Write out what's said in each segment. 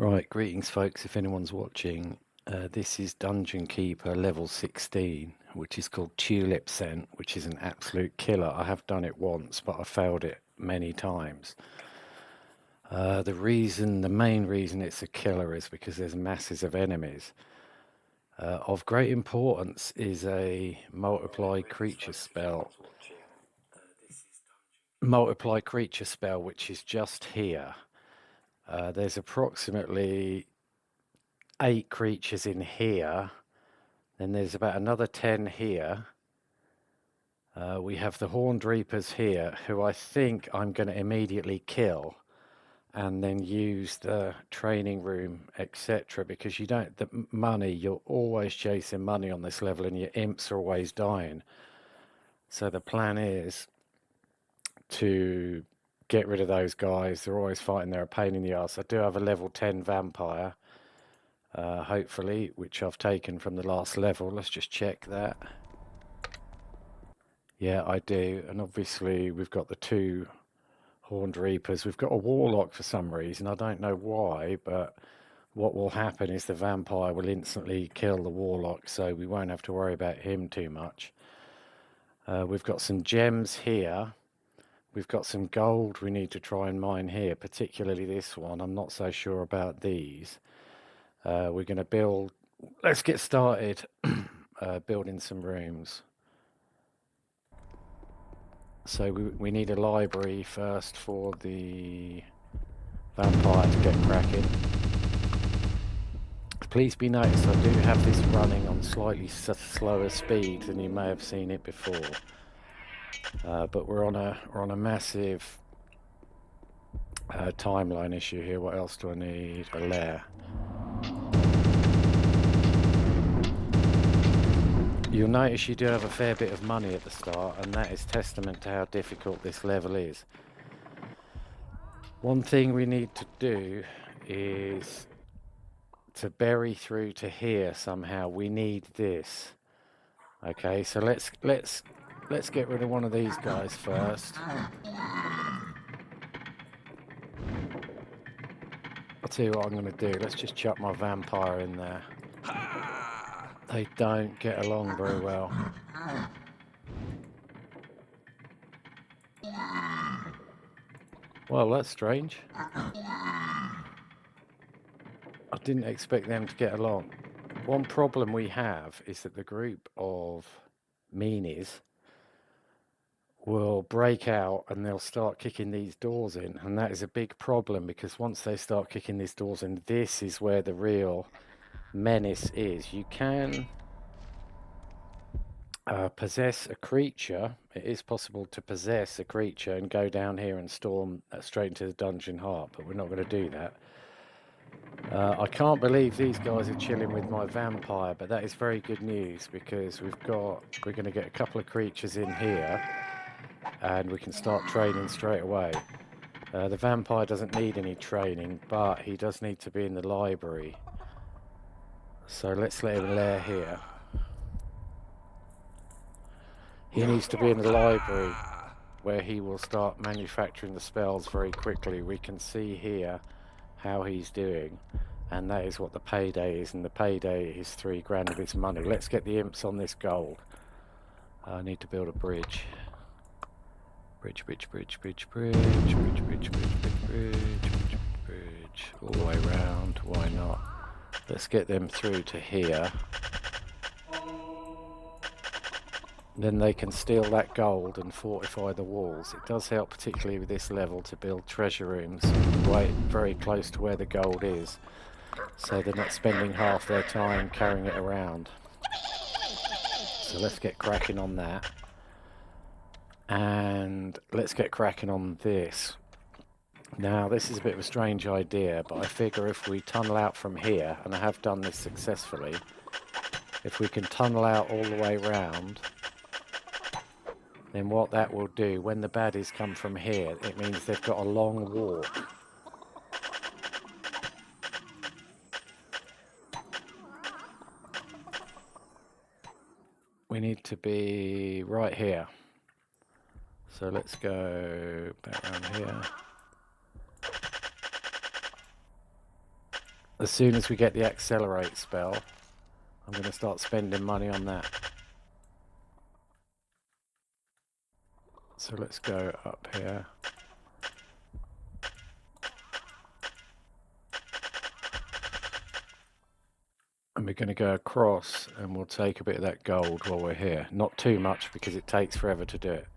Right, greetings folks, if anyone's watching. This is Dungeon Keeper level 16, which is called Tulip Scent, which is an absolute killer. I have done it once, but I failed it many times. The main reason it's a killer is because there's masses of enemies. Of great importance is a multiply creature spell. Multiply creature spell, which is just here. There's approximately 8 creatures in here. Then there's about another 10 here. We have the Horned Reapers here, who I think I'm going to immediately kill and then use the training room, etc. Because you don't, the money, you're always chasing money on this level and your imps are always dying. So the plan is to get rid of those guys. They're always fighting, they're a pain in the ass. I do have a level 10 vampire, hopefully, which I've taken from the last level. Let's just check that. Yeah, I do. And obviously we've got the 2 Horned Reapers. We've got a Warlock for some reason. I don't know why, but what will happen is the vampire will instantly kill the Warlock, so we won't have to worry about him too much. We've got some gems here. We've got some gold we need to try and mine here, particularly this one. I'm not so sure about these. We're going to build... Let's get started building some rooms. So we need a library first for the vampire to get cracking. Please be noticed, I do have this running on slightly slower speed than you may have seen it before. But we're on a massive timeline issue here. What else do I need? A lair. You'll notice you do have a fair bit of money at the start, and that is testament to how difficult this level is. One thing we need to do is to bury through to here somehow. We need this. Okay, so let's get rid of one of these guys first. I'll tell you what I'm going to do. Let's just chuck my vampire in there. They don't get along very well. Well, that's strange. I didn't expect them to get along. One problem we have is that the group of meanies will break out and they'll start kicking these doors in, and that is a big problem because once they start kicking these doors in, this is where the real menace is. You can possess a creature. It is possible to possess a creature and go down here and storm straight into the dungeon heart, but we're not going to do that. I can't believe these guys are chilling with my vampire, but that is very good news because we're going to get a couple of creatures in here and we can start training straight away. The vampire doesn't need any training, but he does need to be in the library. So let's let him lair here. He needs to be in the library where he will start manufacturing the spells very quickly. We can see here how he's doing, and that is what the payday is, and the payday is 3 grand of his money. Let's get the imps on this gold. I need to build a bridge. Bridge, all the way around. Why not? Let's get them through to here. Then they can steal that gold and fortify the walls. It does help, particularly with this level, to build treasure rooms very close to where the gold is, so they're not spending half their time carrying it around. So let's get cracking on that. And let's get cracking on this. Now, this is a bit of a strange idea, but I figure if we tunnel out from here, and I have done this successfully, if we can tunnel out all the way around, then what that will do, when the baddies come from here, it means they've got a long walk. We need to be right here. So let's go back around here. As soon as we get the accelerate spell, I'm going to start spending money on that. So let's go up here. And we're going to go across and we'll take a bit of that gold while we're here. Not too much because it takes forever to do it.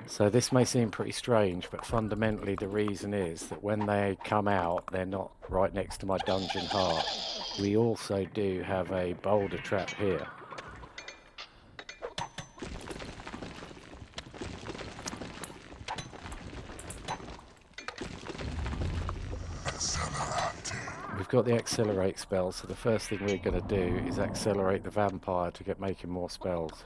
So this may seem pretty strange, but fundamentally the reason is that when they come out, they're not right next to my dungeon heart. We also do have a boulder trap here. We've got the accelerate spell, so the first thing we're going to do is accelerate the vampire to get making more spells.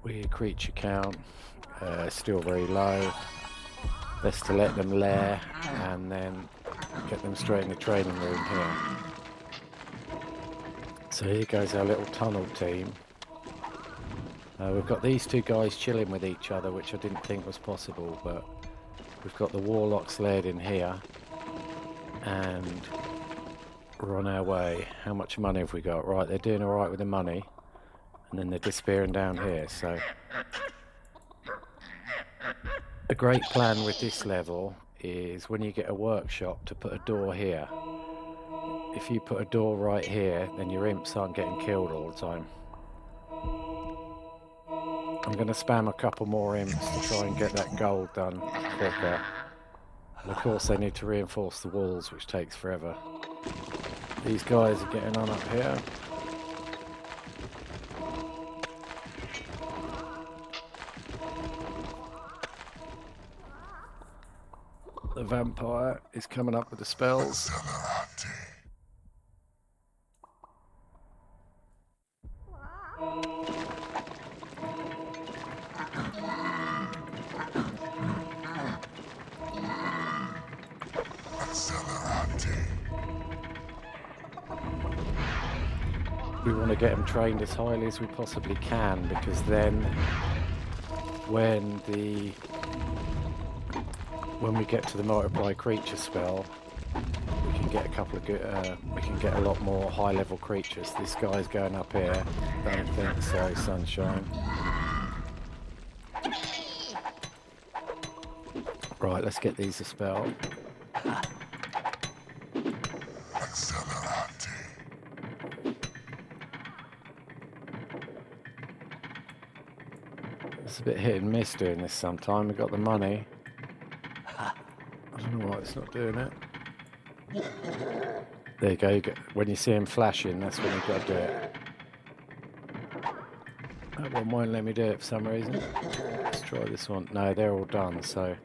Weird creature count, still very low. Best to let them lair and then get them straight in the training room here. So here goes our little tunnel team. We've got these two guys chilling with each other, which I didn't think was possible, but we've got the warlocks laid in here and we're on our way. How much money have we got? Right, they're doing alright with the money and then they're disappearing down here. So a great plan with this level is when you get a workshop to put a door here. If you put a door right here, then your imps aren't getting killed all the time. I'm going to spam a couple more imps to try and get that gold done quicker. And of course they need to reinforce the walls, which takes forever. These guys are getting on up here. The vampire is coming up with the spells. We want to get them trained as highly as we possibly can, because then when we get to the multiply creature spell, we can get a couple of good, we can get a lot more high level creatures. This guy's going up here. Don't think so, sunshine. Right, let's get these a spell. It's a bit hit and miss doing this sometime. We've got the money. I don't know why it's not doing it. There you go. When you see him flashing, that's when you've got to do it. That one won't let me do it for some reason. Let's try this one. No, they're all done, so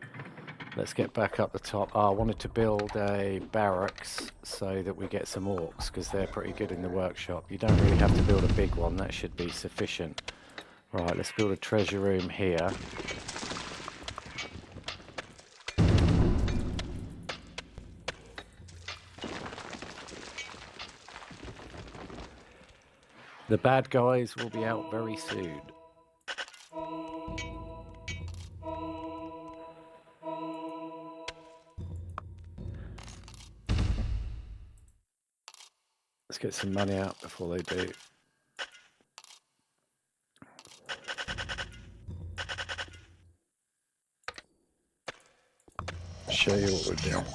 let's get back up the top. I wanted to build a barracks so that we get some orcs, because they're pretty good in the workshop. You don't really have to build a big one. That should be sufficient. Right, let's build a treasure room here. The bad guys will be out very soon. Let's get some money out before they do. Show you what we're doing.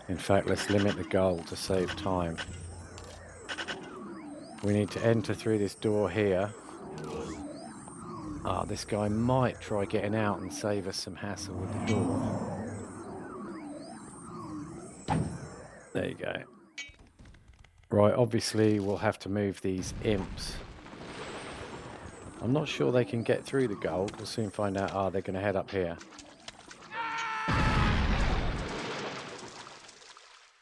In fact, let's limit the gold to save time. We need to enter through this door here. Ah, this guy might try getting out and save us some hassle with the door. There you go. Right, obviously we'll have to move these imps. I'm not sure they can get through the gold. We'll soon find out. Ah, they're going to head up here.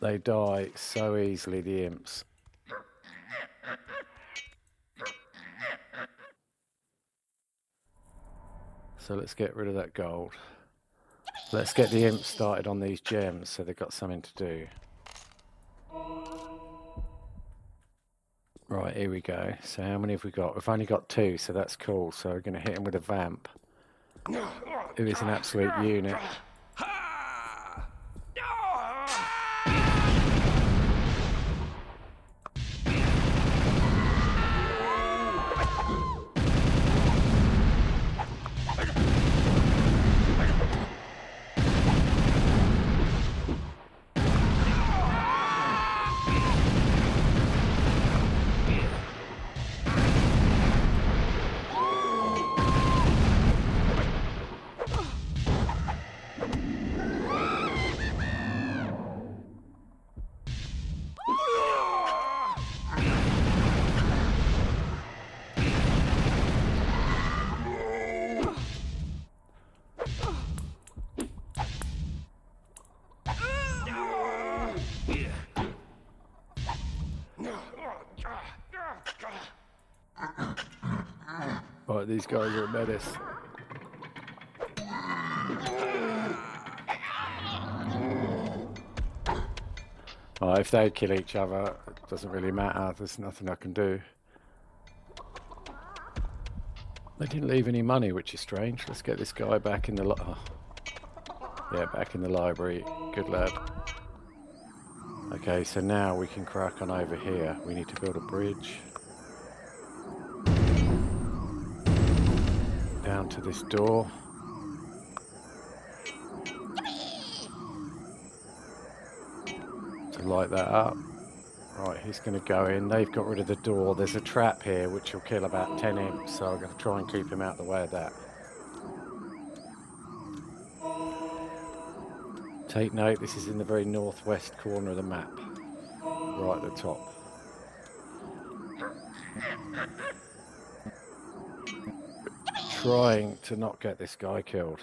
They die so easily, the imps. So let's get rid of that gold. Let's get the imps started on these gems so they've got something to do. Right, here we go. So how many have we got? We've only got 2, so that's cool. So we're going to hit him with a vamp. who is an absolute unit. Right, these guys are a menace. Right, if they kill each other, it doesn't really matter. There's nothing I can do. They didn't leave any money, which is strange. Let's get this guy back in the yeah, back in the library. Good lad. Okay, so now we can crack on over here. We need to build a bridge down to this door. To light that up. Right, he's going to go in. They've got rid of the door. There's a trap here which will kill about 10 imps, so I'm going to try and keep him out of the way of that. Take note, this is in the very northwest corner of the map, right at the top. Trying to not get this guy killed.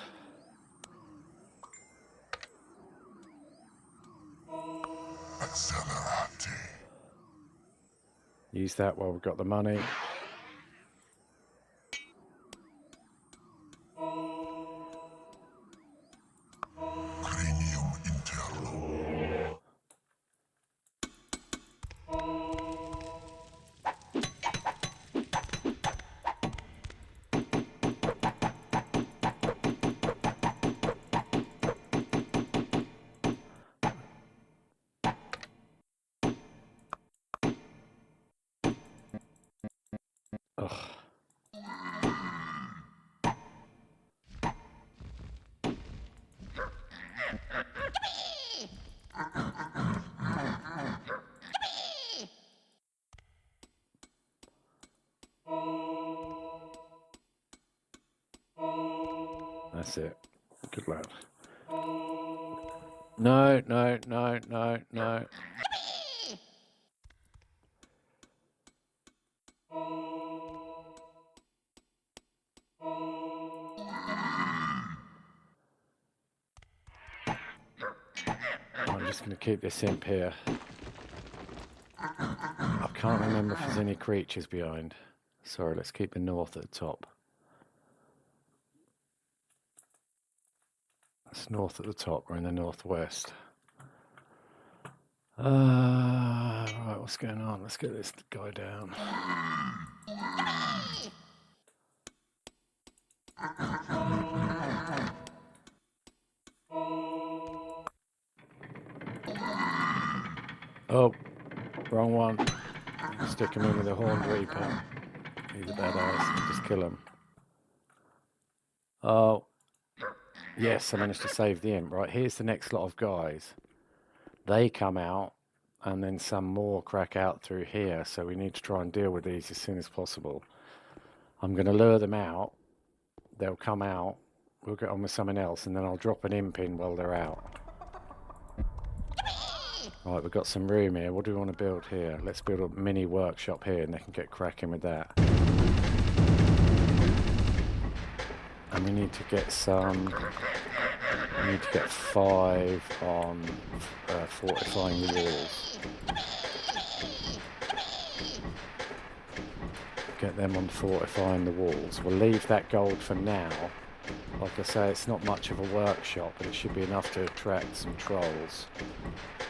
Use that while we've got the money. Ugh. That's it. Good lad. No, no, no, no, no. I'm just going to keep this imp here. I can't remember if there's any creatures behind. Sorry, let's keep the north at the top. That's north at the top. We're in the northwest. Right, what's going on? Let's get this guy down. Oh, wrong one. Stick him in with a Horned Reaper. He's a badass. Just kill him. Oh, yes, I managed to save the imp. Right, here's the next lot of guys. They come out, and then some more crack out through here, so we need to try and deal with these as soon as possible. I'm going to lure them out. They'll come out. We'll get on with something else, and then I'll drop an imp in while they're out. Right, we've got some room here. What do we want to build here? Let's build a mini workshop here, and they can get cracking with that. And we need to get some... We need to get 5 on fortifying the walls. Get them on fortifying the walls. We'll leave that gold for now. Like I say, it's not much of a workshop, but it should be enough to attract some trolls.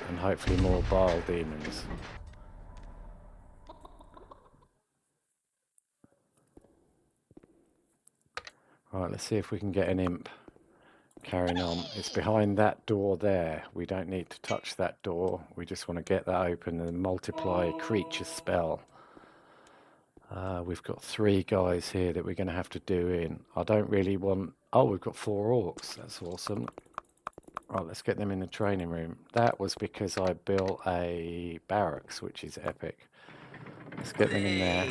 And hopefully more bile demons. Right, let's see if we can get an imp carrying on. It's behind that door there. We don't need to touch that door. We just want to get that open and multiply creature spell. We've got 3 guys here that we're going to have to do in. I don't really want... Oh, we've got 4 orcs. That's awesome. Right, let's get them in the training room. That was because I built a barracks, which is epic. Let's get them in there.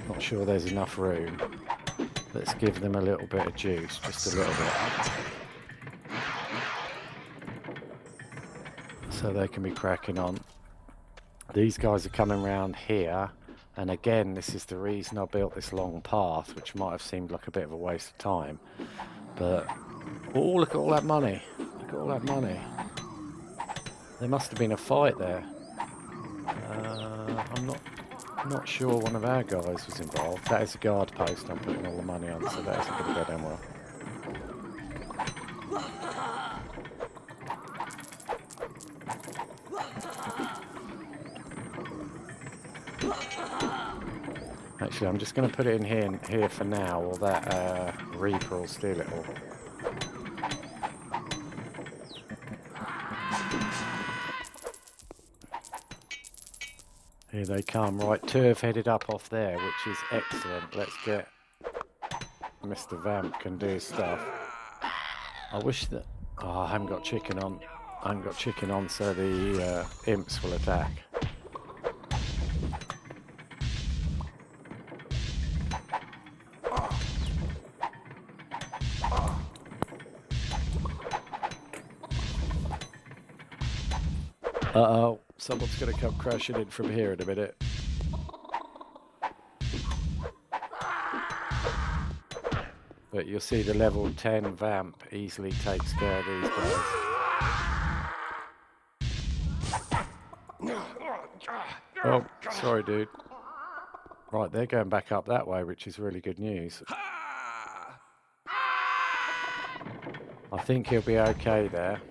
Not sure there's enough room. Let's give them a little bit of juice, just a little bit. So they can be cracking on. These guys are coming around here. And again, this is the reason I built this long path, which might have seemed like a bit of a waste of time. But, oh, look at all that money. Look at all that money. There must have been a fight there. I'm not sure one of our guys was involved. That is a guard post I'm putting all the money on, so that isn't going to go down well. Actually, I'm just going to put it in here for now, or that Reaper will steal it all. Here they come. Right, 2 have headed up off there, which is excellent. Let's get... Mr. Vamp can do stuff. I wish that... Oh, I haven't got chicken on. I haven't got chicken on, so the imps will attack. Uh-oh, someone's going to come crashing in from here in a minute. But you'll see the level 10 Vamp easily takes care of these guys. Oh, sorry dude. Right, they're going back up that way, which is really good news. I think he'll be okay there.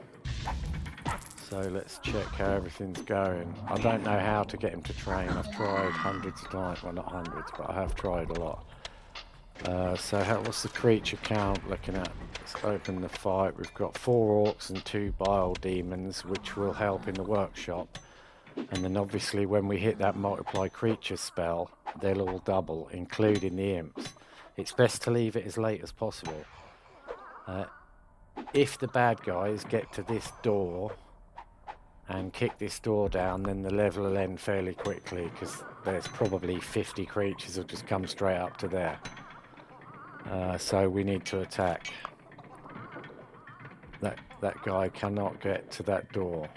So let's check how everything's going. I don't know how to get him to train. I've tried hundreds of times. Well, not hundreds, but I have tried a lot. So what's the creature count looking at? Let's open the fight. We've got 4 orcs and 2 bile demons, which will help in the workshop. And then obviously when we hit that multiply creature spell, they'll all double, including the imps. It's best to leave it as late as possible. If the bad guys get to this door and kick this door down, then the level will end fairly quickly, because there's probably 50 creatures will just come straight up to there. So we need to attack. That guy cannot get to that door.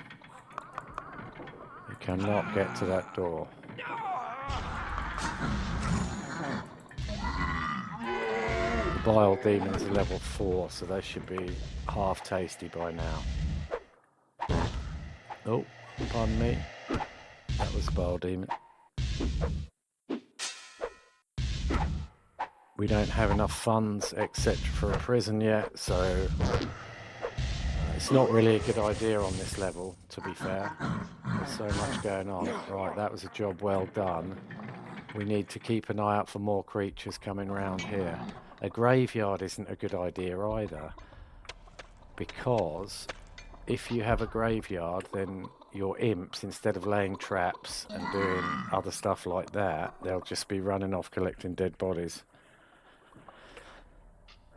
He cannot get to that door. The bile demons are level 4, so they should be half tasty by now. Oh, pardon me. That was a bile demon. We don't have enough funds, etc., for a prison yet, so it's not really a good idea on this level, to be fair. There's so much going on. Right, that was a job well done. We need to keep an eye out for more creatures coming around here. A graveyard isn't a good idea either, because if you have a graveyard, then your imps, instead of laying traps and doing other stuff like that, they'll just be running off collecting dead bodies.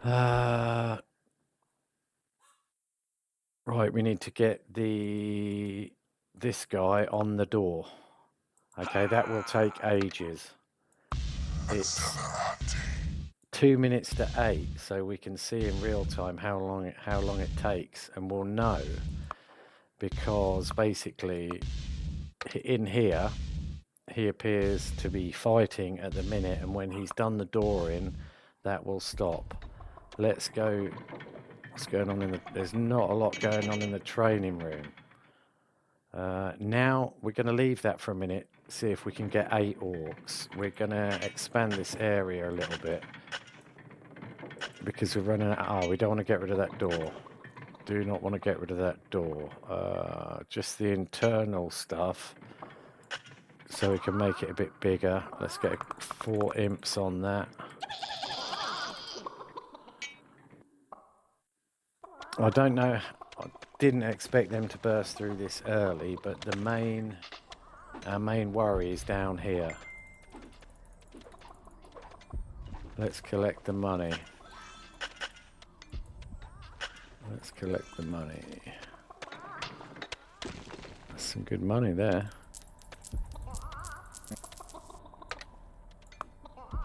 Right, we need to get this guy on the door. Okay, that will take ages. It's 2 minutes to 8, so we can see in real time how long it takes, and we'll know, because basically in here he appears to be fighting at the minute, and when he's done the door in, that will stop. Let's go. What's going on in the... There's not a lot going on in the training room. Now we're going to leave that for a minute, see if we can get 8 orcs. We're going to expand this area a little bit, because we're running out... Oh, we don't want to get rid of that door. Do not want to get rid of that door. Just the internal stuff, so we can make it a bit bigger. Let's get 4 imps on that. I don't know, I didn't expect them to burst through this early, but our main worry is down here. Let's collect the money. Let's collect the money. That's some good money there.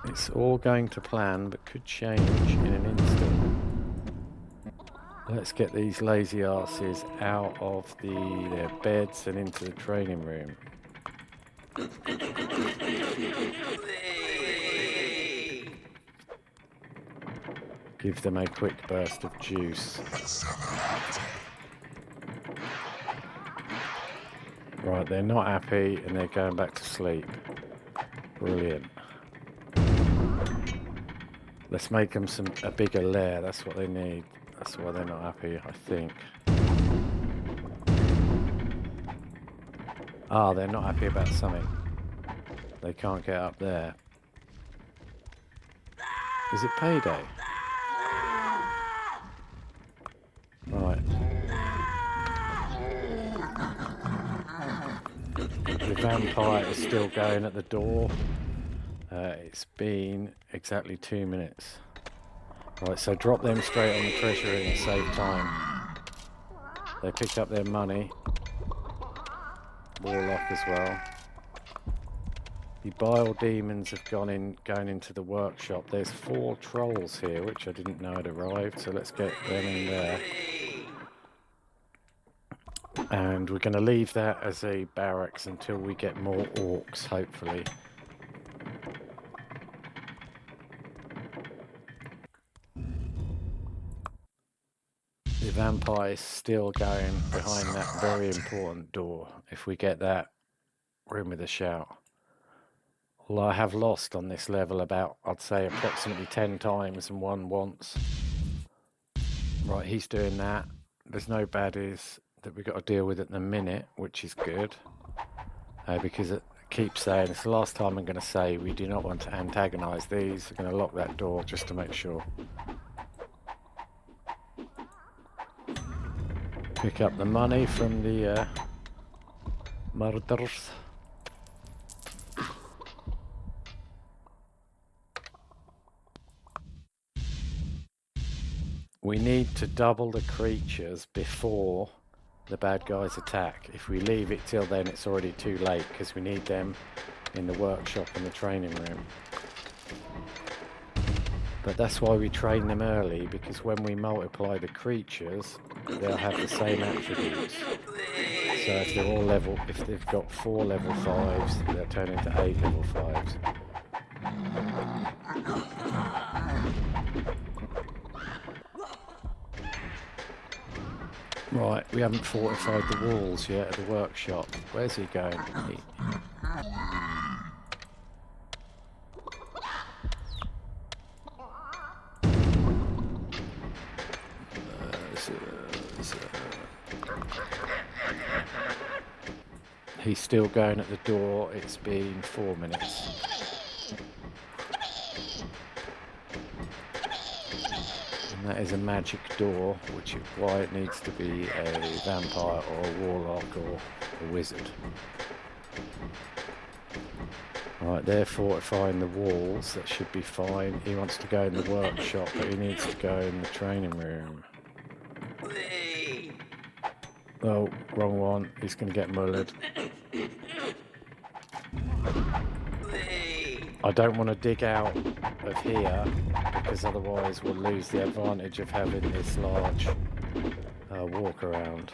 It's all going to plan, but could change in an instant. Let's get these lazy asses out of their beds and into the training room. Give them a quick burst of juice. Right, they're not happy and they're going back to sleep. Brilliant. Let's make them a bigger lair. That's what they need. That's why they're not happy, I think. Ah, they're not happy about something. They can't get up there. Is it payday? Right. The vampire is still going at the door. It's been exactly 2 minutes. Right, so drop them straight on the treasury and save time. They pick up their money. Warlock as well. The bile demons have going into the workshop. There's 4 trolls here, which I didn't know had arrived, so let's get them in there. And we're going to leave that as a barracks until we get more orcs, hopefully. The vampire is still going behind that very important door. If we get that, we're in with a shout. Well, I have lost on this level about, I'd say, approximately 10 times and won once. Right, he's doing that. There's no baddies that we've got to deal with at the minute, which is good. Because it keeps saying, it's the last time I'm going to say, we do not want to antagonise these. We're going to lock that door just to make sure. Pick up the money from the murders. We need to double the creatures before the bad guys attack. If we leave it till then, it's already too late because we need them in the workshop and the training room. But that's why we train them early, because when we multiply the creatures, they'll have the same attributes. So if they're all if they've got 4 level 5s, they'll turn into 8 level 5s. Right, we haven't fortified the walls yet at the workshop. Where's he going? He's still going at the door. It's been 4 minutes. And that is a magic door, which is why it needs to be a vampire or a warlock or a wizard. Right, they're fortifying the walls. That should be fine. He wants to go in the workshop, but he needs to go in the training room. Oh, wrong one. He's going to get mullered. I don't want to dig out of here, because otherwise we'll lose the advantage of having this large walk around.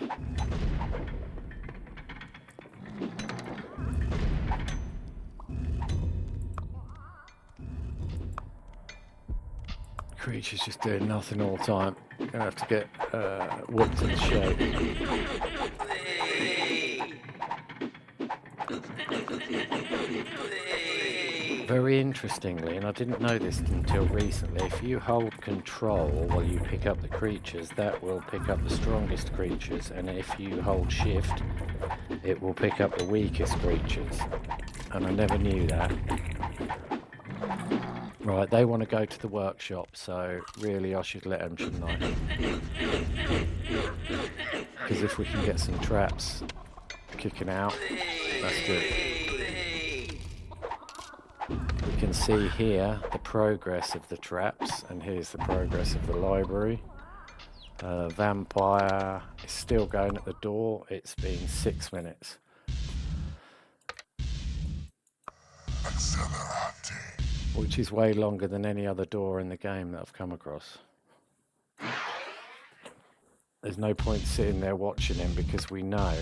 Creature's just doing nothing all the time. Gonna have to get whooped in shape. Very interestingly, and I didn't know this until recently, if you hold control while you pick up the creatures, that will pick up the strongest creatures, and if you hold shift, it will pick up the weakest creatures. And I never knew that. Right, they want to go to the workshop, so really I should let them, shouldn't I? Because if we can get some traps kicking out, that's good. We can see here the progress of the traps, and here's the progress of the library. Vampire is still going at the door. It's been 6 minutes. Which is way longer than any other door in the game that I've come across. There's no point sitting there watching him because we know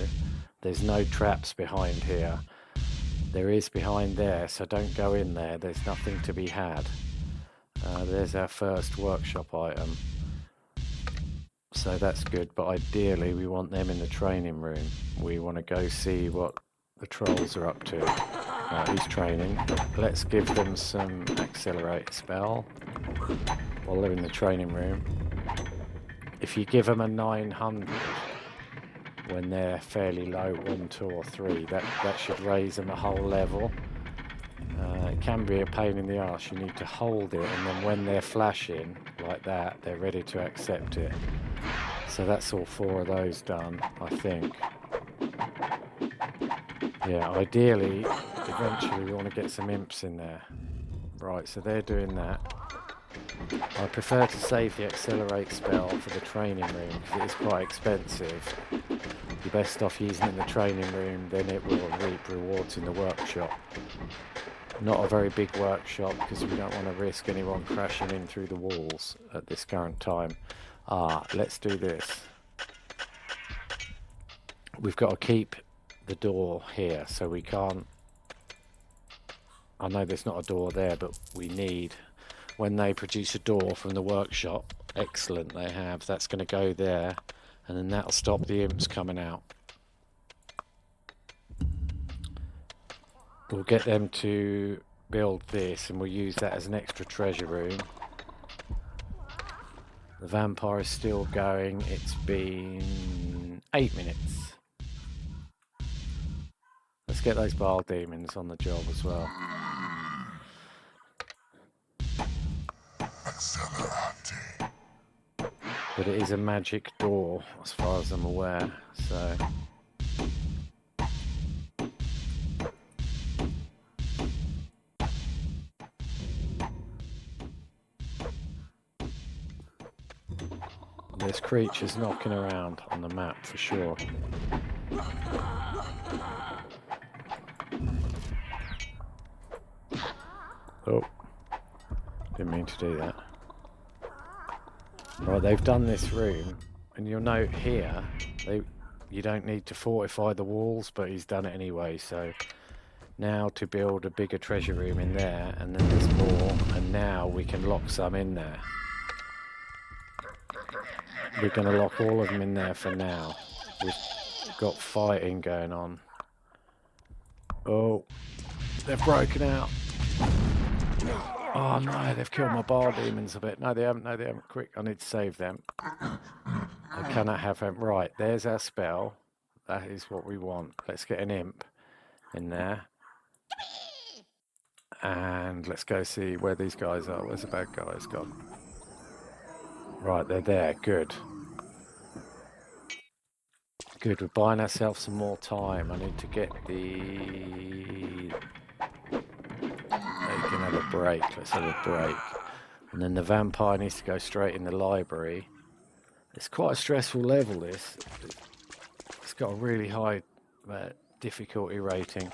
there's no traps behind here. There is behind there, so don't go in there. There's nothing to be had. There's our first workshop item. So that's good, but ideally we want them in the training room. We want to go see what the trolls are up to. Right, he's training. Let's give them some accelerate spell while they're in the training room. If you give them a 900 when they're fairly low, 1, 2 or 3, that should raise them a whole level. It can be a pain in the arse. You need to hold it, and then when they're flashing like that, they're ready to accept it. So that's all 4 of those done, I think. Yeah, ideally, eventually we want to get some imps in there. Right, so they're doing that. I prefer to save the accelerate spell for the training room because it is quite expensive. You're best off using it in the training room, then it will reap rewards in the workshop. Not a very big workshop because we don't want to risk anyone crashing in through the walls at this current time. Let's do this. We've got to keep the door here, so we can't... I know there's not a door there, but we need... When they produce a door from the workshop, excellent, they have. That's going to go there, and then that'll stop the imps coming out. We'll get them to build this, and we'll use that as an extra treasure room. The vampire is still going. It's been 8 minutes. Let's get those bile demons on the job as well. But it is a magic door, as far as I'm aware, so... There's creatures knocking around on the map for sure. Oh, didn't mean to do that. Right, they've done this room, and you'll note here, you don't need to fortify the walls, but he's done it anyway, so now to build a bigger treasure room in there, and then there's more, and now we can lock some in there. We're going to lock all of them in there for now. We've got fighting going on. Oh, they've broken out. Oh no, they've killed my bile demons a bit. No, they haven't. No, they haven't. Quick, I need to save them. I cannot have them. Right, there's our spell. That is what we want. Let's get an imp in there. And let's go see where these guys are. Where's the bad guys gone? Right, they're there. Good. Good, we're buying ourselves some more time. I need to get the... You can have a break. Let's have a break. And then the vampire needs to go straight in the library. It's quite a stressful level, this. It's got a really high difficulty rating.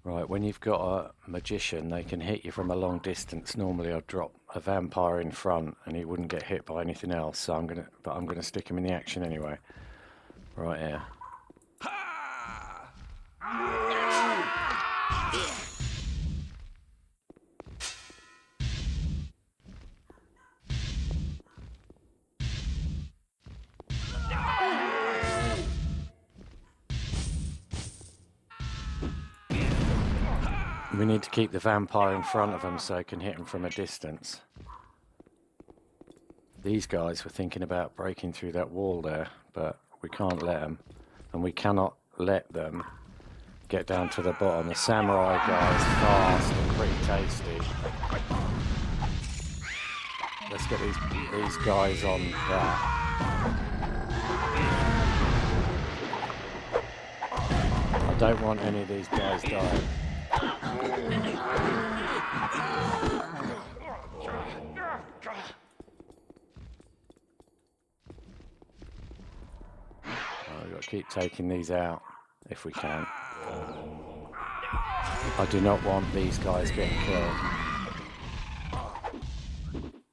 Right, when you've got a magician, they can hit you from a long distance. Normally I'd drop a vampire in front and he wouldn't get hit by anything else, so I'm gonna stick him in the action anyway. Right here. We need to keep the vampire in front of him so he can hit him from a distance. These guys were thinking about breaking through that wall there, but we can't let them. And we cannot let them get down to the bottom. The samurai guy is fast and pretty tasty. Let's get these guys on that. I don't want any of these guys dying. We've got to keep taking these out if we can. I do not want these guys getting killed.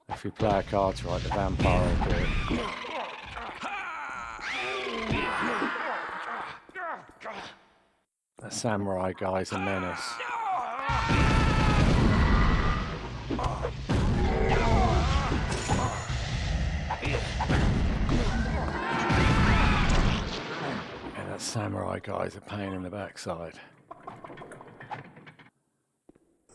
If we play our cards right, the vampire will do it. The samurai guy's a menace. And that samurai guy's a pain in the backside.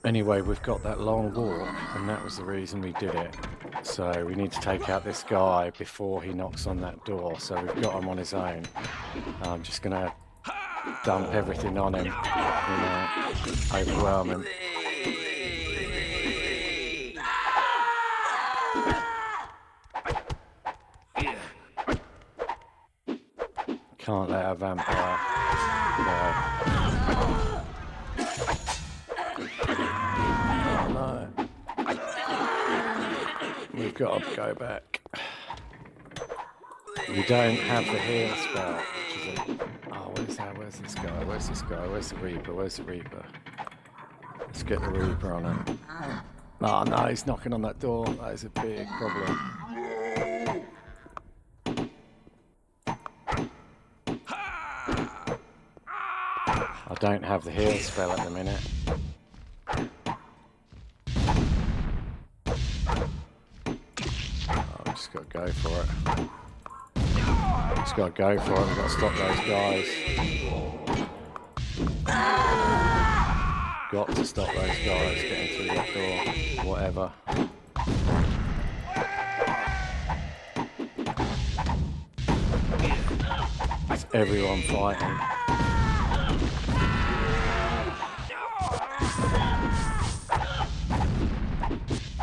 Anyway, we've got that long walk, and that was the reason we did it. So we need to take out this guy before he knocks on that door. So we've got him on his own. I'm just going to dump everything on him, overwhelm him. Can't let our vampire go. Oh no. We've got to go back. We don't have the heal spell, which is a... Oh, where's that? Where's this guy? Where's this guy? Where's the Reaper? Where's the Reaper? Let's get the Reaper on him. Oh no, he's knocking on that door. That is a big problem. I don't have the heal spell at the minute. Oh, I've just got to go for it. Just got to go for it. We've got to stop those guys. Got to stop those guys getting through that door. Whatever. It's everyone fighting.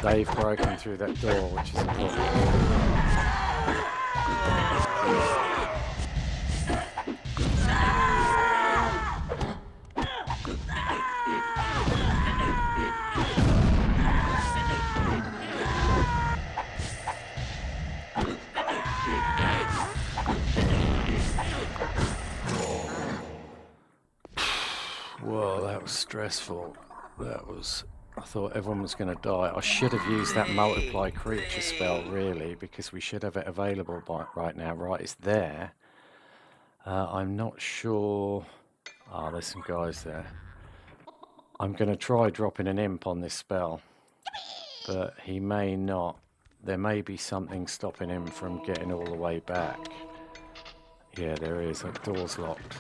They've broken through that door, which is important. Whoa, that was stressful. That was... I thought everyone was going to die. I should have used that multiply creature spell, really, because we should have it available right now. Right, it's there. I'm not sure... Ah, there's some guys there. I'm going to try dropping an imp on this spell, but he may not. There may be something stopping him from getting all the way back. Yeah, there is. That door's locked.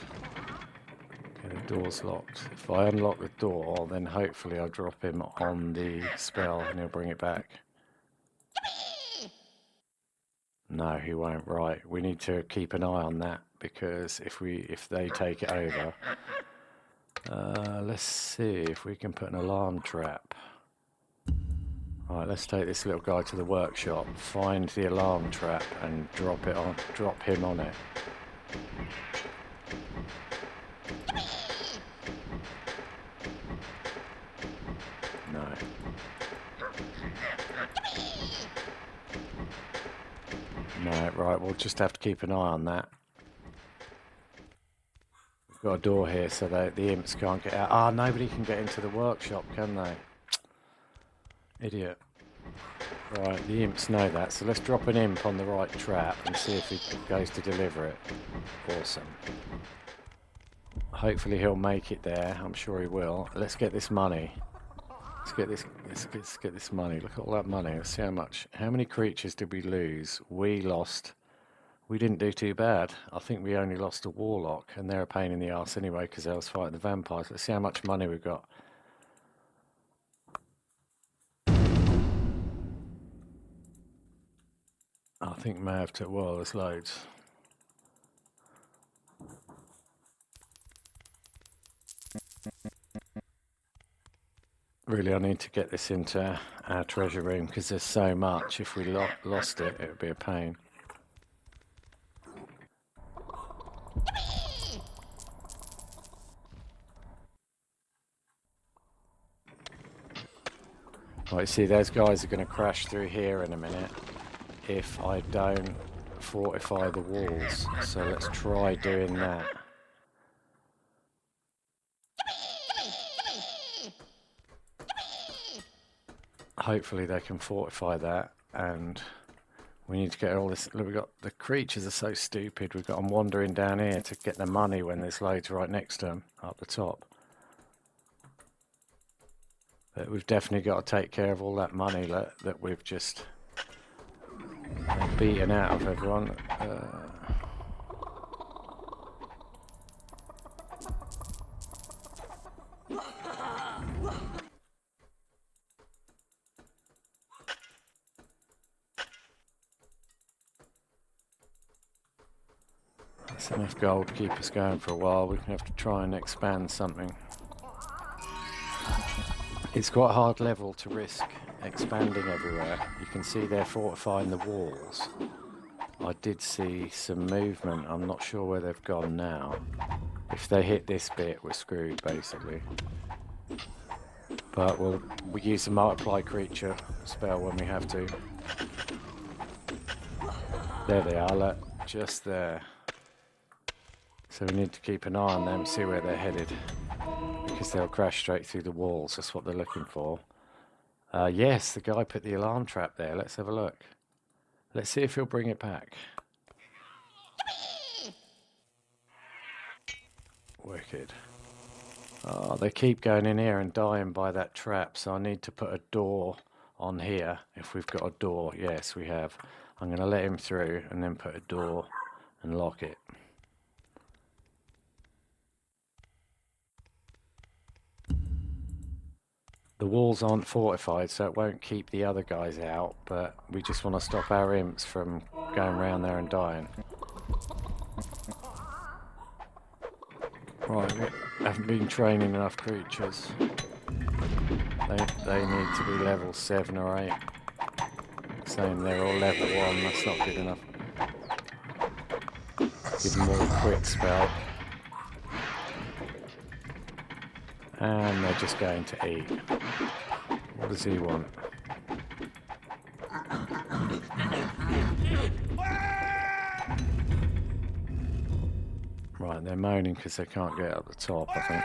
The door's locked. If I unlock the door, then hopefully I'll drop him on the spell and he'll bring it back. No, he won't. Right, we need to keep an eye on that, because if they take it over, let's see if we can put an alarm trap. Right, let's take this little guy to the workshop, find the alarm trap, and drop him on it. No. No, right, we'll just have to keep an eye on that. We've Got a door here so that the imps can't get out. Ah, nobody can get into the workshop, can they? Idiot. Right, the imps know that, so let's drop an imp on the right trap and see if he goes to deliver it. Awesome. Hopefully he'll make it there. I'm sure he will. Let's get this money. Let's get this money. Look at all that money. Let's see how much. How many creatures did we lose? We didn't do too bad. I think we only lost a warlock, and they're a pain in the arse anyway because they was fighting the vampires. Let's see how much money we've got. I think may have to. Well, there's loads. Really, I need to get this into our treasure room because there's so much. If we lost it, it would be a pain. Right, see, those guys are going to crash through here in a minute if I don't fortify the walls. So let's try doing that. Hopefully they can fortify that, and we need to get all this. Look, we got the creatures are so stupid. We've got them wandering down here to get the money when there's loads right next to them up the top. But we've definitely got to take care of all that money that we've just beaten out of everyone. That's enough gold to keep us going for a while. We're going to have to try and expand something. It's quite a hard level to risk expanding everywhere. You can see they're fortifying the walls. I did see some movement. I'm not sure where they've gone now. If they hit this bit, we're screwed basically. But we use the multiply creature spell when we have to. There they are, look, just there. So we need to keep an eye on them, see where they're headed. Because they'll crash straight through the walls, that's what they're looking for. Yes, the guy put the alarm trap there. Let's have a look. Let's see if he'll bring it back. Wicked. Oh, they keep going in here and dying by that trap, so I need to put a door on here. If we've got a door, yes we have. I'm going to let him through and then put a door and lock it. The walls aren't fortified, so it won't keep the other guys out, but we just want to stop our imps from going around there and dying. Right, we haven't been training enough creatures. They need to be level 7 or 8. Saying they're all level 1, that's not good enough. Give them all a quick spell. And they're just going to eat. What does he want? Right, they're moaning because they can't get up the top, I think.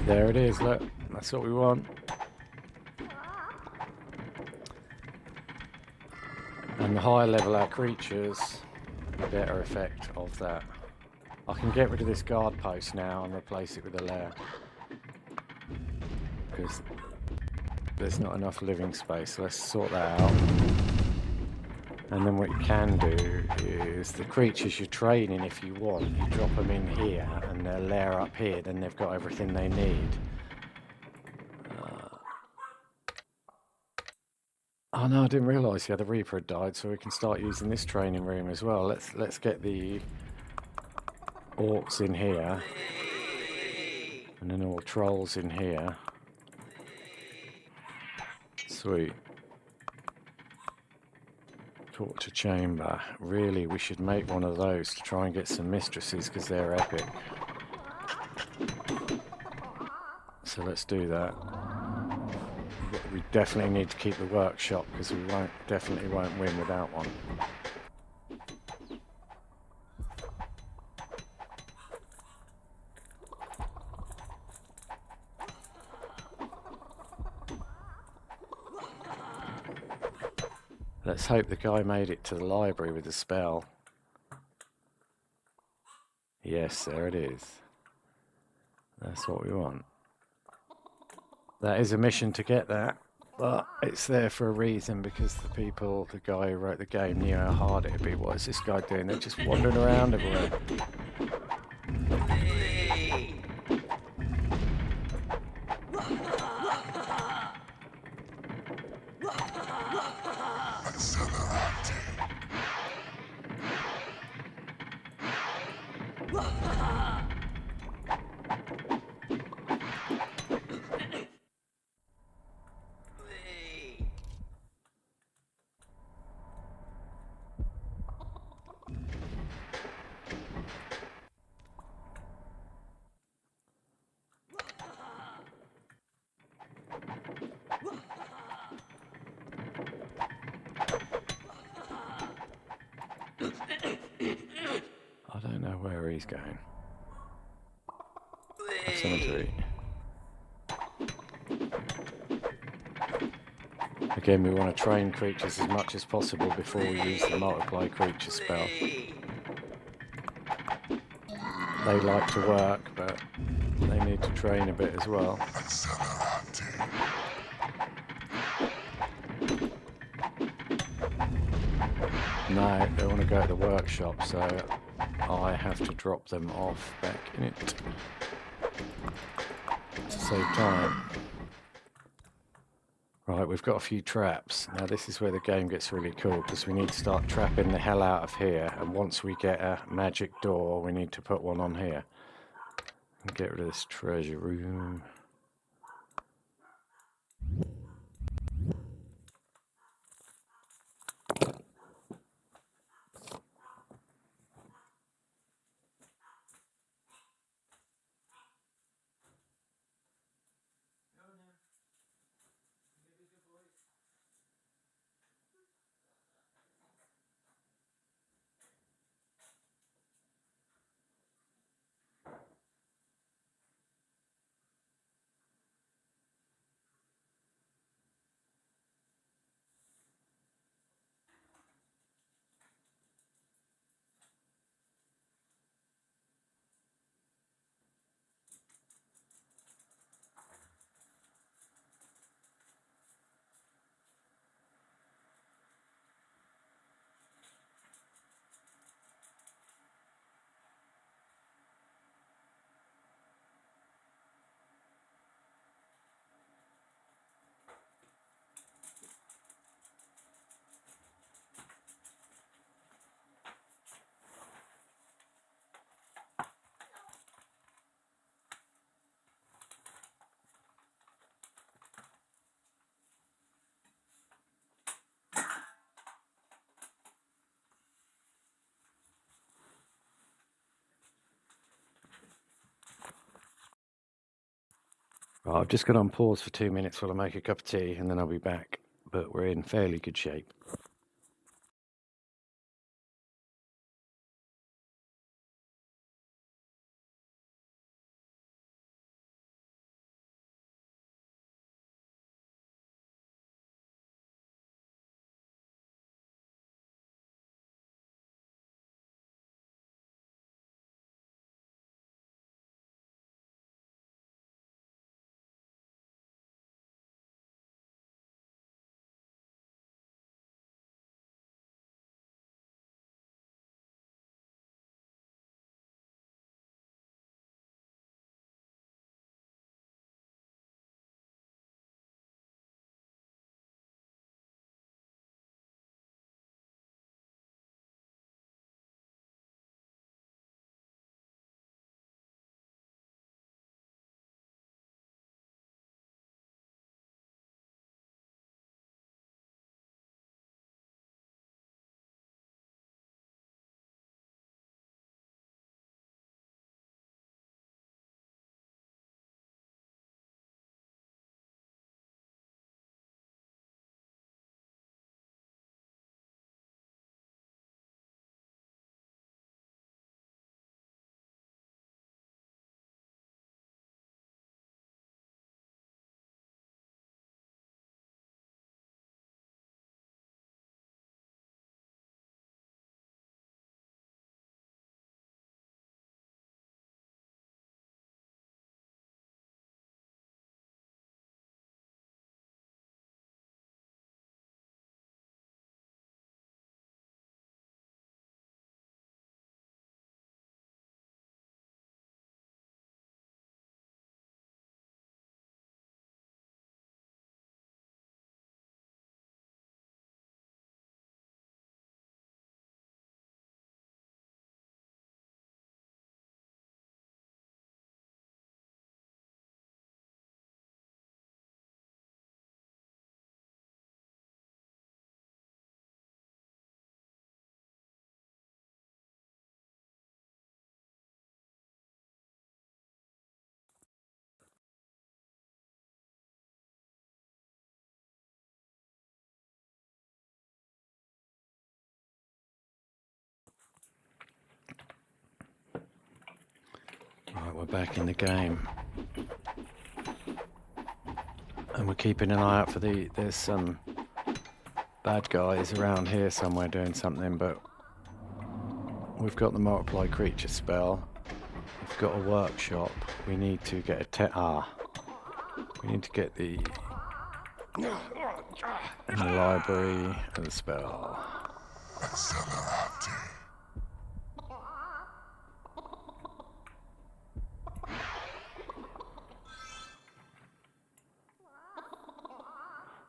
There it is, look. That's what we want. And the higher level our creatures, the better effect of that. I can get rid of this guard post now and replace it with a lair. Because there's not enough living space, so let's sort that out. And then what you can do is the creatures you're training, if you want, you drop them in here and they'll lair up here, then they've got everything they need. Oh no, I didn't realise the other Reaper had died, so we can start using this training room as well. Let's get the orcs in here, and then all trolls in here. Sweet. Torture chamber. Really, we should make one of those to try and get some mistresses because they're epic. So let's do that. Get we definitely need to keep the workshop because we definitely won't win without one. Let's hope the guy made it to the library with the spell. Yes, there it is. That's what we want. That is a mission to get that, but it's there for a reason because the guy who wrote the game knew how hard it'd be. What is this guy doing? They're just wandering around everywhere. I don't know where he's going. Have something to eat. Again, we want to train creatures as much as possible before we use the multiply creature spell. They like to work, but they need to train a bit as well. No, they want to go to the workshop, so I have to drop them off back in it to save time. Right, we've got a few traps. Now this is where the game gets really cool because we need to start trapping the hell out of here, and once we get a magic door we need to put one on here. And get rid of this treasure room. Right, I've just got on pause for 2 minutes while I make a cup of tea and then I'll be back, but we're in fairly good shape. we're back in the game. And we're keeping an eye out for there's some bad guys around here somewhere doing something, but we've got the multiply creature spell. We've got a workshop. We need to get we need to get the in the library and the spell.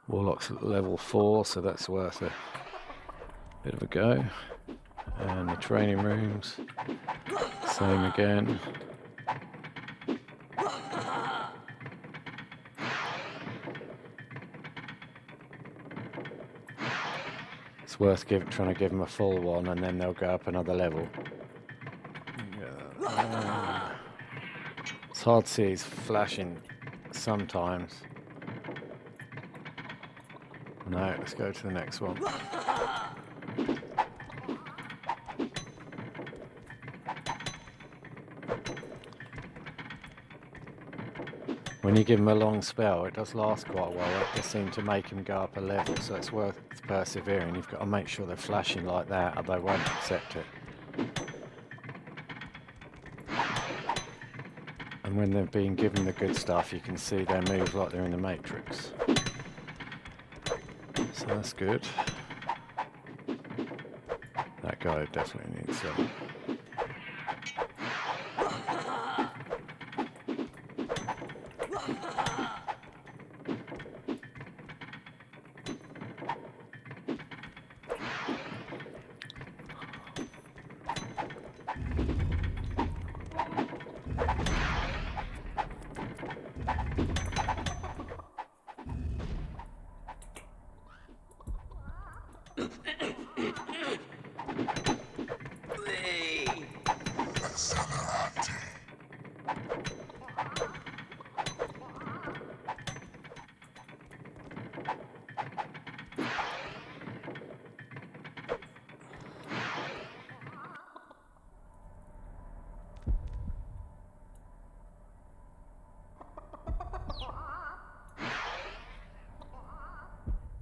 Warlock's at level 4, so that's worth a bit of a go. And the training rooms, same again. It's worth trying to give them a full one, and then they'll go up another level. It's hard to see, he's flashing sometimes. No, let's go to the next one. When you give him a long spell, it does last quite a while. It does seem to make him go up a level, so it's worth persevering. You've got to make sure they're flashing like that, or they won't accept it. And when they're being given the good stuff, you can see they move like they're in the Matrix. So that's good. That guy definitely needs some.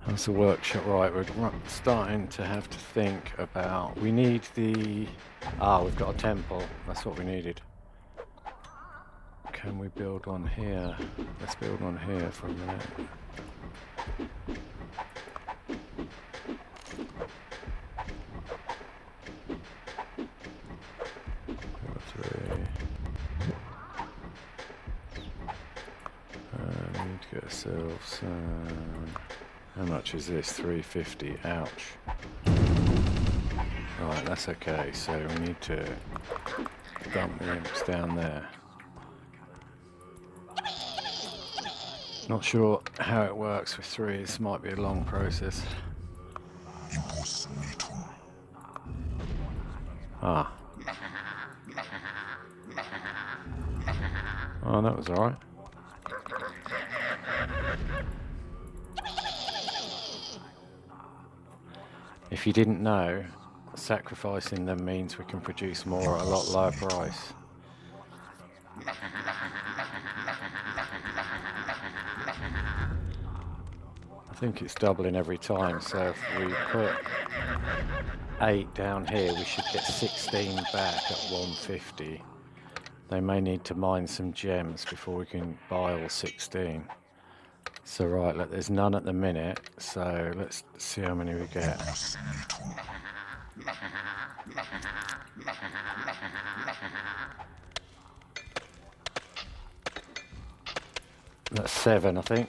That's a workshop, right? We're starting to have to think about. We need the. We've got a temple. That's what we needed. Can we build one here? Let's build one here for a minute. We need to get ourselves. How much is this? 350. Ouch. Right, that's okay. So we need to dump the imps down there. Not sure how it works with 3. This might be a long process. Oh, that was alright. If you didn't know, sacrificing them means we can produce more at a lot lower price. I think it's doubling every time, so if we put 8 down here, we should get 16 back at 150. They may need to mine some gems before we can buy all 16. So right, look, there's none at the minute, so let's see how many we get. That's 7, I think.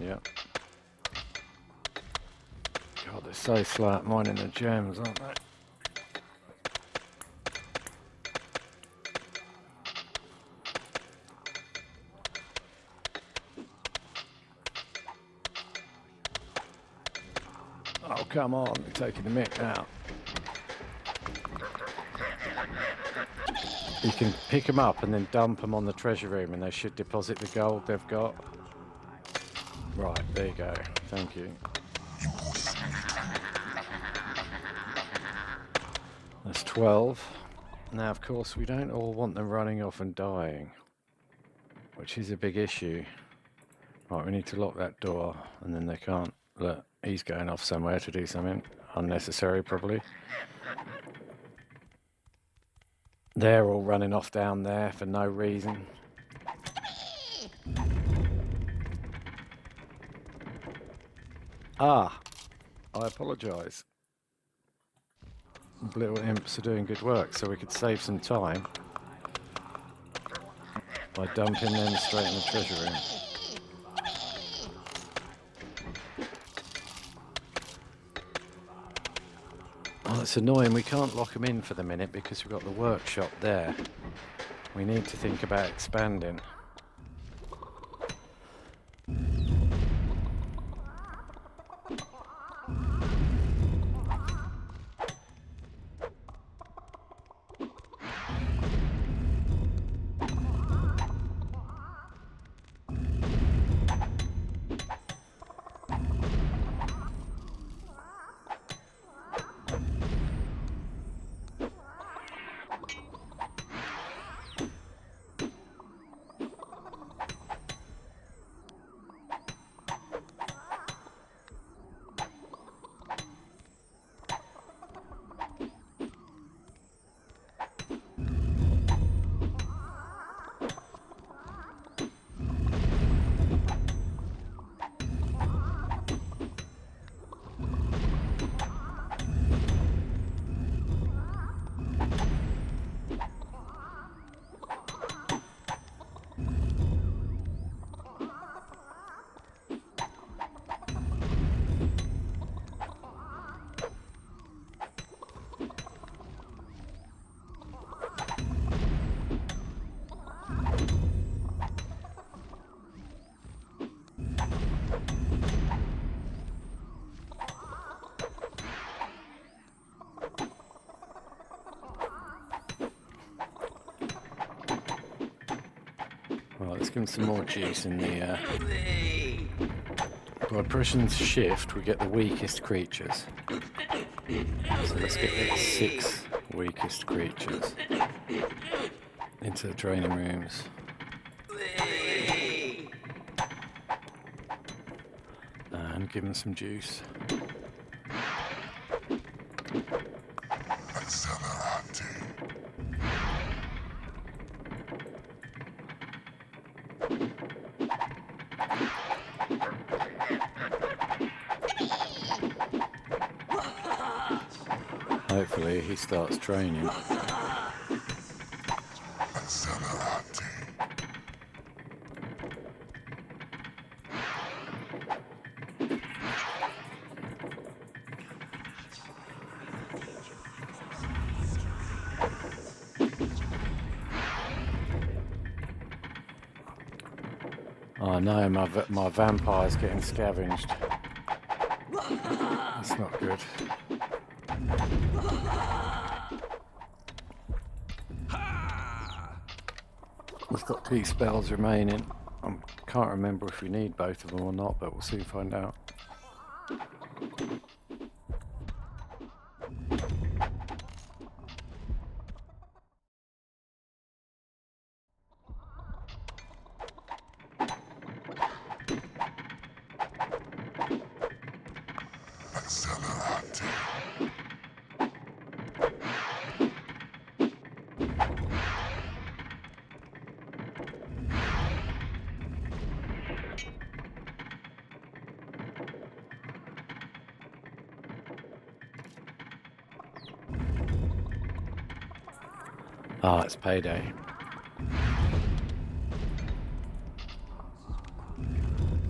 Yep. God, they're so slow at mining the gems, aren't they? Oh, come on, you're taking the mick out. You can pick them up and then dump them on the treasure room and they should deposit the gold they've got. Right, there you go. Thank you. That's 12. Now, of course, we don't all want them running off and dying, which is a big issue. Right, we need to lock that door, and then they can't. Look, he's going off somewhere to do something unnecessary, probably. They're all running off down there for no reason. Ah, I apologise. Little imps are doing good work, so we could save some time by dumping them straight in the treasure room. Oh, it's annoying. We can't lock them in for the minute because we've got the workshop there. We need to think about expanding. Right, let's give them some more juice in the... By pushing shift, we get the weakest creatures. So let's get the 6 weakest creatures into the training rooms. And give them some juice. Hopefully he starts training. Oh no, my vampire's getting scavenged. That's not good. We've got 2 spells remaining. I can't remember if we need both of them or not, but we'll soon find out. Ah, it's payday.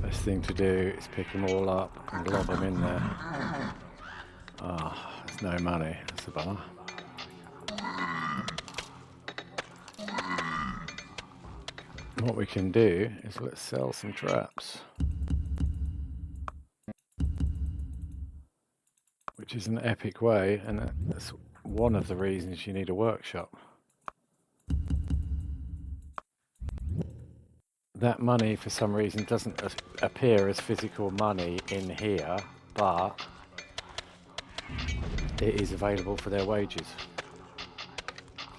Best thing to do is pick them all up and lob them in there. Ah, there's no money. That's a bummer. What we can do is let's sell some traps. Which is an epic way, and that's one of the reasons you need a workshop. That money, for some reason, doesn't appear as physical money in here, but it is available for their wages.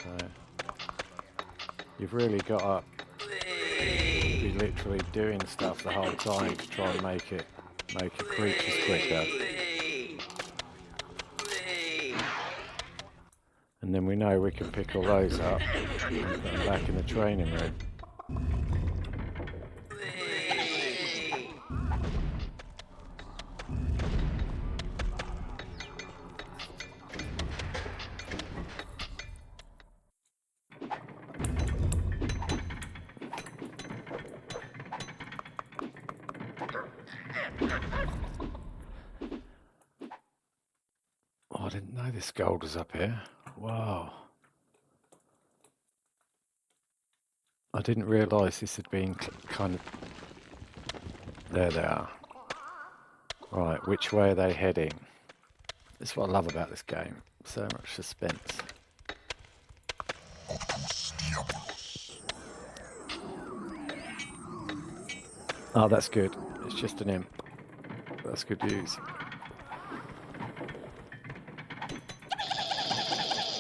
So you've really got to be literally doing stuff the whole time to try and make creatures quicker. And then we know we can pick all those up and put them back in the training room. Oh, I didn't know this gold was up here. Wow. I didn't realise this had been kind of... There they are. Right, which way are they heading? That's what I love about this game. So much suspense. Oh, that's good. It's just an imp. That's good news.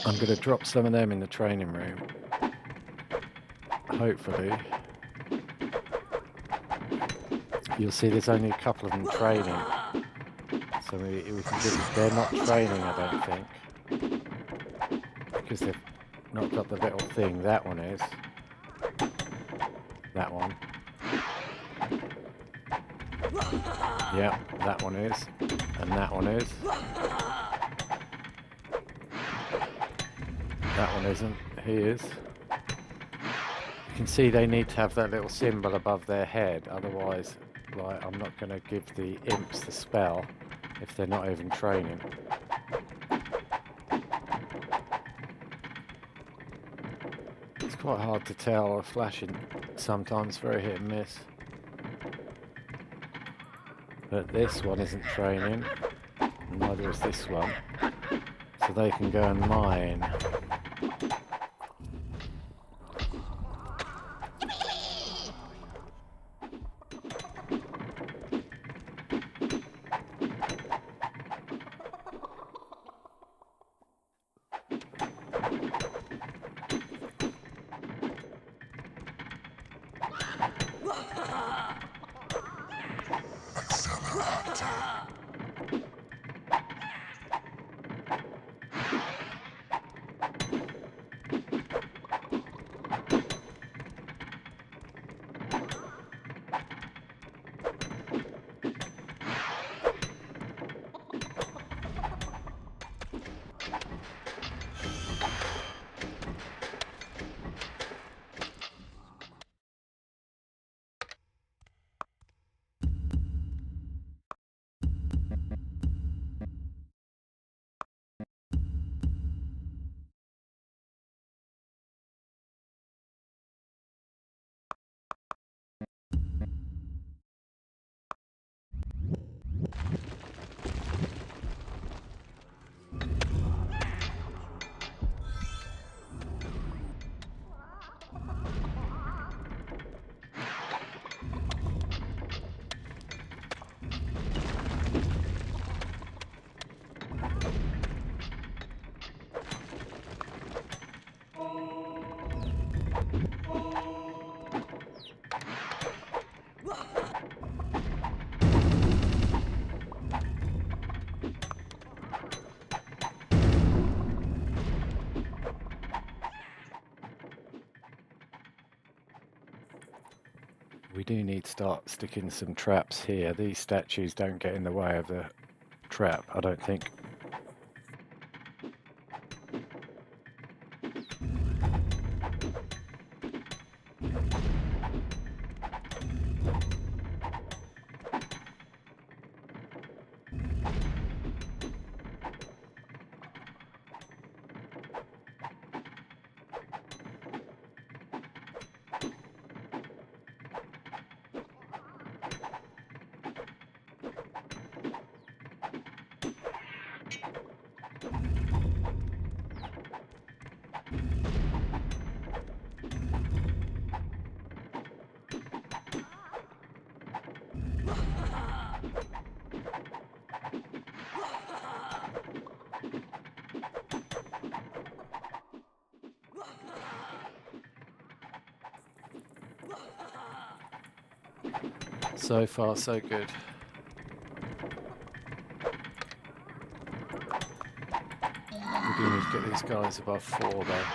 I'm going to drop some of them in the training room. Hopefully. You'll see there's only a couple of them training. So we can just... They're not training, I don't think. Because they've not got the little thing. That one is. That one. Yeah, that one is. And that one is. That one isn't. He is. You can see they need to have that little symbol above their head, otherwise, like, I'm not going to give the imps the spell if they're not even training. It's quite hard to tell. Flashing sometimes, very hit and miss. But this one isn't training, and neither is this one. So they can go and mine. We do need to start sticking some traps here. These statues don't get in the way of the trap, I don't think. So far, so good. We do need to get these guys above 4 though.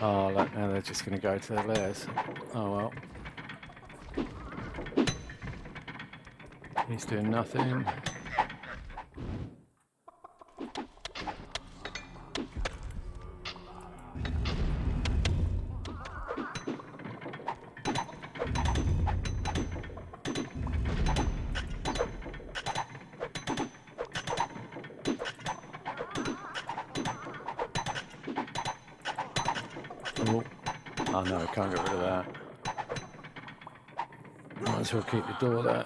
Oh, look, now they're just going to go to their lairs. Oh well. He's doing nothing. Oh no, can't get rid of that. Might as well keep the door there.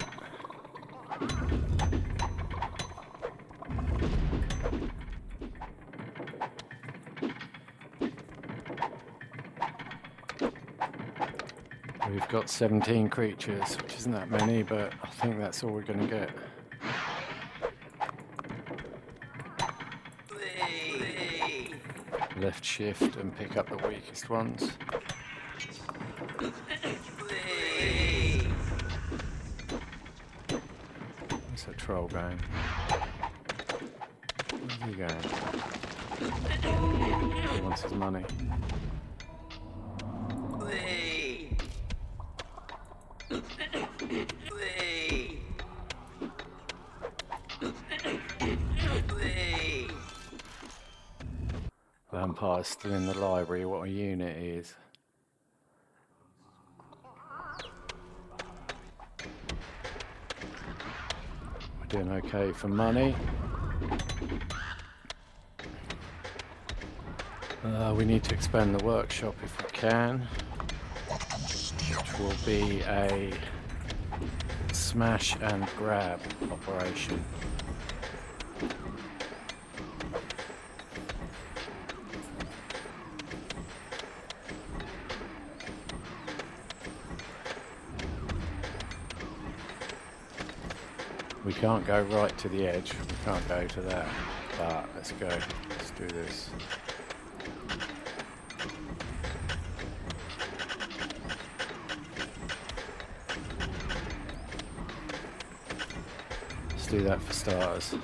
We've got 17 creatures, which isn't that many, but I think that's all we're going to get. Left shift and pick up the weakest ones. Where's that troll going? Where's he going? He wants his money. Vampire's still in the library. What a unit he is. We're doing okay for money. We need to expand the workshop if we can, which will be a smash and grab operation. We can't go right to the edge, we can't go to that, but let's go, let's do this. Let's do that for starters.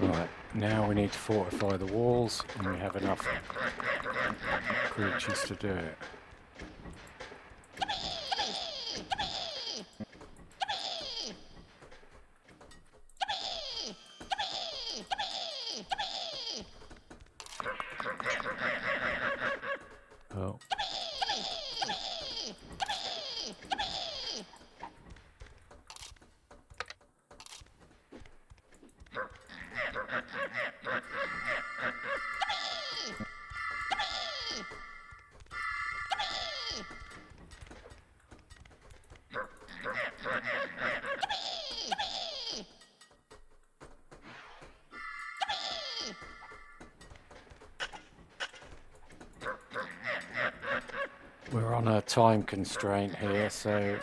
Right, now we need to fortify the walls, and we have enough creatures to do it. Oh. We're on a time constraint here, so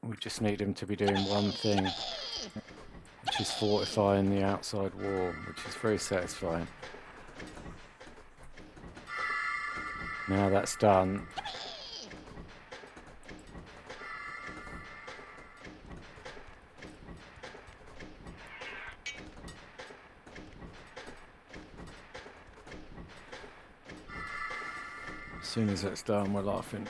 we just need him to be doing one thing, which is fortifying the outside wall, which is very satisfying. Now that's done, soon as it's done, we're laughing.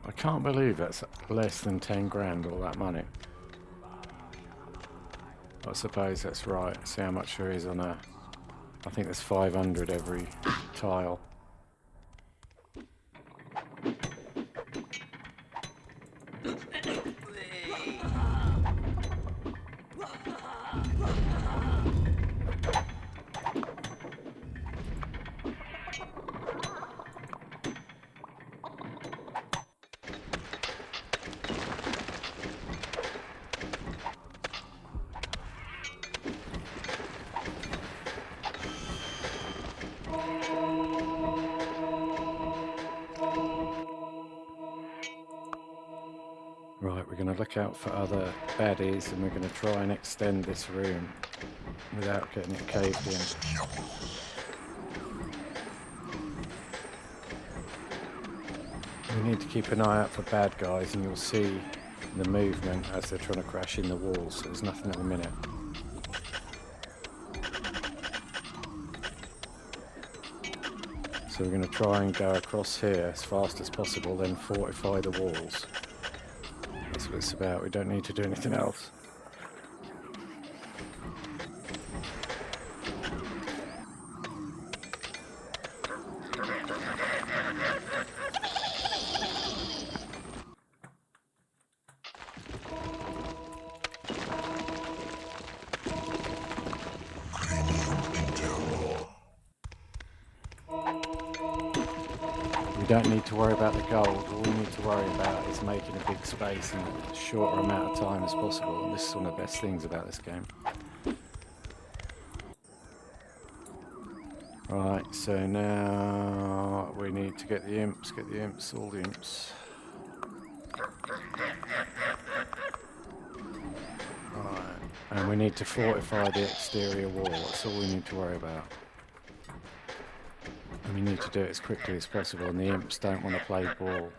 I can't believe that's less than 10 grand, all that money. I suppose that's right. See how much there is on a... I think there's 500 every tile. Right, we're going to look out for other baddies and we're going to try and extend this room without getting it caved in. We need to keep an eye out for bad guys, and you'll see the movement as they're trying to crash in the walls, so there's nothing at the minute. So we're going to try and go across here as fast as possible, then fortify the walls. That's what it's about. We don't need to do anything else. We don't need to worry about the gold. All we need to worry about is making a big space in a shorter amount of time as possible. And this is one of the best things about this game. Right, so now we need to get the imps, all the imps. Right, and we need to fortify the exterior wall. That's all we need to worry about. And we need to do it as quickly as possible, and the imps don't want to play ball.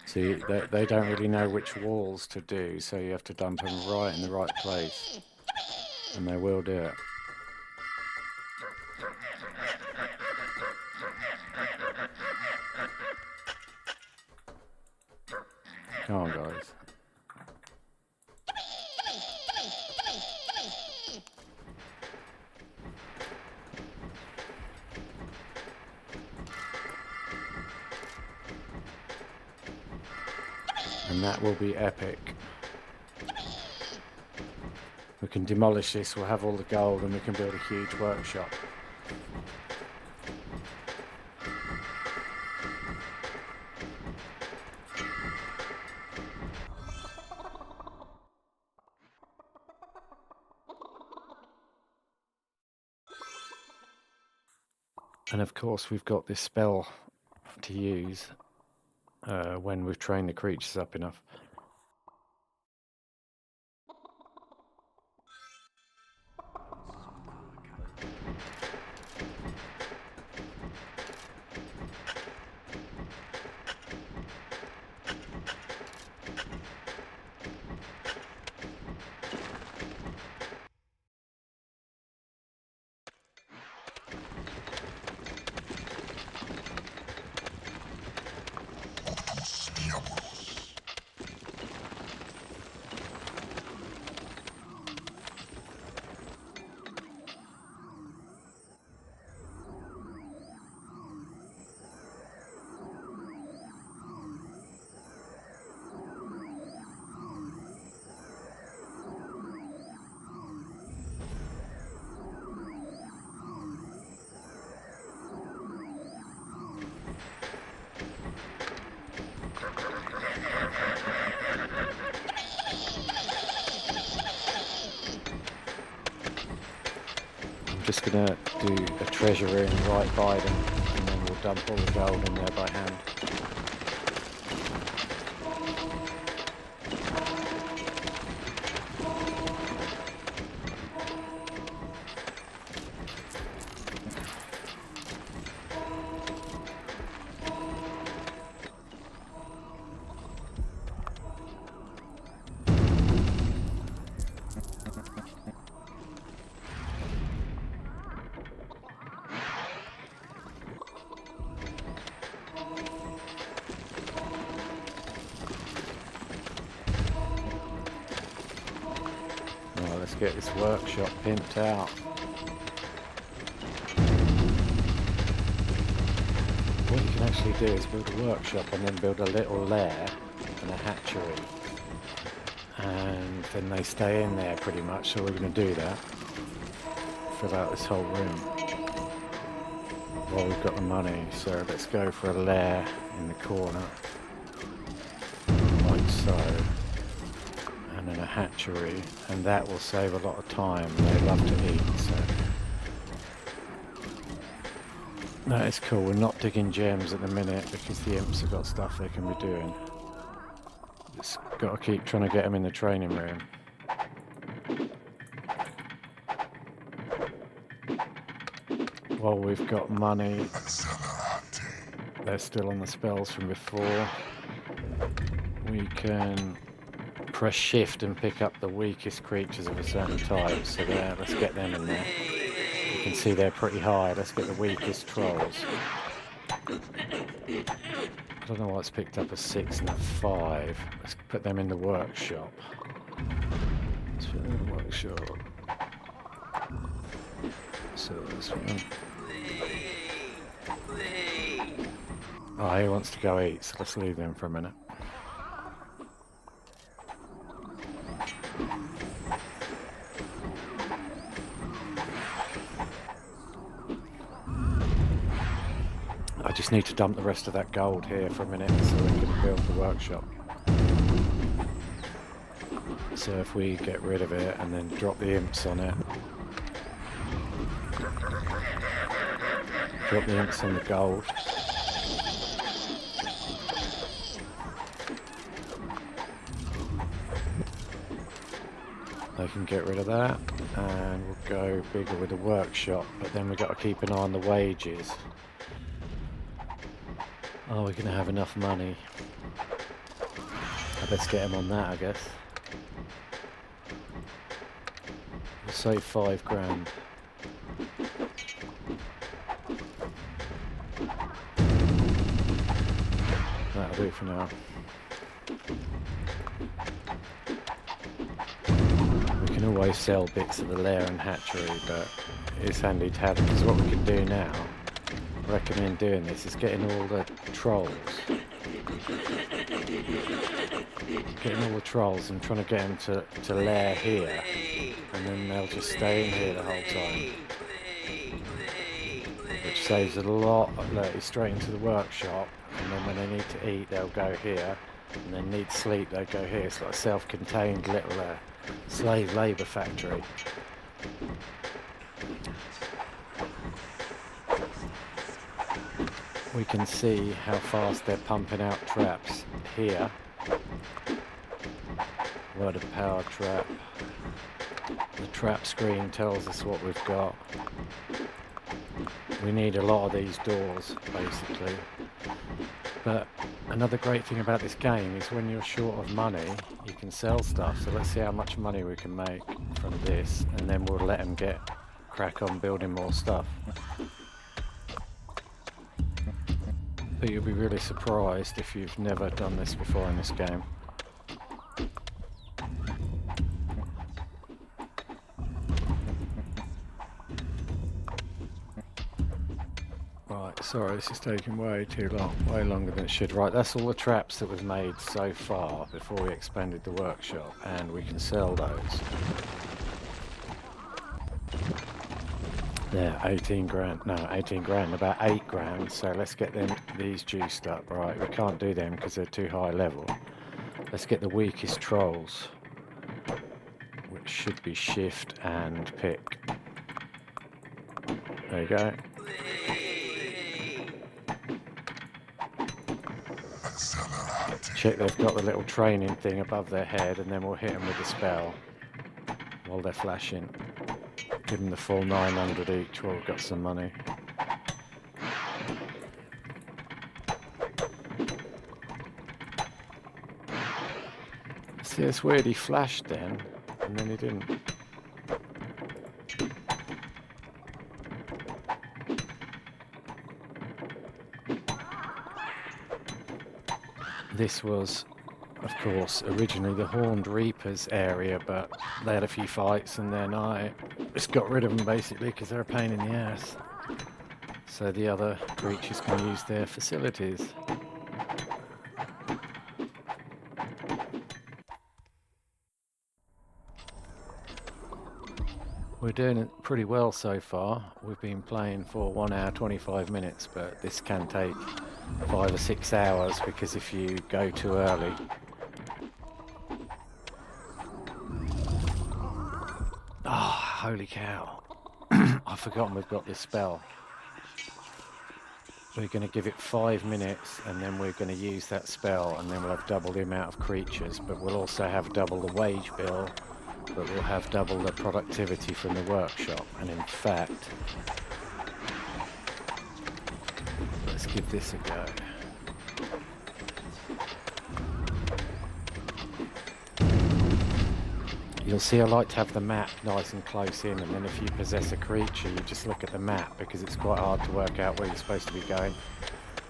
See, they don't really know which walls to do, so you have to dump them right in the right place. And they will do it. Come on, guys. And that will be epic. We can demolish this, we'll have all the gold, and we can build a huge workshop. And of course we've got this spell to use when we've trained the creatures up enough. just gonna do a treasure room right by them, and then we'll dump all the gold in there by hand. Let's get this workshop pimped out. What you can actually do is build a workshop and then build a little lair and a hatchery. And then they stay in there pretty much, so we're going to do that. Fill out this whole room while we've got the money. So let's go for a lair in the corner, like so. And then a hatchery, and that will save a lot of time. They love to eat, so that is cool. We're not digging gems at the minute because the imps have got stuff they can be doing. Just got to keep trying to get them in the training room. While we've got money, they're still on the spells from before. We can press shift and pick up the weakest creatures of a certain type. So there, let's get them in there. You can see they're pretty high. Let's get the weakest trolls. I don't know why it's picked up a 6 and a 5. Let's put them in the workshop. Let's put them in the workshop. So this one. Oh, he wants to go eat, so let's leave them for a minute. I just need to dump the rest of that gold here for a minute so we can build the workshop. So if we get rid of it and then drop the imps on it. Drop the imps on the gold. They can get rid of that, and we'll go bigger with the workshop, but then we've got to keep an eye on the wages. Oh, we're going to have enough money. I best get him on that, I guess. We'll save 5 grand. That'll do for now. We can always sell bits of the lair and hatchery, but it's handy to have, because what we can do now, I recommend doing this, is getting all the trolls. Getting all the trolls and trying to get them to lair here, and then they'll just stay in here the whole time. Which saves a lot of dirty straight into the workshop, and then when they need to eat they'll go here, and then need sleep they go here. It's like a self-contained little slave labour factory. We can see how fast they're pumping out traps here. Word of power trap. The trap screen tells us what we've got. We need a lot of these doors, basically. But another great thing about this game is when you're short of money, you can sell stuff. So let's see how much money we can make from this, and then we'll let them get crack on building more stuff. But you'll be really surprised if you've never done this before in this game. Right, sorry, this is taking way too long, way longer than it should. Right, that's all the traps that we've made so far before we expanded the workshop, and we can sell those. There, 18 grand, no, 18 grand, about 8 grand, so let's get these juiced up. Right, we can't do them because they're too high level. Let's get the weakest trolls, which should be shift and pick. There you go. Check they've got the little training thing above their head, and then we'll hit them with the spell while they're flashing. Give them the full 900 each while we've got some money. See, it's weird, he flashed then, and then he didn't. This was, of course, originally the Horned Reapers area, but they had a few fights and then I just got rid of them basically because they're a pain in the ass. So the other creatures can use their facilities. We're doing it pretty well so far. We've been playing for 1 hour 25 minutes, but this can take 5 or 6 hours because if you go too early. Oh, holy cow. I've forgotten we've got this spell. We're going to give it 5 minutes and then we're going to use that spell and then we'll have double the amount of creatures, but we'll also have double the wage bill, but we'll have double the productivity from the workshop. And in fact, let's give this a go. You'll see I like to have the map nice and close in, and then if you possess a creature, you just look at the map because it's quite hard to work out where you're supposed to be going.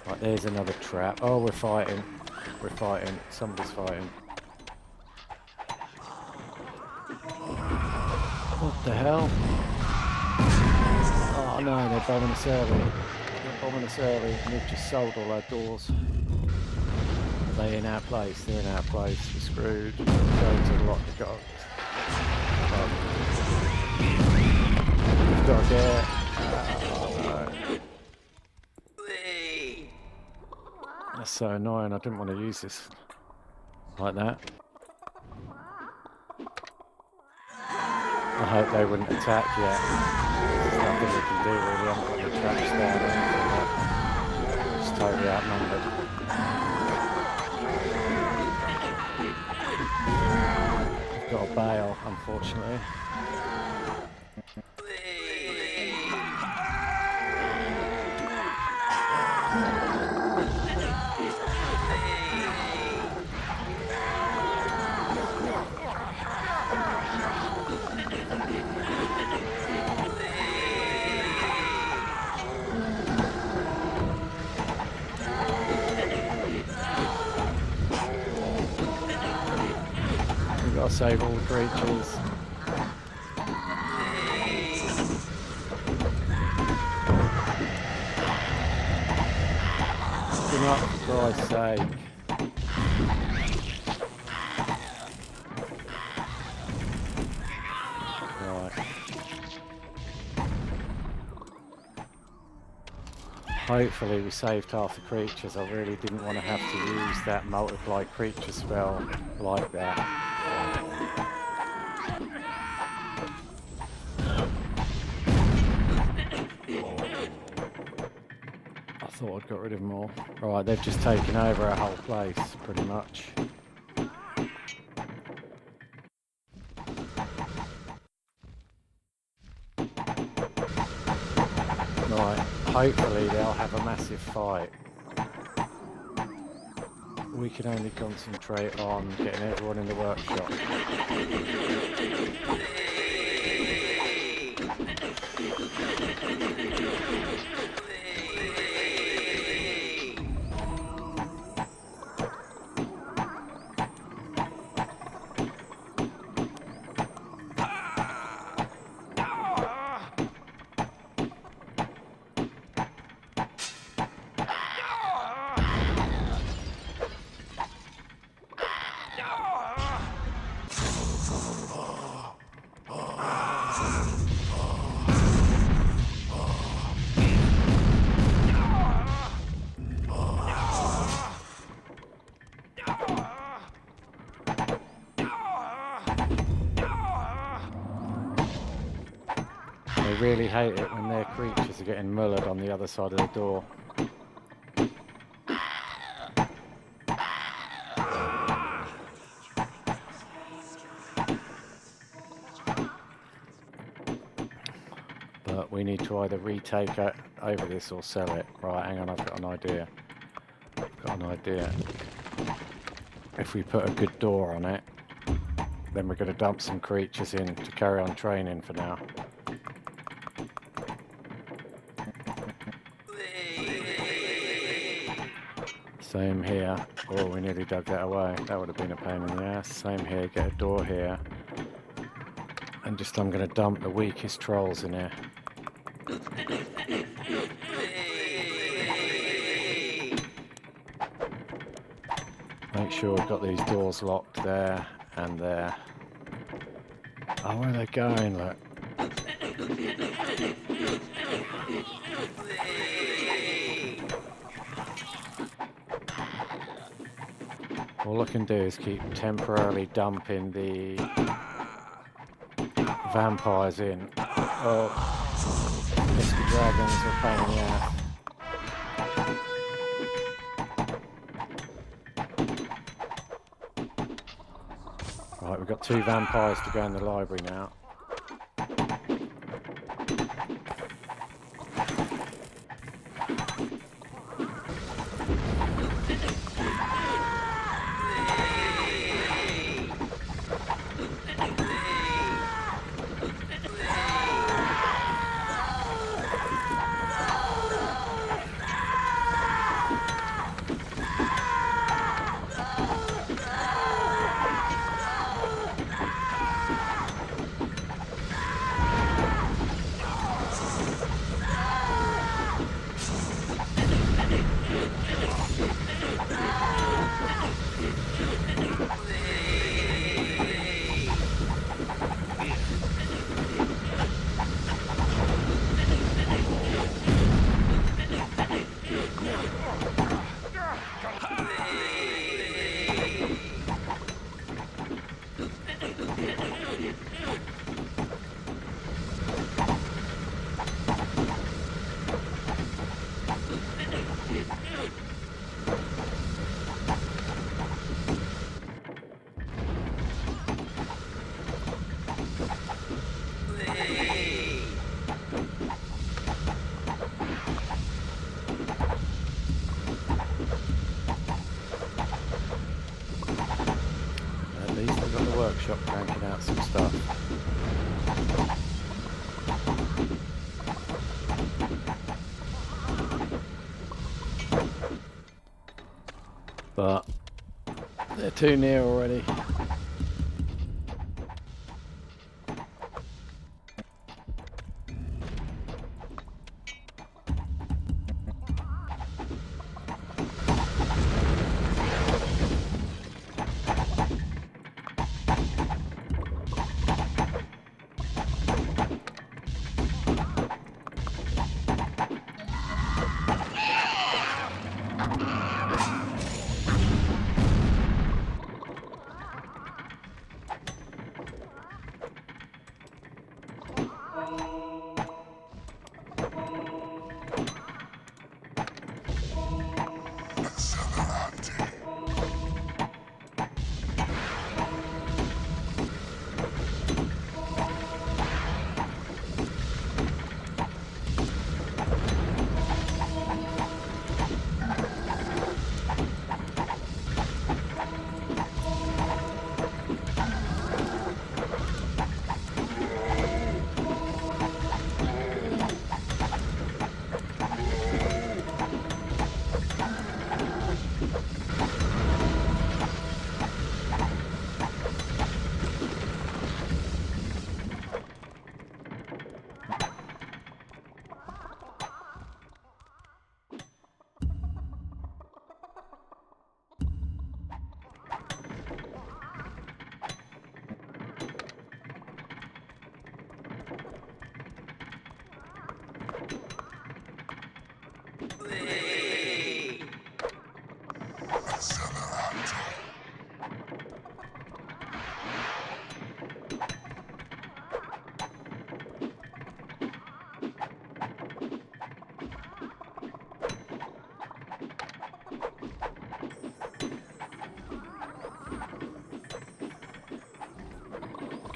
Right, there's another trap. Oh, we're fighting. We're fighting. Somebody's fighting. What the hell? Oh no, they're bombing us early. They're bombing us early, and we've just sold all our doors. Are they in our place? They're in our place. We're screwed. We're going to the lot of gods. We've got to get... That's so annoying. I didn't want to use this like that. I hope they wouldn't attack yet. There's nothing we can do really. I haven't got any traps down or anything like that. Just totally outnumbered. We've got to bail, unfortunately. Gotta save all the creatures. Come up, for Christ's sake. Right. Hopefully we saved half the creatures. I really didn't want to have to use that multiply creature spell like that. I thought I'd got rid of them all. Right, they've just taken over our whole place, pretty much. Right, hopefully they'll have a massive fight. We can only concentrate on getting everyone in the workshop. really hate it when their creatures are getting mullered on the other side of the door. But we need to either retake it over this or sell it. Right, hang on, I've got an idea. If we put a good door on it, then we're going to dump some creatures in to carry on training for now. Same here. Oh, we nearly dug that away. That would have been a pain in the ass. Same here, get a door here. And just I'm going to dump the weakest trolls in here. Make sure we've got these doors locked there and there. Oh, where are they going? Look. All I can do is keep temporarily dumping the vampires in. Oh, pesky dragons are a pain in the ass. Right, we've got 2 vampires to go in the library now. Workshop cranking out some stuff. But they're too near already.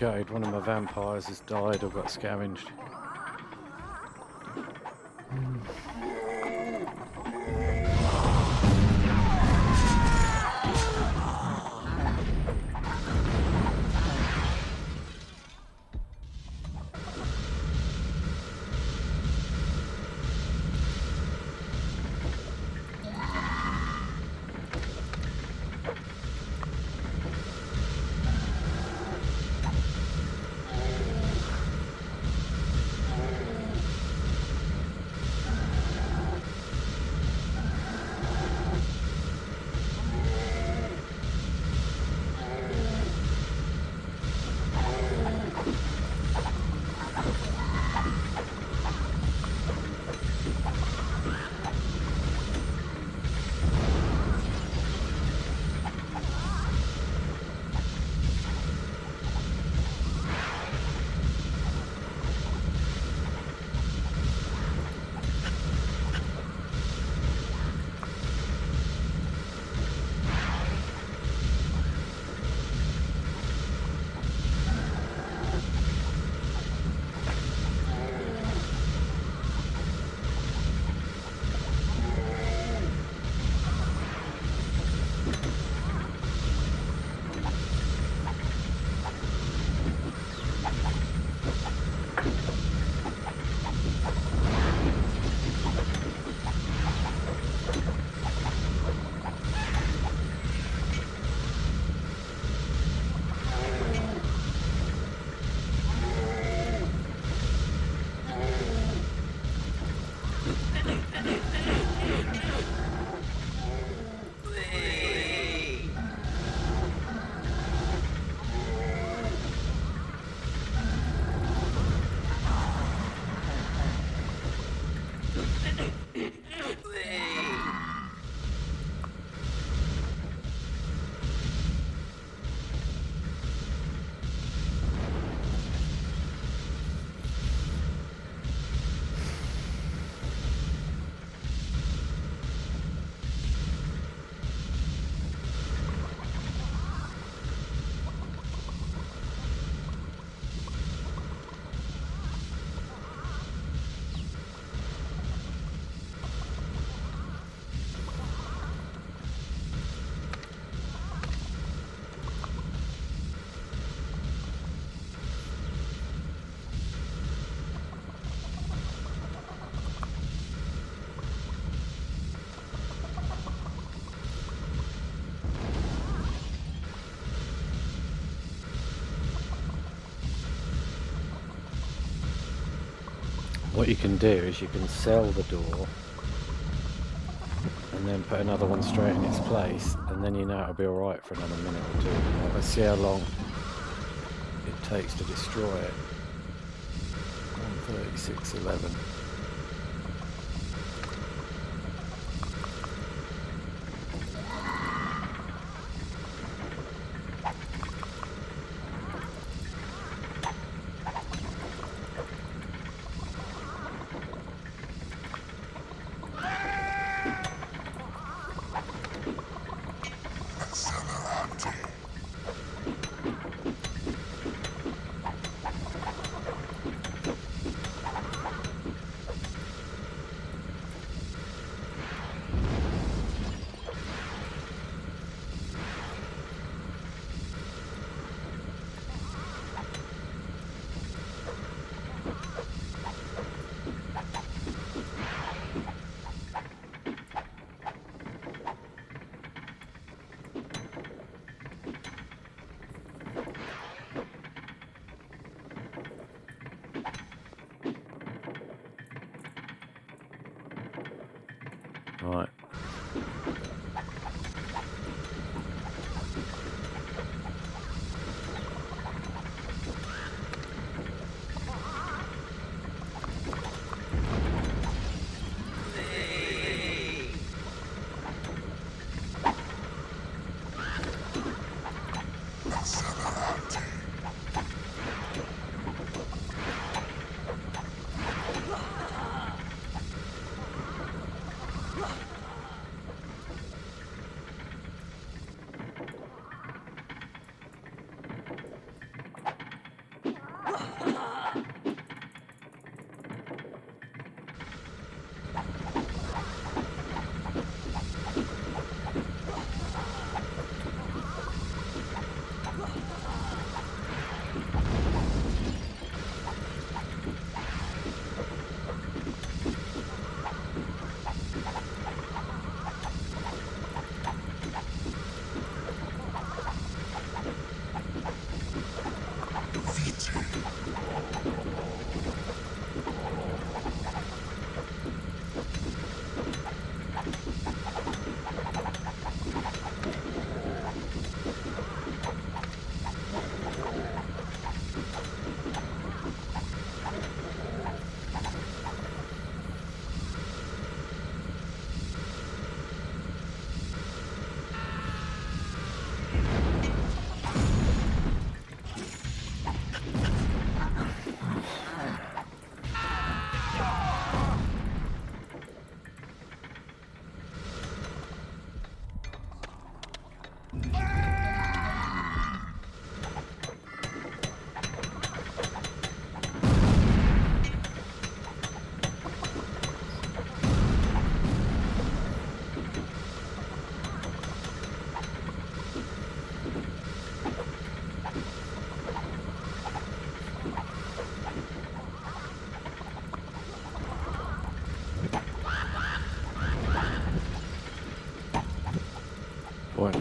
gutted. One of my vampires has died or got scavenged. What you can do is you can sell the door and then put another one straight in its place, and then you know it'll be alright for another minute or two. Well, let's see how long it takes to destroy it. 1:36:11. Right.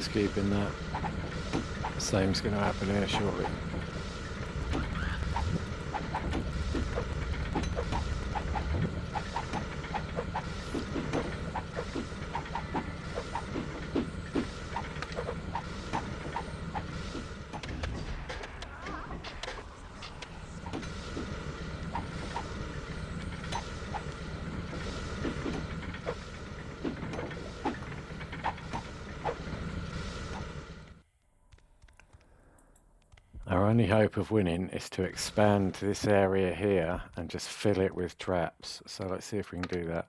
ice cube in that. Same's going to happen here shortly. Our only hope of winning is to expand this area here and just fill it with traps. So let's see if we can do that.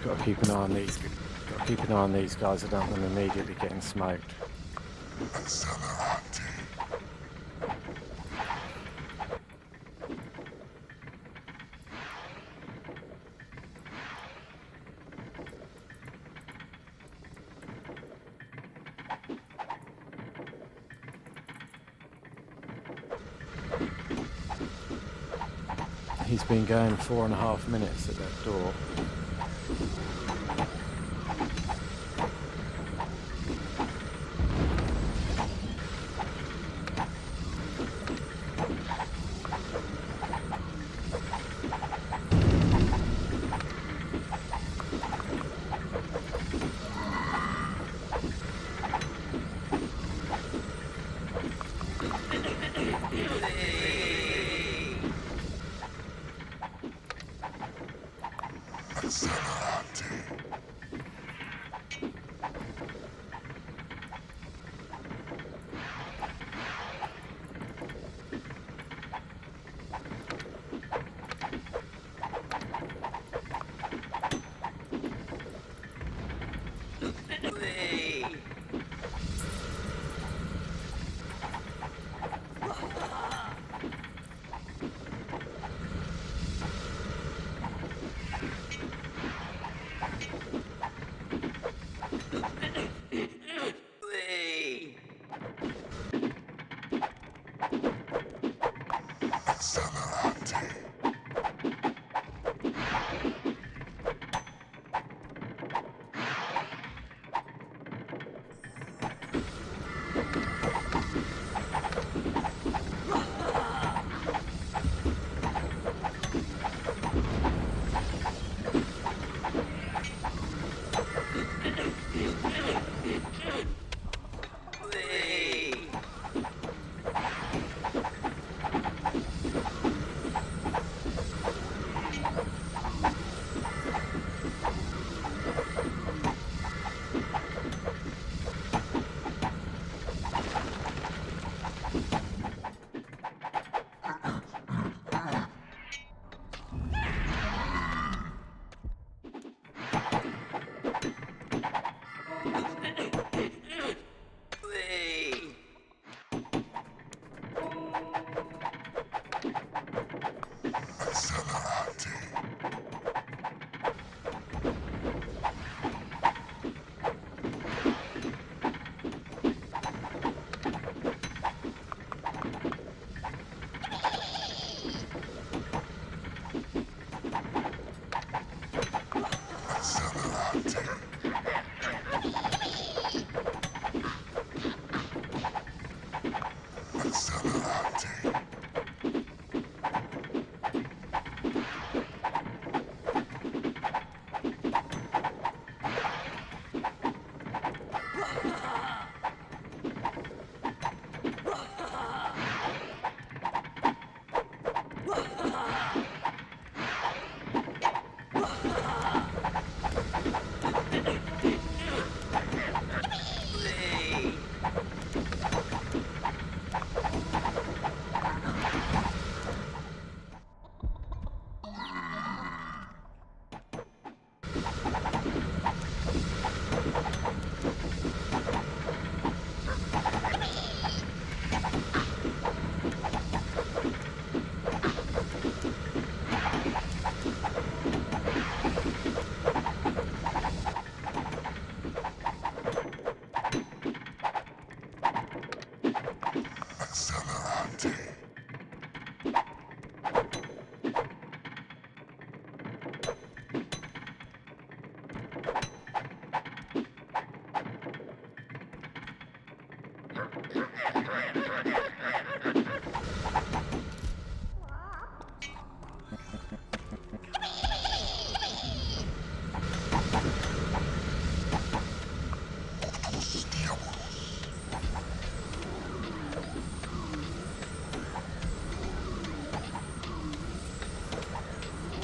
Got to keep an eye on these. Got to keep an eye on these guys. I don't want them immediately getting smoked. He's been going 4.5 minutes at that door.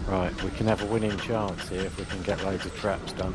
Right, we can have a winning chance here if we can get loads of traps done.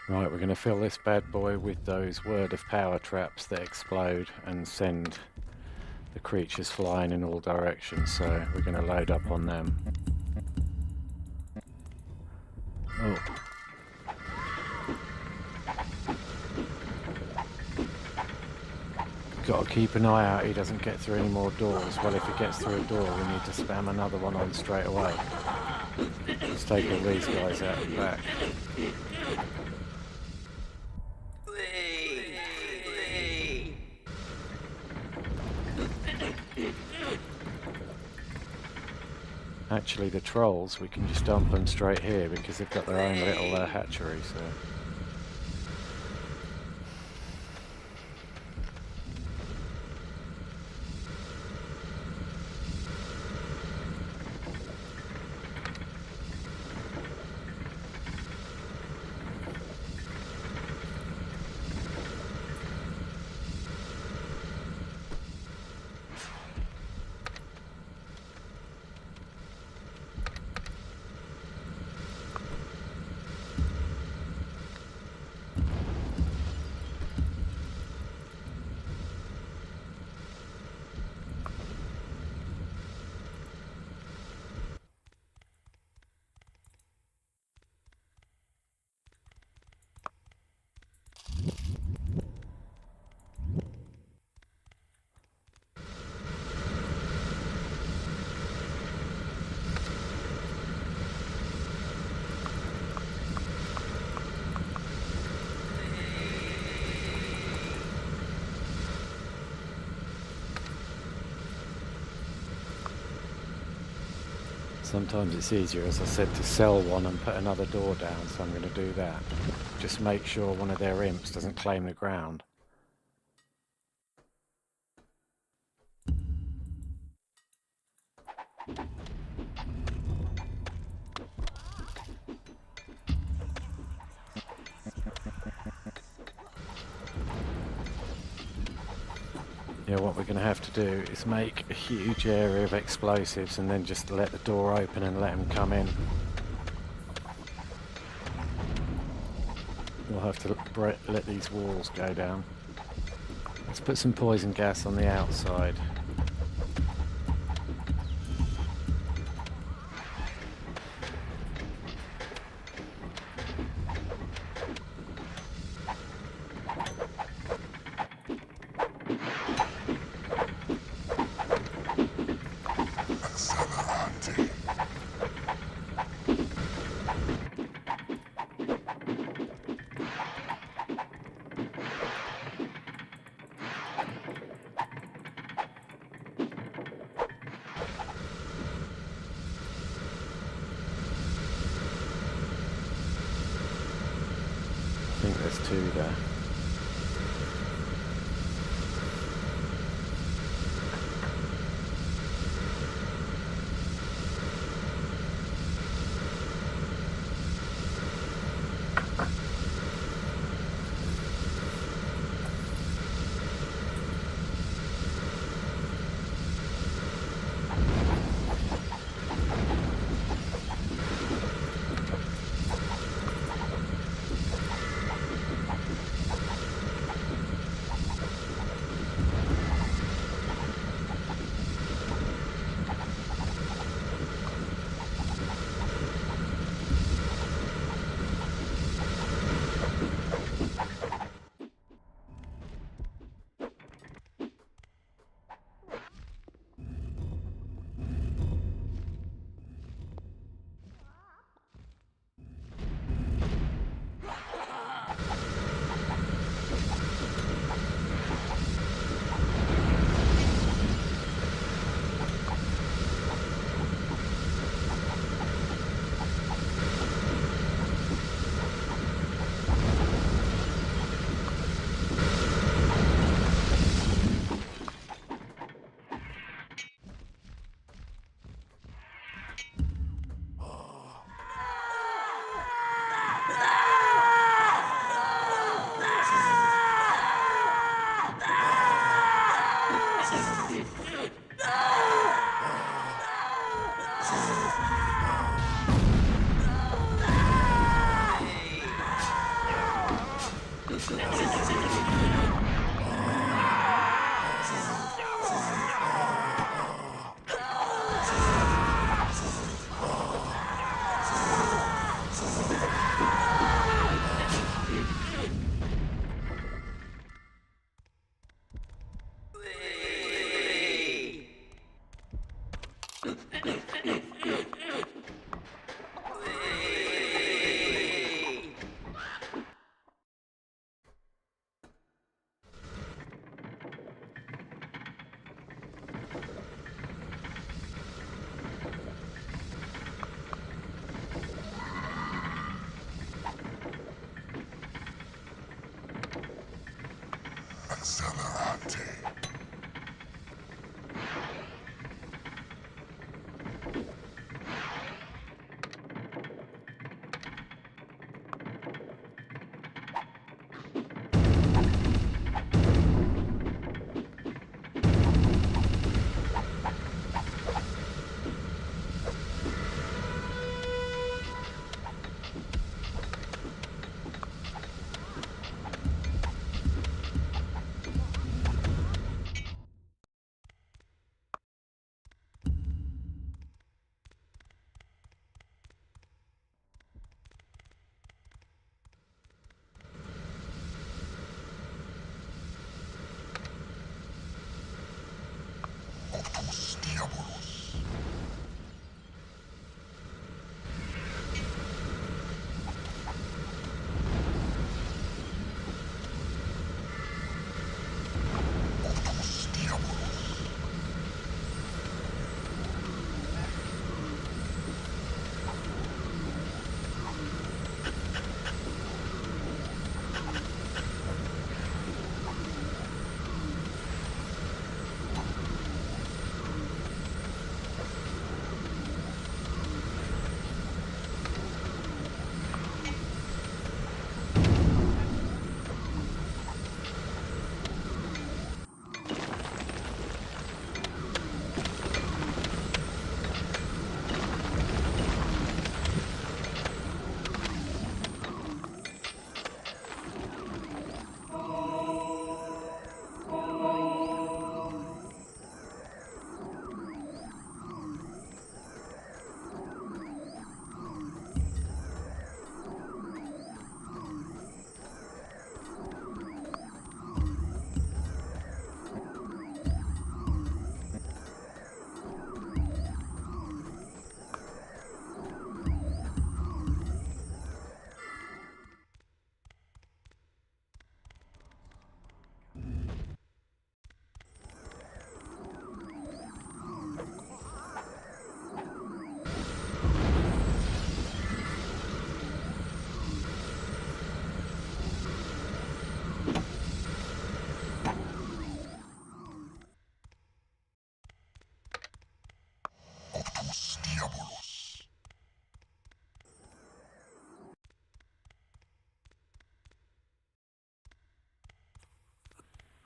Right, we're going to fill this bad boy with those word of power traps that explode and send the creatures flying in all directions, so we're going to load up on them. Oh. Got to keep an eye out he doesn't get through any more doors. Well, if he gets through a door, we need to spam another one on straight away. Let's take all these guys out the back. Actually, the trolls, we can just dump them straight here because they've got their own little hatchery, so... Sometimes it's easier, as I said, to sell one and put another door down, so I'm going to do that. Just make sure one of their imps doesn't claim the ground. Yeah, what we're going to have to do is make a huge area of explosives and then just let the door open and let them come in. We'll have to let these walls go down. Let's put some poison gas on the outside. think there's two there.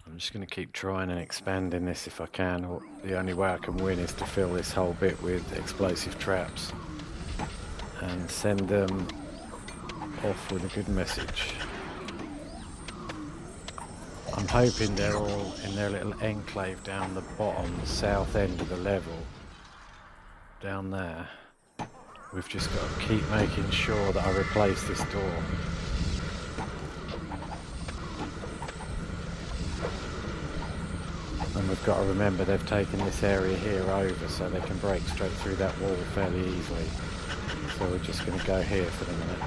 I'm just going to keep trying and expanding this if I can. Or the only way I can win is to fill this whole bit with explosive traps and send them off with a good message. I'm hoping they're all in their little enclave down the bottom, the south end of the level. Down there. We've just got to keep making sure that I replace this door. And we've got to remember they've taken this area here over so they can break straight through that wall fairly easily. So we're just going to go here for the minute.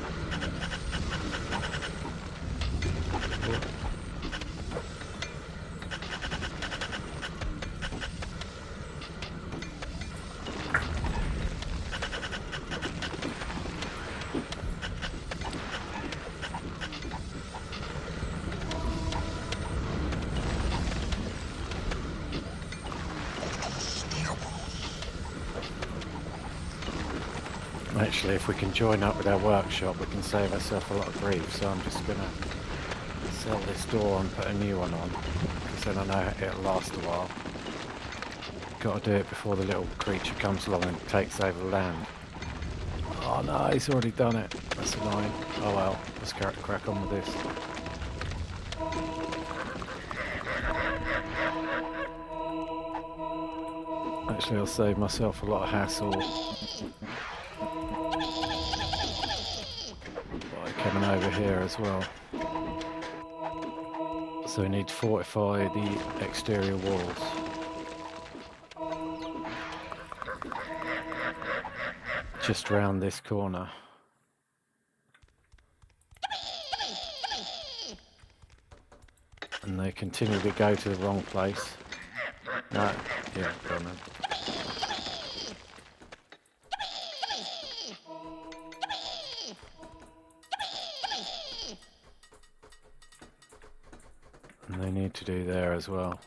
Actually, if we can join up with our workshop, we can save ourselves a lot of grief. So I'm just going to sell this door and put a new one on, because then I know it'll last a while. Got to do it before the little creature comes along and takes over the land. Oh no, he's already done it. That's annoying. Oh well, let's crack on with this. Actually, I'll save myself a lot of hassle by coming over here as well. So we need to fortify the exterior walls. Just round this corner. And they continually go to the wrong place. No, yeah, go on then. And they need to do there as well.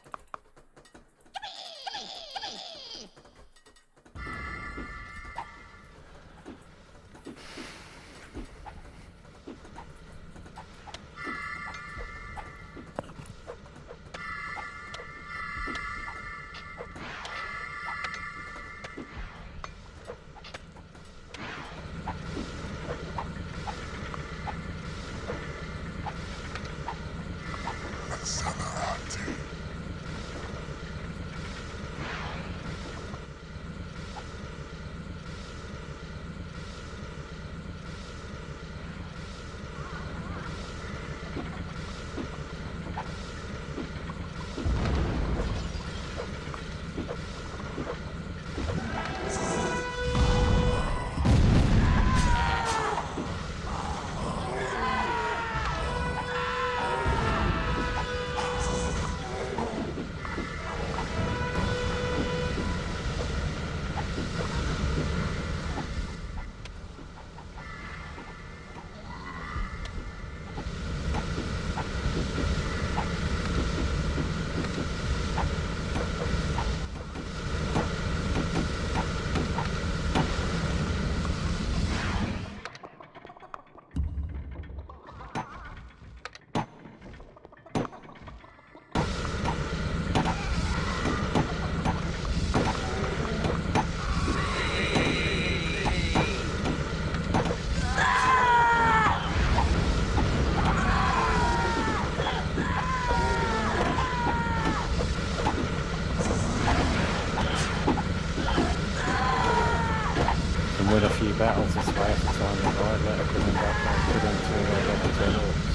Win a few battles this way if the time is right, let her come back and put into level 10 orcs.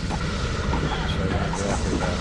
Show you exactly that.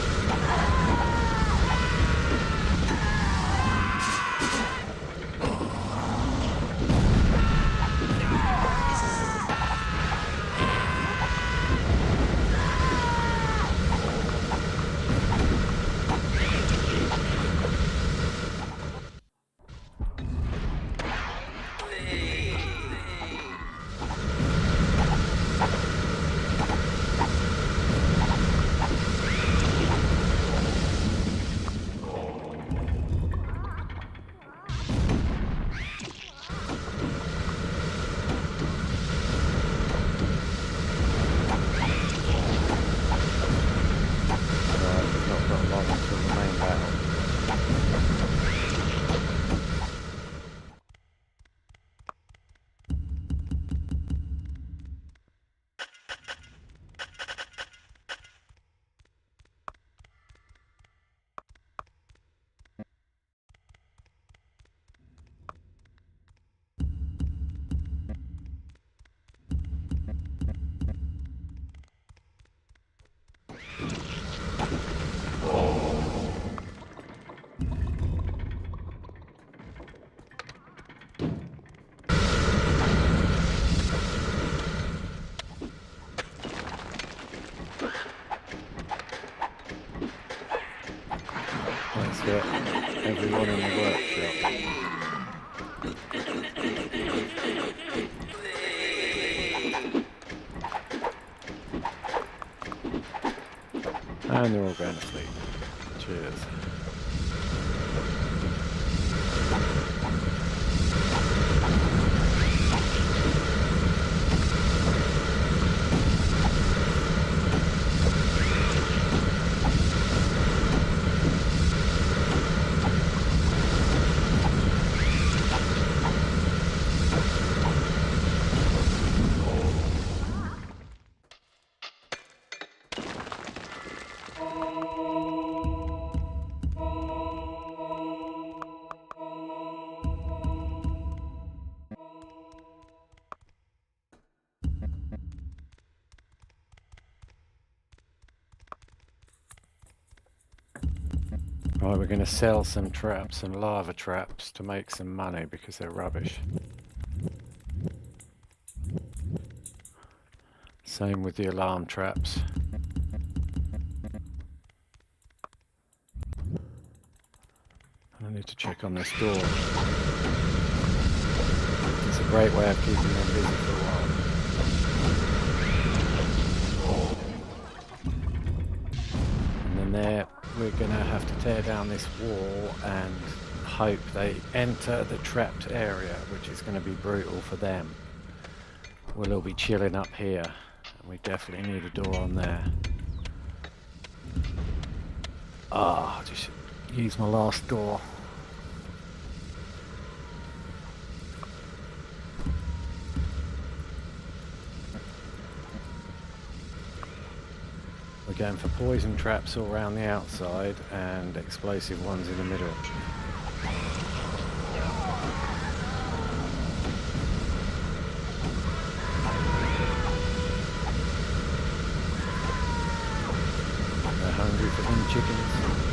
Let's get everyone in the workshop. And they're all going to sleep. Cheers. Right, we're going to sell some traps, some lava traps, to make some money because they're rubbish. Same with the alarm traps. I need to check on this door. It's a great way of keeping them busy for a while. And then there, we're going to have to tear down this wall and hope they enter the trapped area, which is going to be brutal for them. We'll all be chilling up here, and we definitely need a door on there. Ah, I just use my last door. We're going for poison traps all around the outside and explosive ones in the middle. They're hungry for them chickens.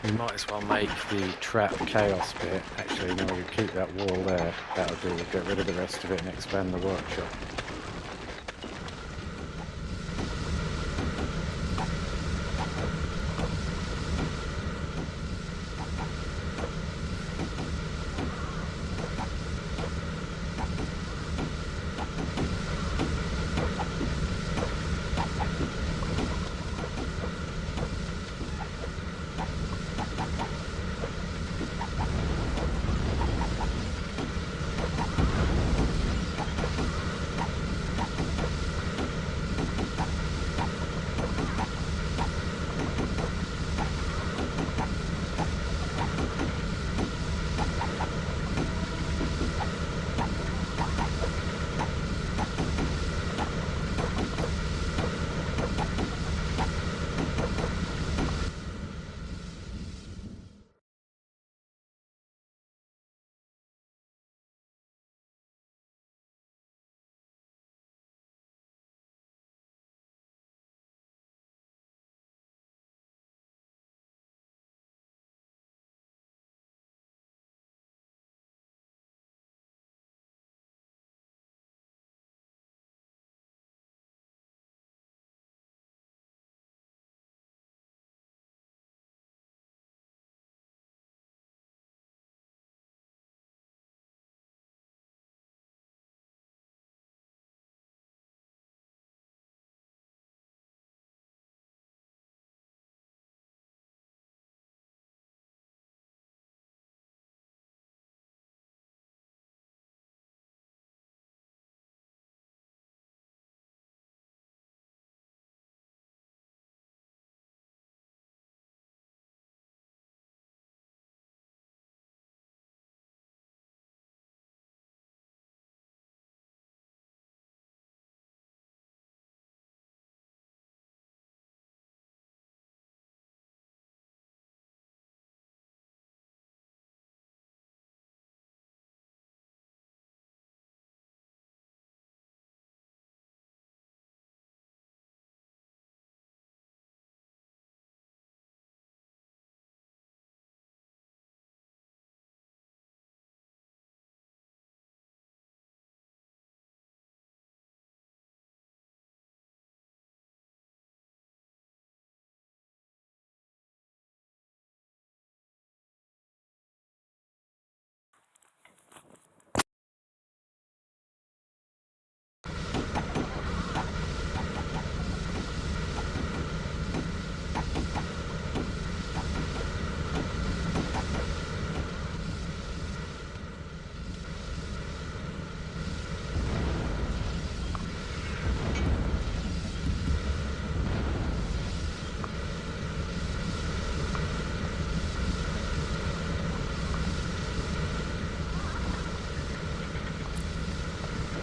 We might as well make the trap chaos bit. Actually, no, we'll keep that wall there. That'll do. We'll get rid of the rest of it and expand the workshop.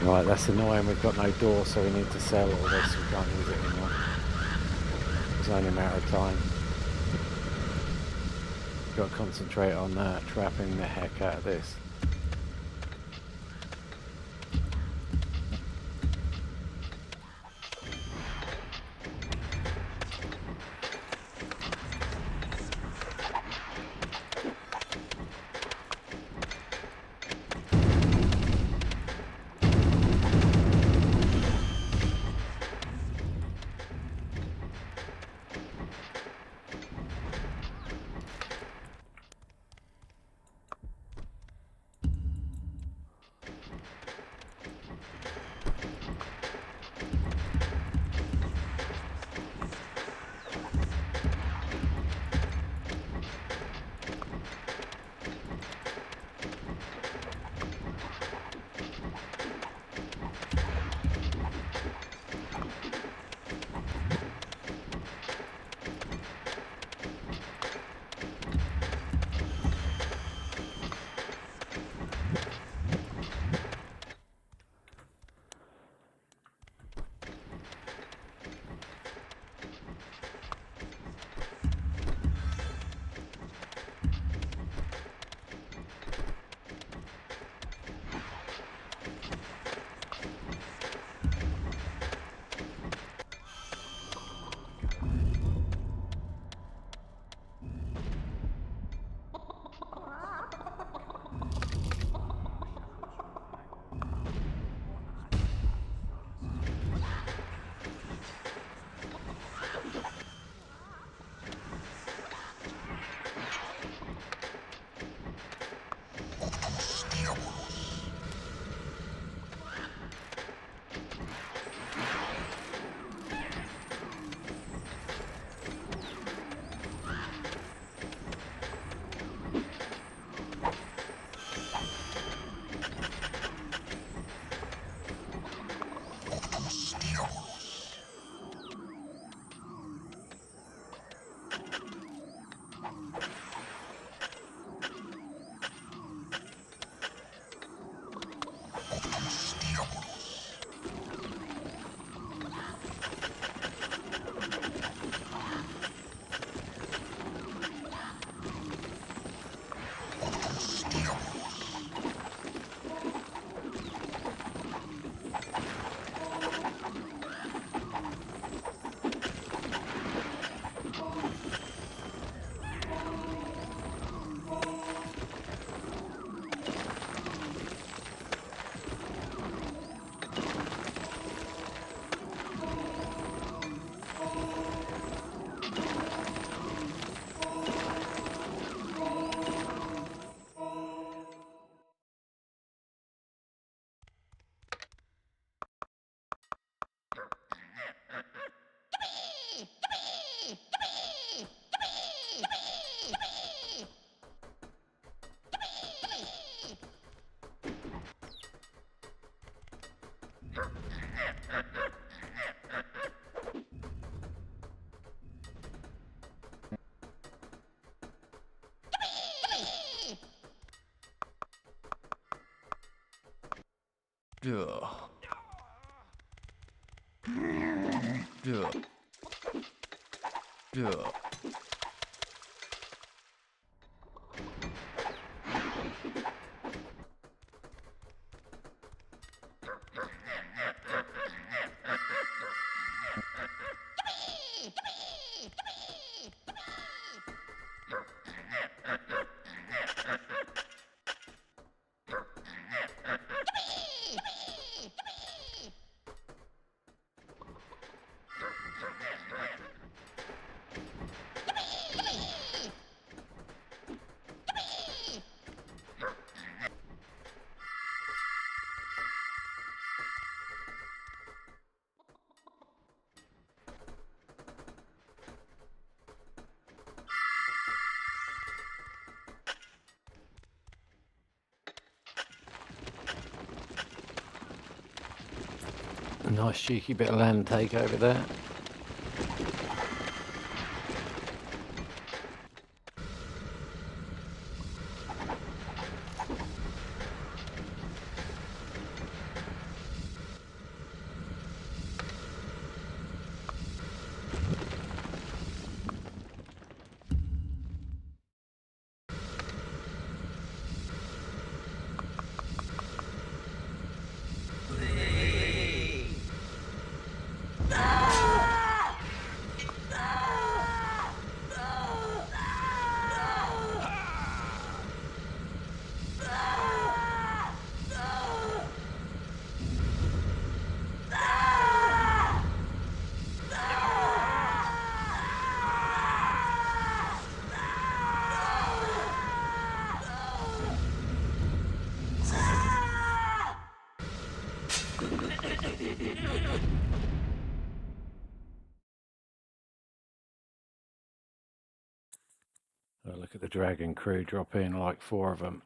Right, that's annoying. We've got no door, so we need to sell all this. We can't use it anymore. It's only a matter of time. Got to concentrate on trapping the heck out of this. A nice cheeky bit of land take over there. Oh, look at the dragon crew drop in, like 4 of them.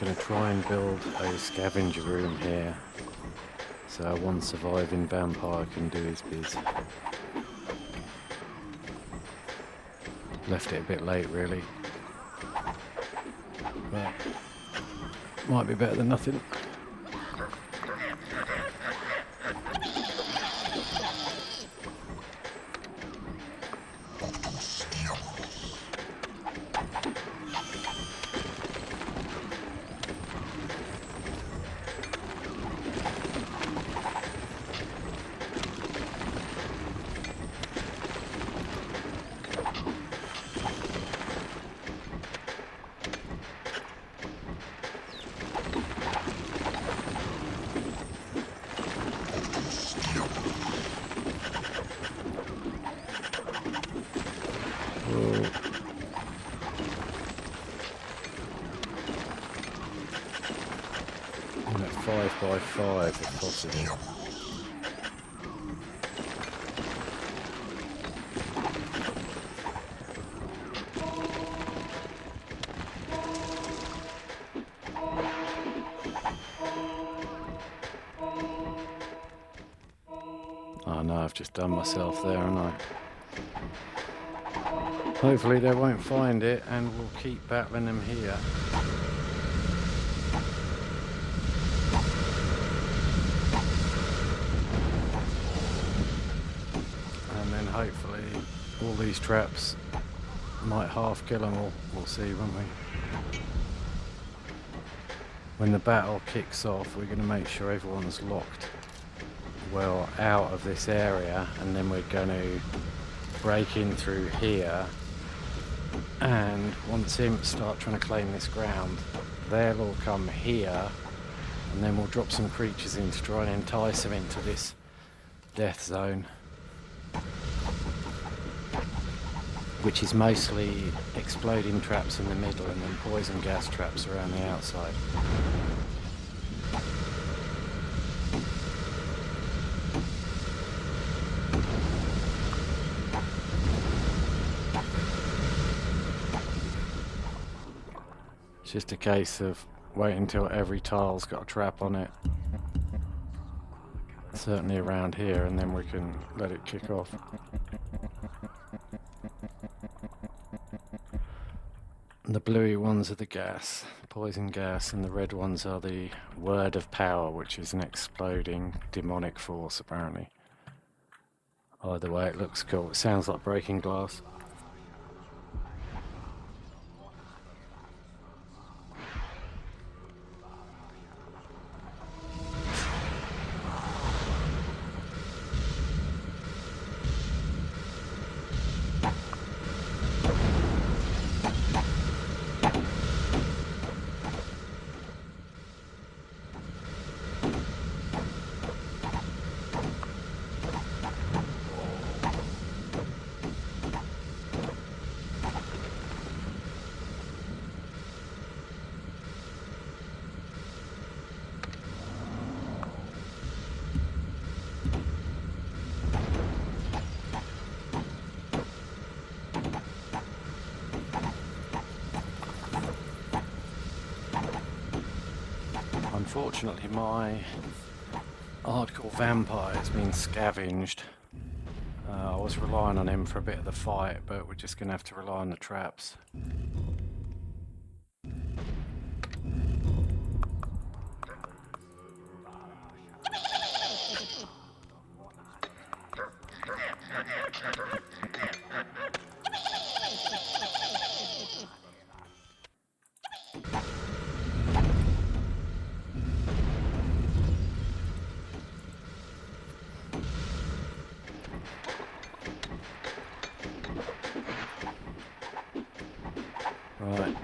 going to try and build a scavenger room here so one surviving vampire can do his biz. Left it a bit late really, but might be better than nothing. And at 5 by 5 if possible. Oh no, I've just done myself there, haven't I? Hopefully they won't find it and we'll keep battling them here. And then hopefully all these traps might half kill them all. We'll see, won't we? When the battle kicks off, we're going to make sure everyone's locked well out of this area, and then we're going to break in through here, and once imps start trying to claim this ground, they'll all come here, and then we'll drop some creatures in to try and entice them into this death zone, which is mostly exploding traps in the middle and then poison gas traps around the outside. It's just a case of waiting until every tile's got a trap on it, certainly around here, and then we can let it kick off. The bluey ones are the gas, poison gas, and the red ones are the word of power, which is an exploding demonic force apparently. Either way, it looks cool. It sounds like breaking glass. Unfortunately, my hardcore vampire has been scavenged. I was relying on him for a bit of the fight, but we're just going to have to rely on the traps. Right,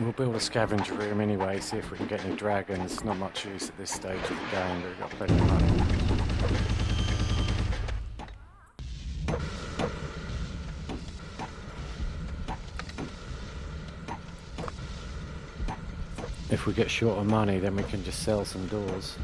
we'll build a scavenger room anyway, see if we can get any dragons. Not much use at this stage of the game, but we've got plenty of money. If we get short of money, then we can just sell some doors.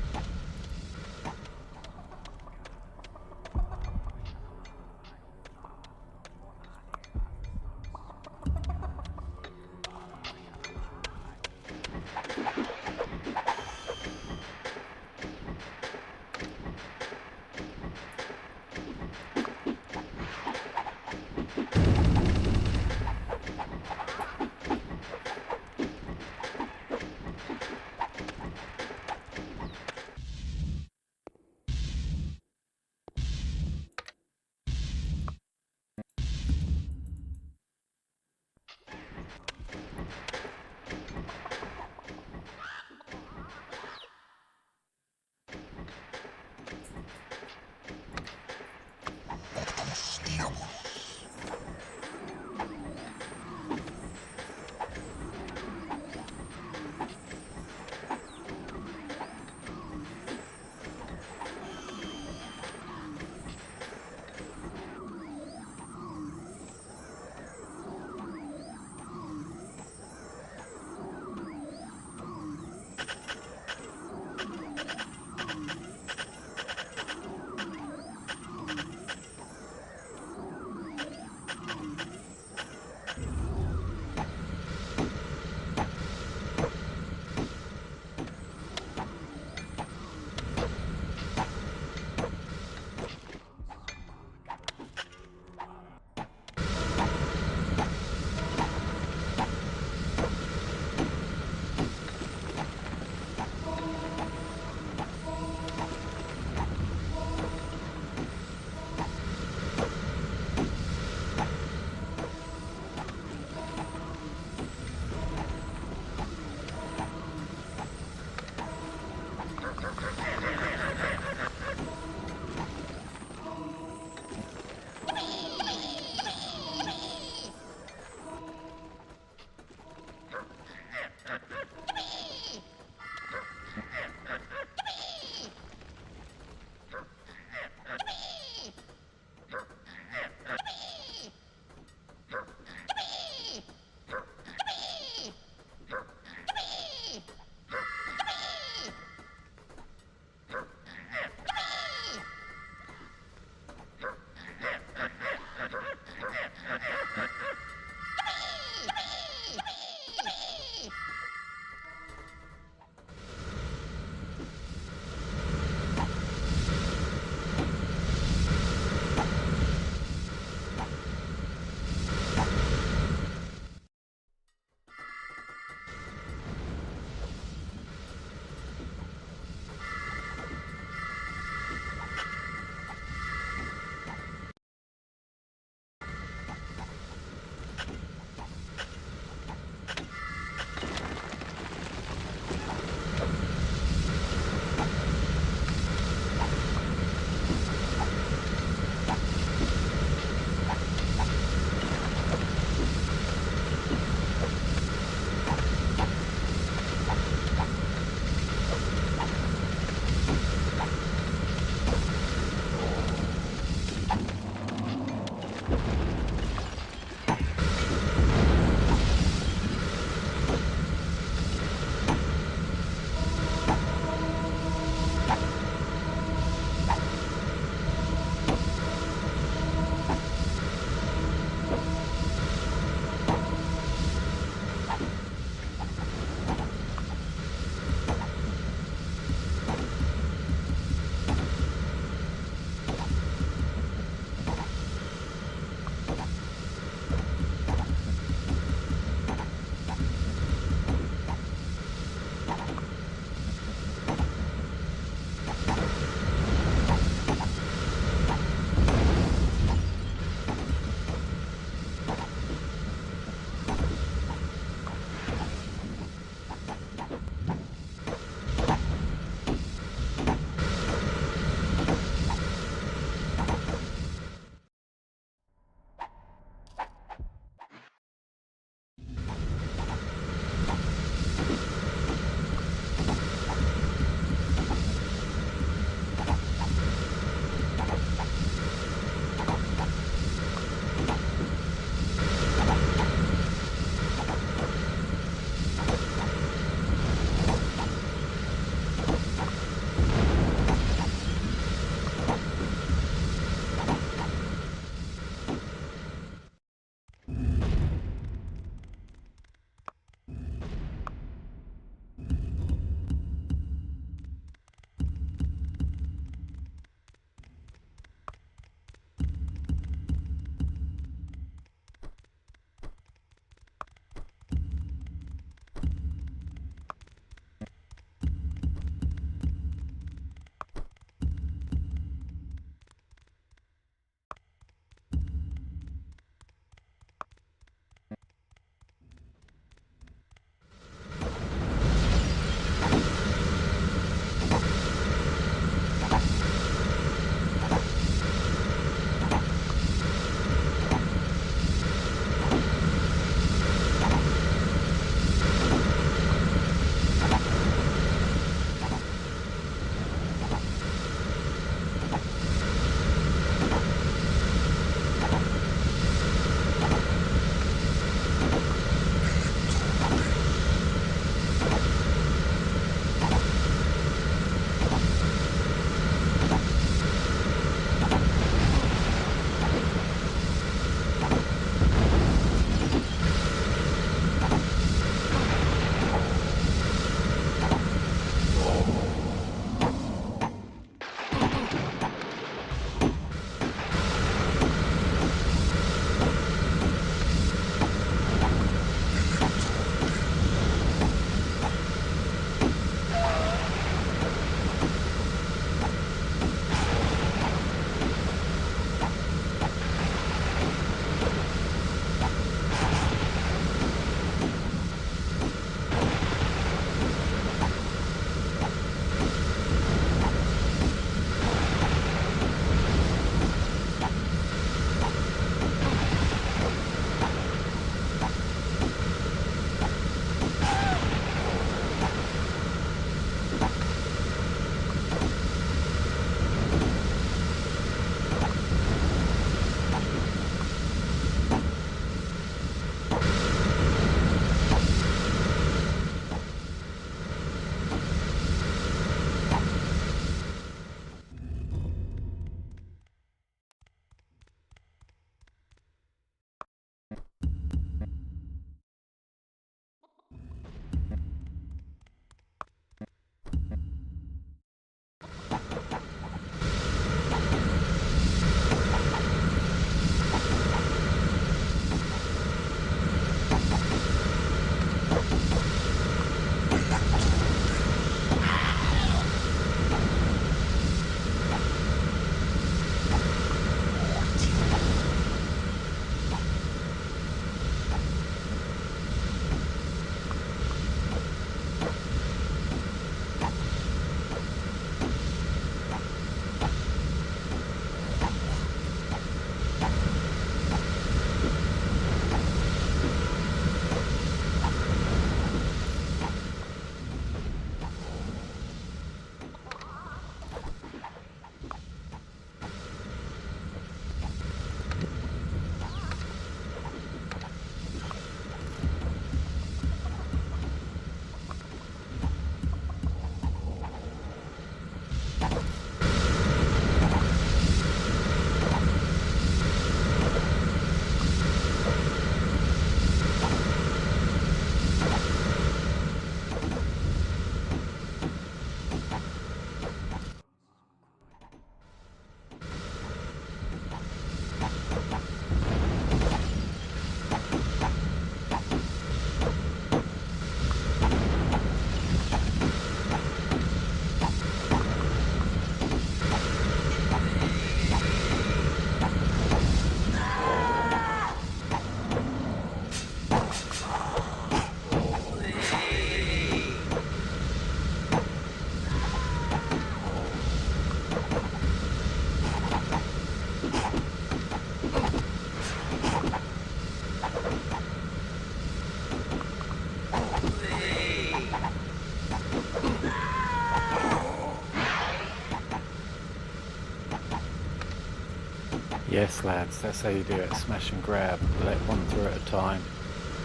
Yes, lads, that's how you do it. Smash and grab. Let one through at a time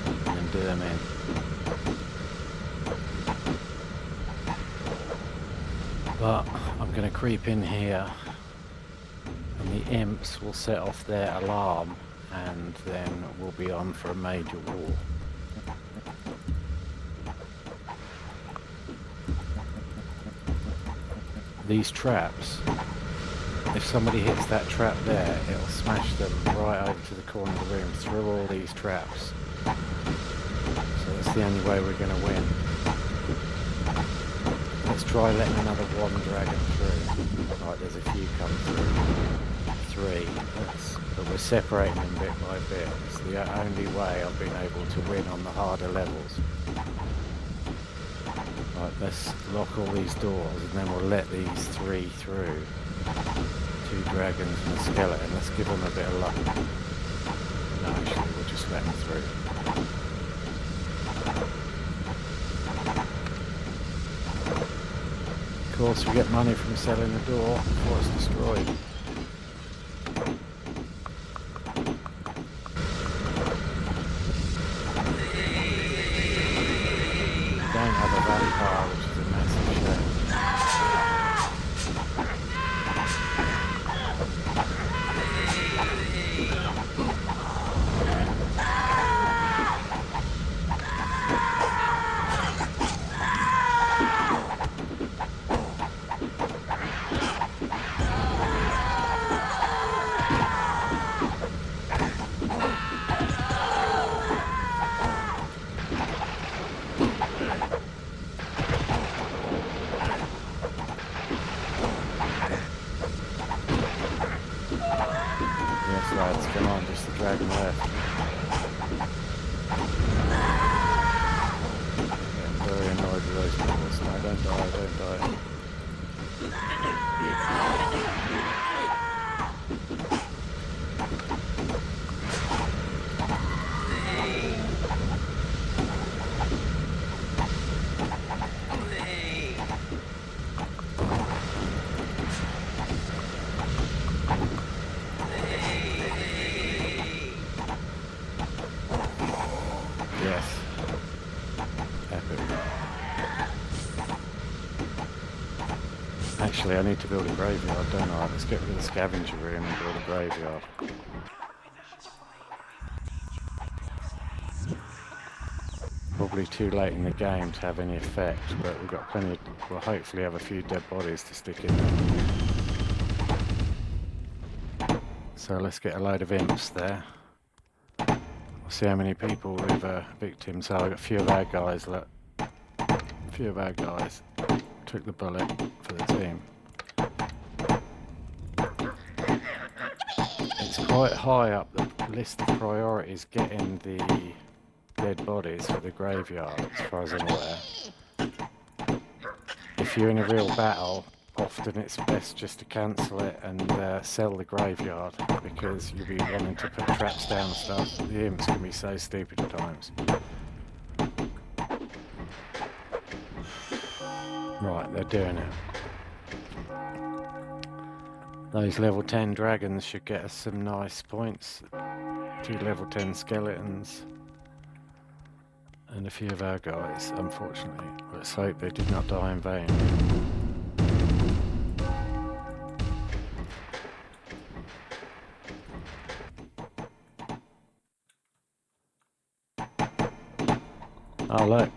and then do them in. But I'm going to creep in here and the imps will set off their alarm and then we'll be on for a major war. These traps, if somebody hits that trap there, it'll smash them right over to the corner of the room through all these traps. So that's the only way we're going to win. Let's try letting another one dragon through. Right, there's a few come through. 3. But we're separating them bit by bit. It's the only way I've been able to win on the harder levels. Right, let's lock all these doors and then we'll let these 3 through. 2 dragons and a skeleton. Let's give them a bit of luck. No, actually, we'll just let them through. Of course, we get money from selling the door before it's destroyed. We don't have a vampire, which is a massive shame. Lads, come on, just the dragon left. I'm very annoyed with those doors. No, don't die, don't die. Yes. Epic. Actually, I need to build a graveyard, don't I? Let's get rid of the scavenger room and build a graveyard. Probably too late in the game to have any effect, but we've got plenty of, we'll hopefully have a few dead bodies to stick in there. So let's get a load of imps there. See how many people we've victims. So I've got a few of our guys, look. A few of our guys took the bullet for the team. It's quite high up the list of priorities getting the dead bodies for the graveyard, as far as I'm aware. If you're in a real battle, often it's best just to cancel it and sell the graveyard, because you'll be wanting to put traps down and stuff. The imps can be so stupid at times. Right, they're doing it. Those level 10 dragons should get us some nice points. 2 level 10 skeletons. And a few of our guys, unfortunately. Let's hope they did not die in vain. Oh look,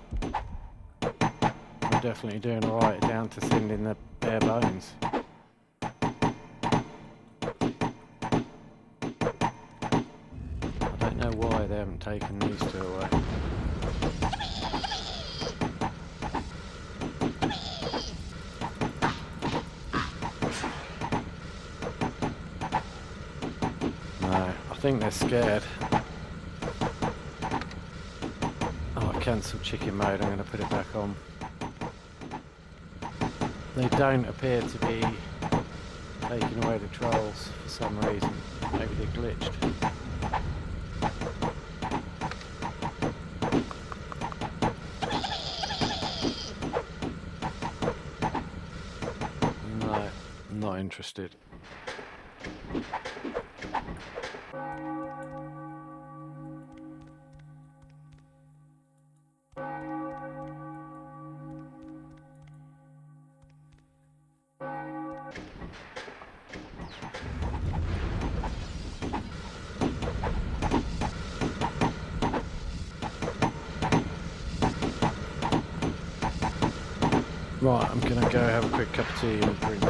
we're definitely doing alright down to sending the bare bones. I don't know why they haven't taken these 2 away. No, I think they're scared. Cancel chicken mode, I'm going to put it back on. They don't appear to be taking away the trolls for some reason. Maybe they're glitched. No, I'm not interested. Right, I'm gonna go have a quick cup of tea and a drink.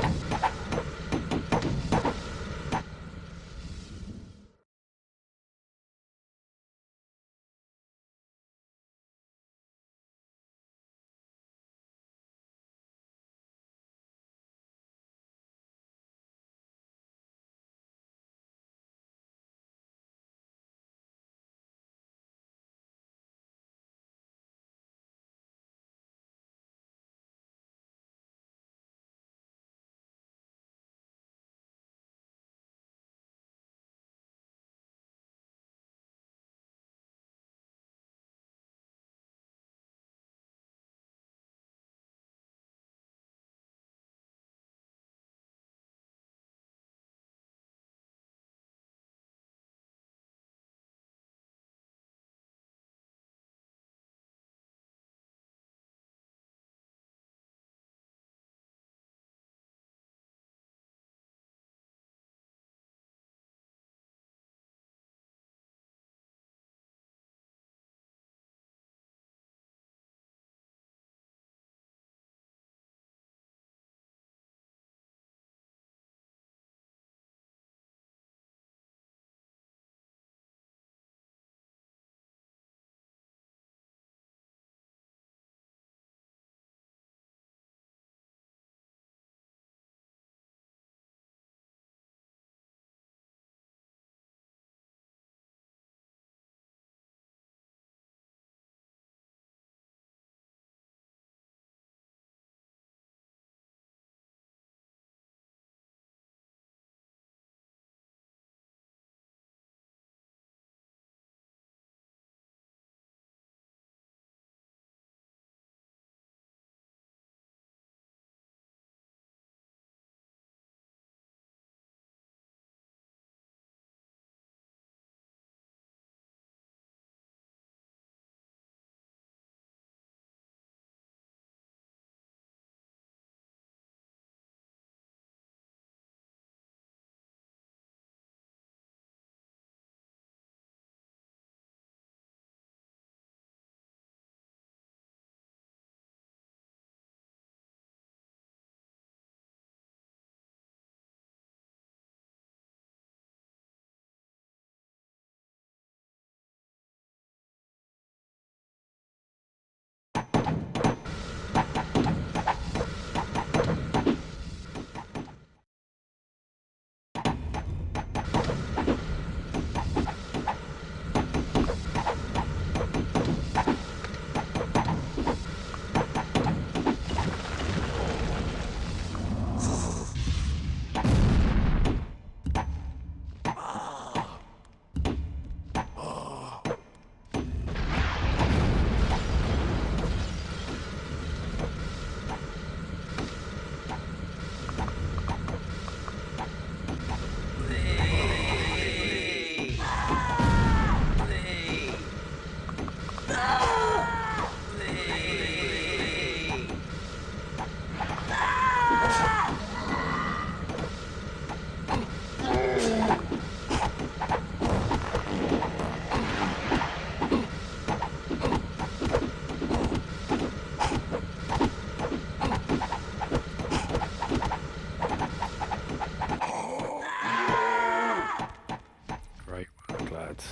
Great work, lads.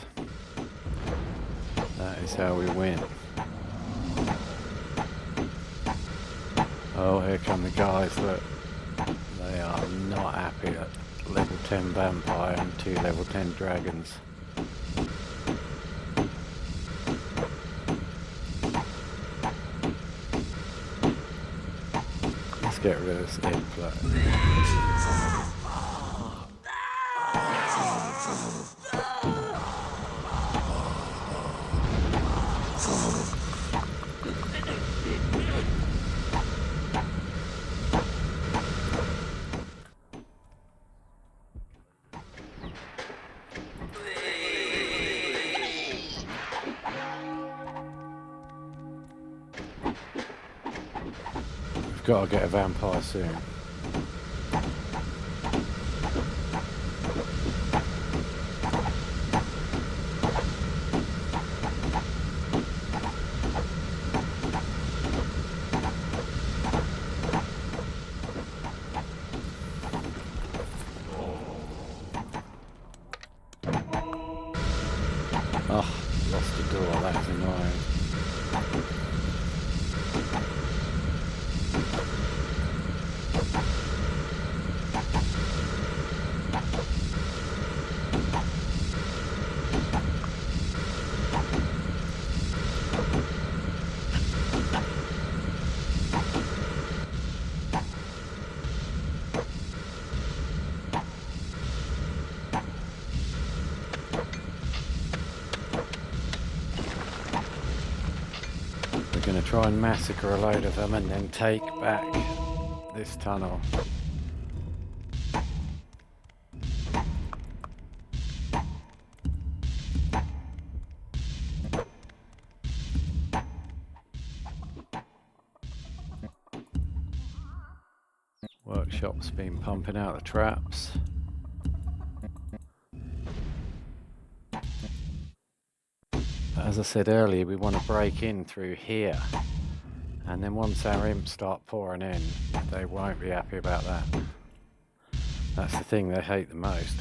That is how we win. Oh, here come the guys. Look, they are not happy at level 10 vampire and 2 level 10 dragons. Let's get rid of this input. We've got to get a vampire soon. Oh, lost the door, that is annoying. We're going to try and massacre a load of them and then take back this tunnel. Workshop's been pumping out the traps. But as I said earlier, we want to break in through here. And then once our imps start pouring in, they won't be happy about that. That's the thing they hate the most.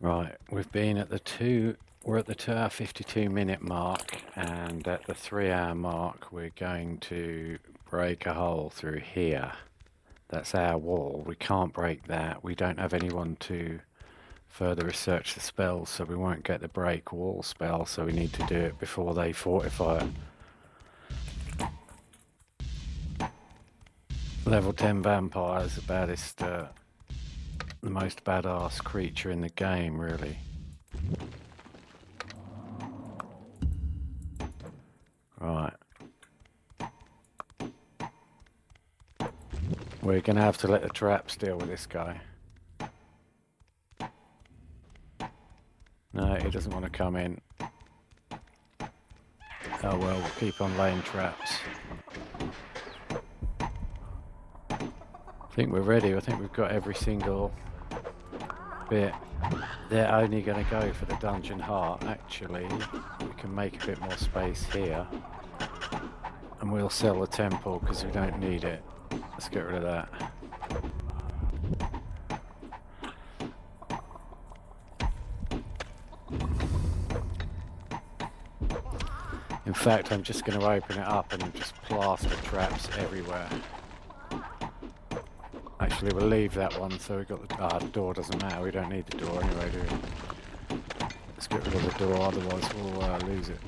Right, we've been at we're at the 52-minute mark, and at the 3-hour mark we're going to break a hole through here. That's our wall. We can't break that. We don't have anyone to further research the spells, so we won't get the break wall spell, so we need to do it before they fortify it. Level 10 vampires, the baddest, the most badass creature in the game, really. Right. We're going to have to let the traps deal with this guy. No, he doesn't want to come in. Oh well, we'll keep on laying traps. I think we're ready. I think we've got every single bit. They're only going to go for the dungeon heart. Actually, we can make a bit more space here. And we'll sell the temple because we don't need it. Let's get rid of that. In fact, I'm just going to open it up and just plaster traps everywhere. Actually, we'll leave that one, so we've got the door doesn't matter. We don't need the door anyway, do we? Let's get rid of the door, otherwise we'll lose it.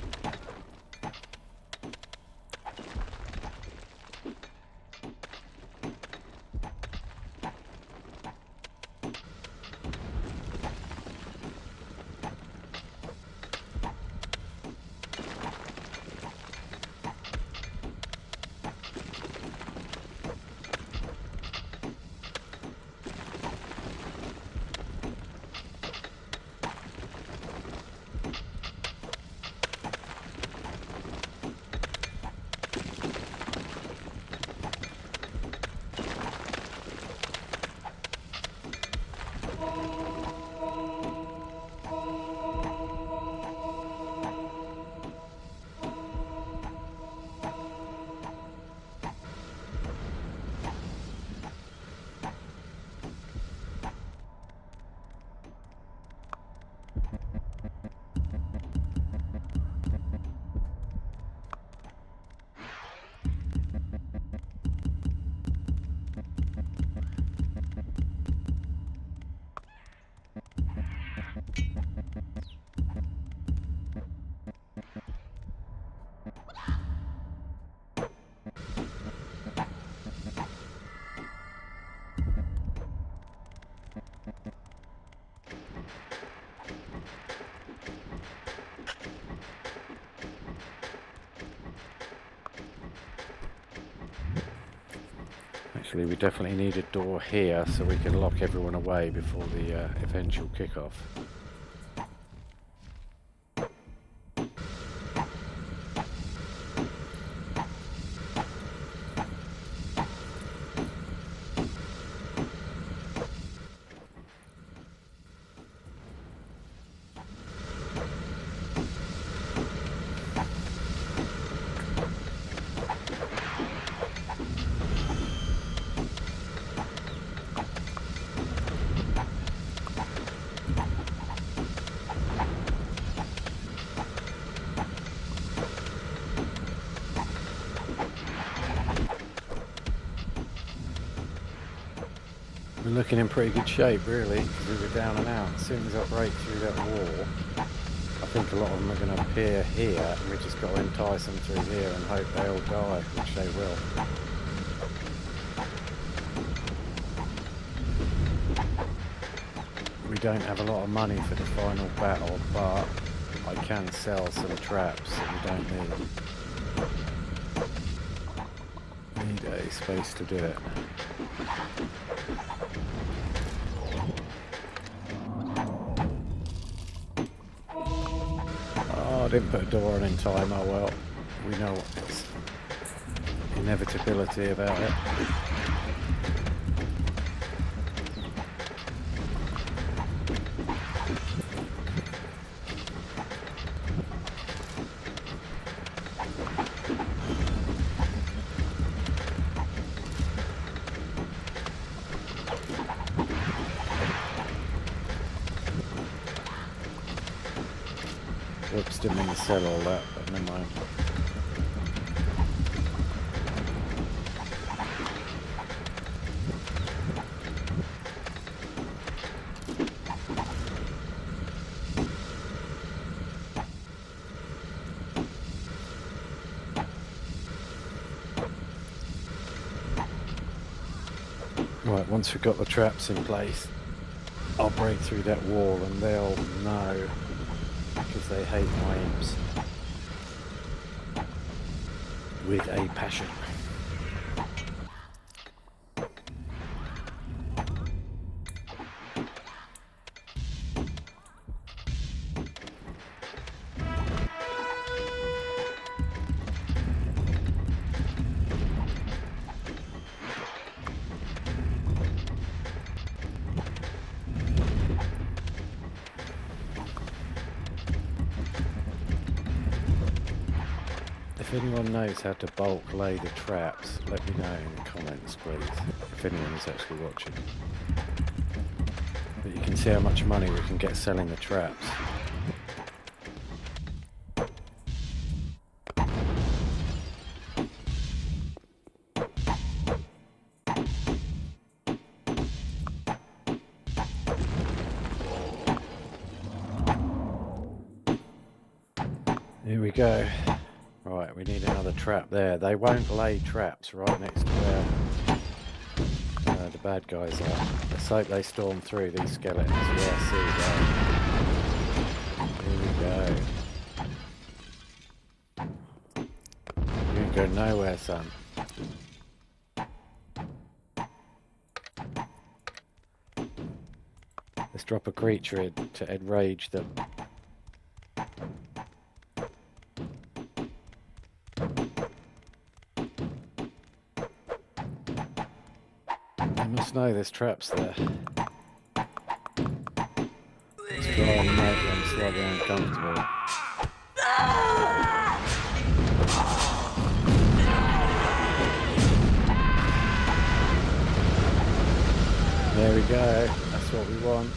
Actually, we definitely need a door here so we can lock everyone away before the eventual kickoff. We're looking in pretty good shape, really, because we were down and out. As soon as I break through that wall, I think a lot of them are going to appear here, and we just got to entice them through here and hope they all die, which they will. We don't have a lot of money for the final battle, but I can sell some traps that we don't need. Need a space to do it. I didn't put a door on in time. Oh well, we know what's inevitability about it. Whoops, didn't mean to sell all that, but never mind. Right, once we've got the traps in place, I'll break through that wall and they'll know, because they hate my imps with a passion. If anyone knows how to bulk lay the traps, let me know in the comments, please, if anyone is actually watching. But you can see how much money we can get selling the traps. Here we go. Right, we need another trap there. They won't lay traps right next to where the bad guys are. Let's hope they storm through these skeletons. Yeah, see that. Here we go. You ain't going nowhere, son. Let's drop a creature in to enrage them. I must know there's traps there. Let's try and make them slightly uncomfortable. There we go. That's what we want.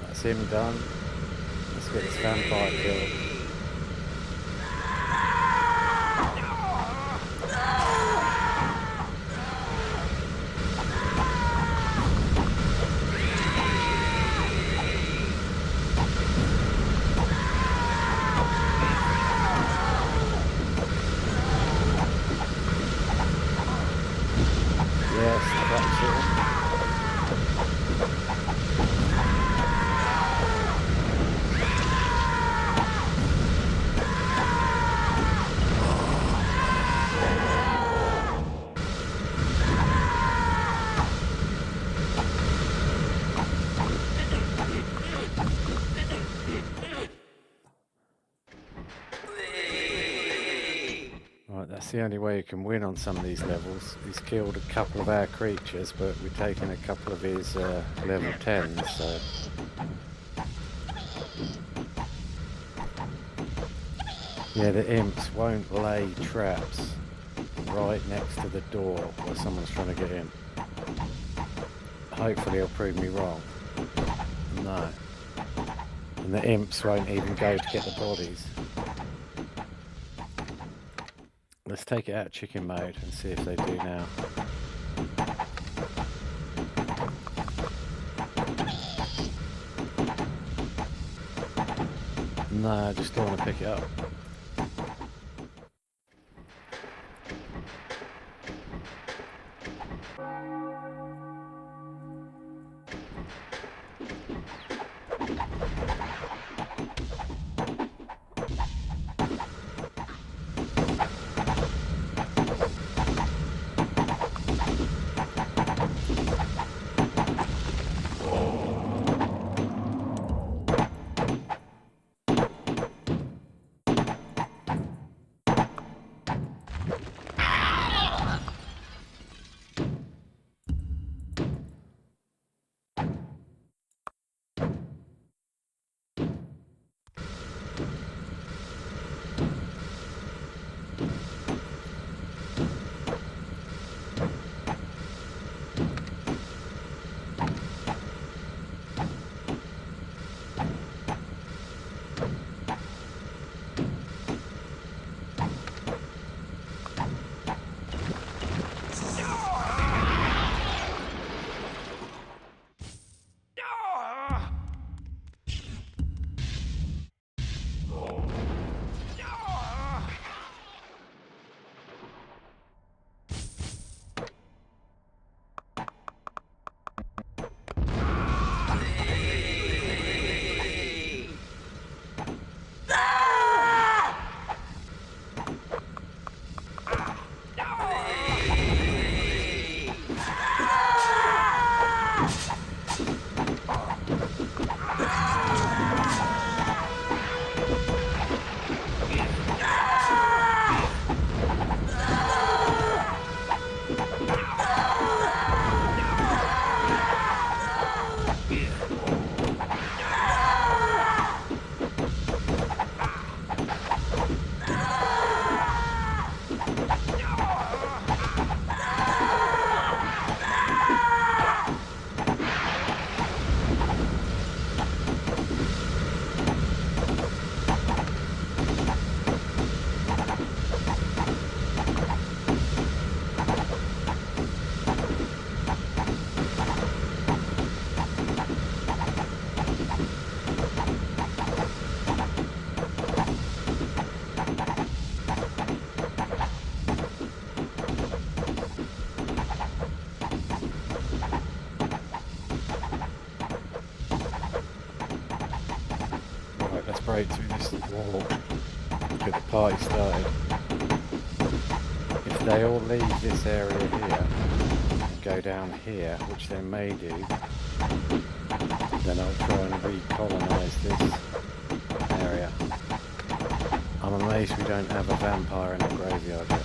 That's him done. Let's get this vampire killed. Yes, that's it. Right, that's the only way you can win on some of these levels. He's killed a couple of our creatures, but we've taken a couple of his level 10s, so... Yeah, the imps won't lay traps right next to the door where someone's trying to get in. Hopefully he'll prove me wrong. No. And the imps won't even go to get the bodies. Let's take it out of chicken mode and see if they do now. No, I just don't want to pick it up. Break through this wall, get the party started. If they all leave this area here and go down here, which they may do, then I'll try and recolonise this area. I'm amazed we don't have a vampire in the graveyard yet.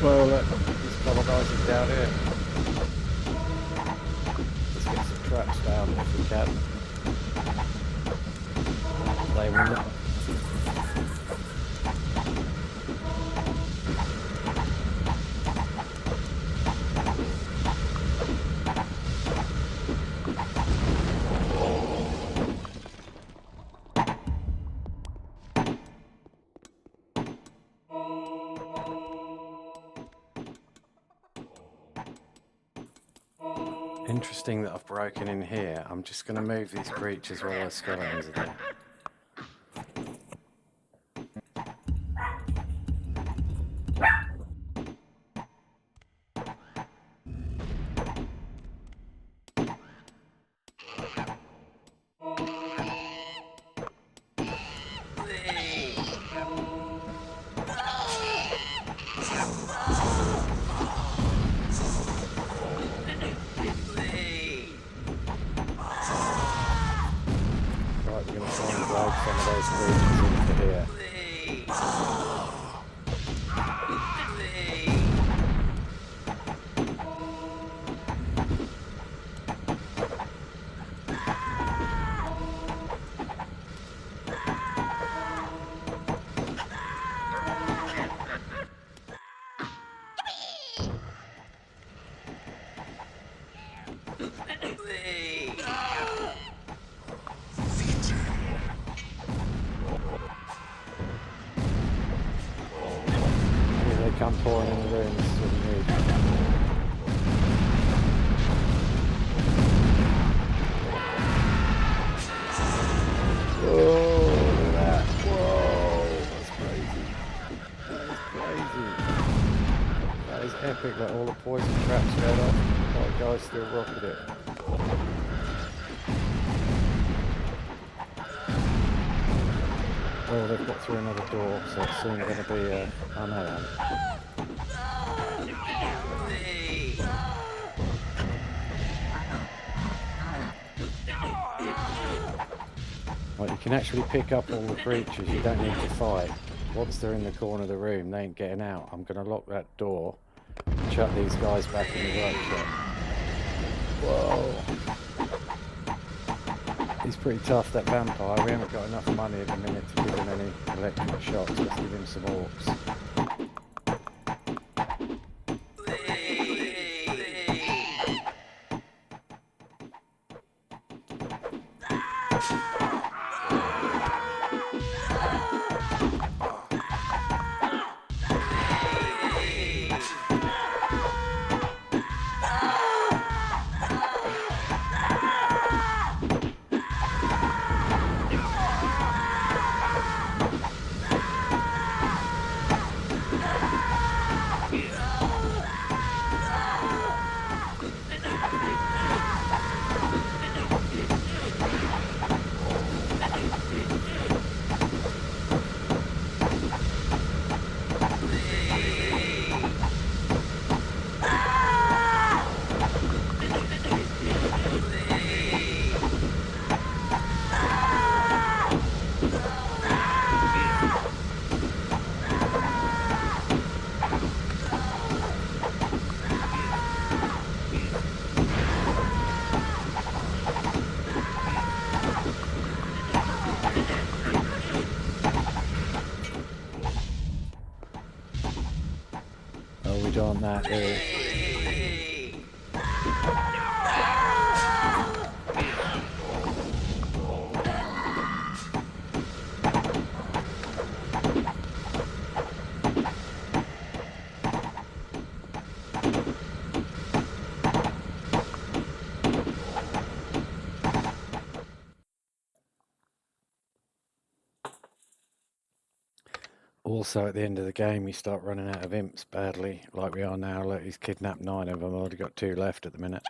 Well, he's colonising down here. Let's get some traps down if we can. They will not. Interesting that I've broken in here. I'm just going to move these creatures while those skeletons are there. Some of those creatures into here. Come pouring in the room, this is what we need. Whoa, look at that. Whoa, that's crazy. That is crazy. That is epic, that all the poison traps going off. Oh, the guy's still rocking it. Oh, they've got through another door, so it's soon going to be oh no, they haven't. Right, you can actually pick up all the creatures, you don't need to fight. Once they're in the corner of the room, they ain't getting out. I'm going to lock that door and chuck these guys back in the workshop. Whoa! He's pretty tough, that vampire. We haven't got enough money at the minute to give him any electric shocks. Let's give him some orcs. Oh, we don't want that, do we? Also, at the end of the game, you start running out of imps badly, like we are now. Look, he's kidnapped 9 of them. I've already got 2 left at the minute.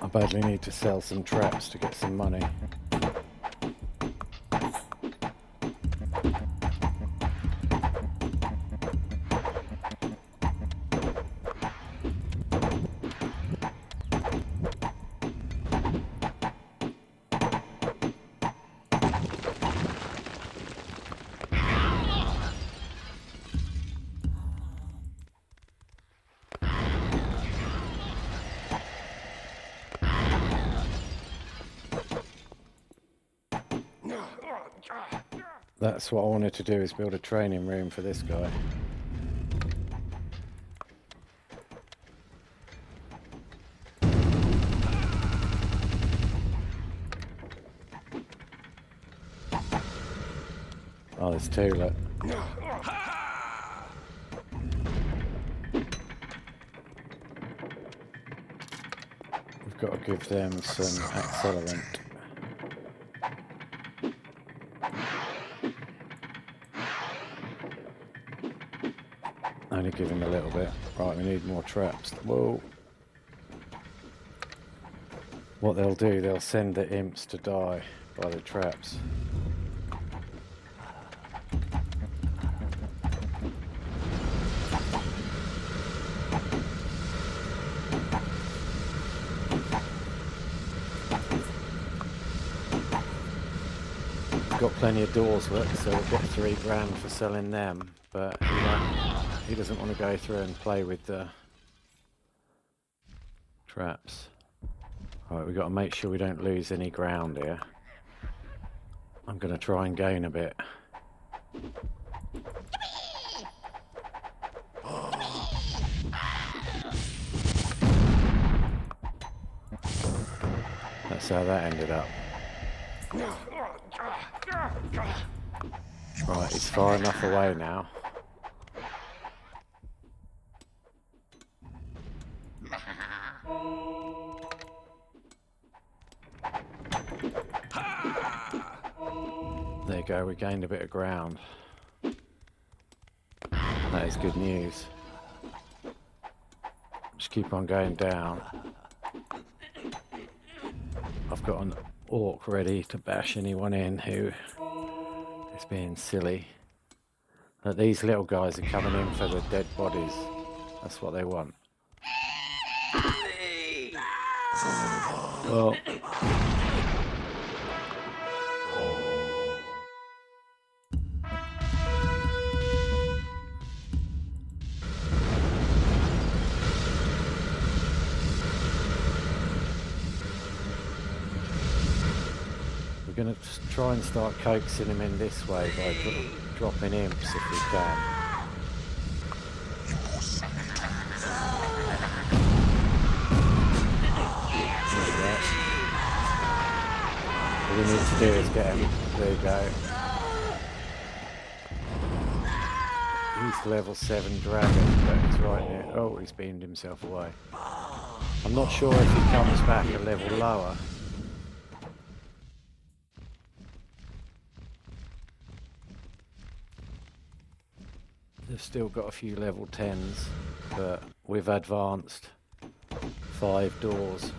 I badly need to sell some traps to get some money. That's what I wanted to do, is build a training room for this guy. Oh, there's two, look. We've got to give them some accelerant. Only give him a little bit. Right, we need more traps. Whoa. What they'll do, they'll send the imps to die by the traps. Got plenty of doors, look, so we'll get $3 grand for selling them, but he doesn't want to go through and play with the traps. Alright, we've got to make sure we don't lose any ground here. I'm going to try and gain a bit. That's how that ended up. Right, he's far enough away now. There you go, we gained a bit of ground. That is good news. Just keep on going down. I've got an orc ready to bash anyone in who is being silly. But these little guys are coming in for the dead bodies. That's what they want. Well, we're going to try and start coaxing him in this way by dropping imps if we can. All we need to do is get him. There you go. He's level 7 dragon, but he's right there. Oh, he's beamed himself away. I'm not sure if he comes back a level lower. They've still got a few level 10s, but we've advanced 5 doors.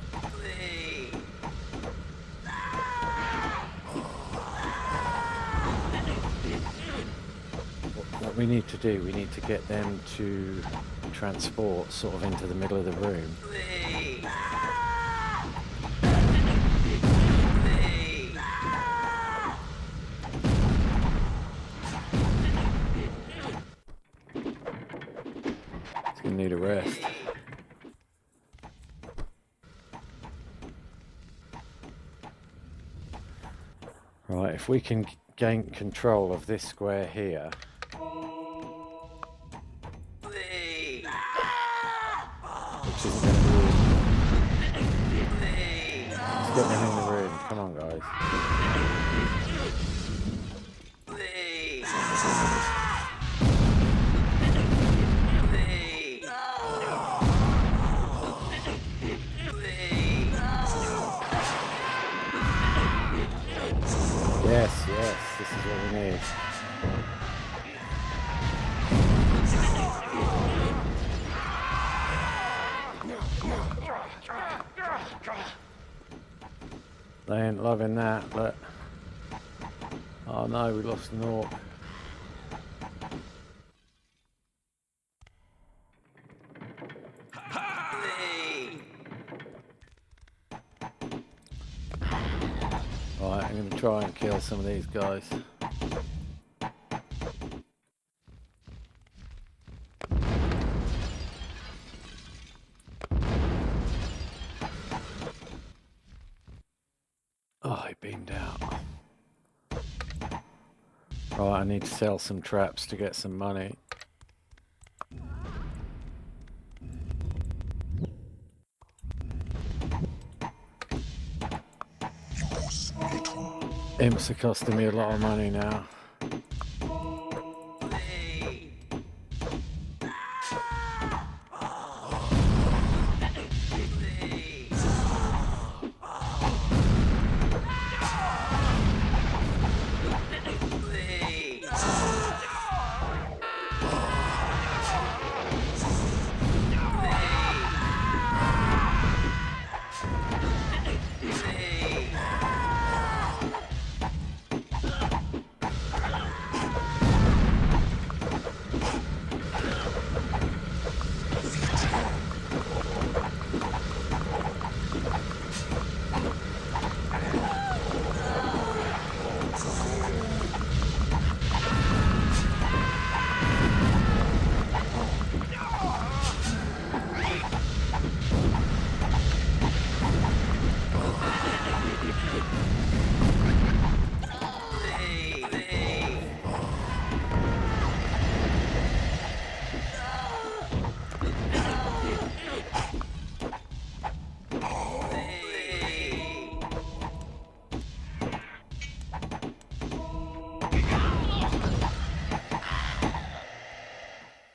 What we need to do, we need to get them to transport sort of into the middle of the room. It's going to need a rest. Right, if we can gain control of this square here, which isn't going to be... Let's get them in the room. Come on, guys. Yes, yes, this is what we need. They ain't loving that, but... Oh no, we lost an orc. Right, I'm going to try and kill some of these guys. Oh, he beamed out. Right, I need to sell some traps to get some money. Imps are costing me a lot of money now.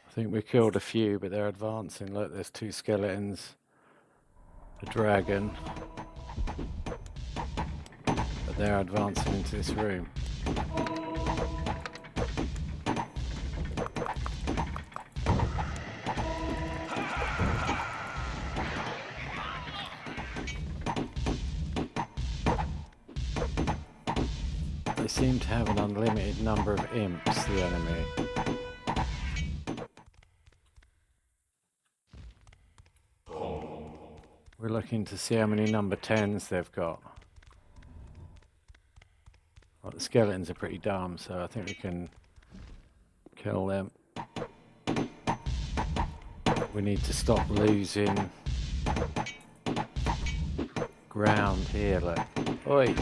I think we killed a few, but they're advancing. Look, there's 2 skeletons, a dragon, but they're advancing into this room. They seem to have an unlimited number of imps, the enemy. We're looking to see how many number 10s they've got. Well, the skeletons are pretty dumb, so I think we can kill them. We need to stop losing ground here, look. Oi!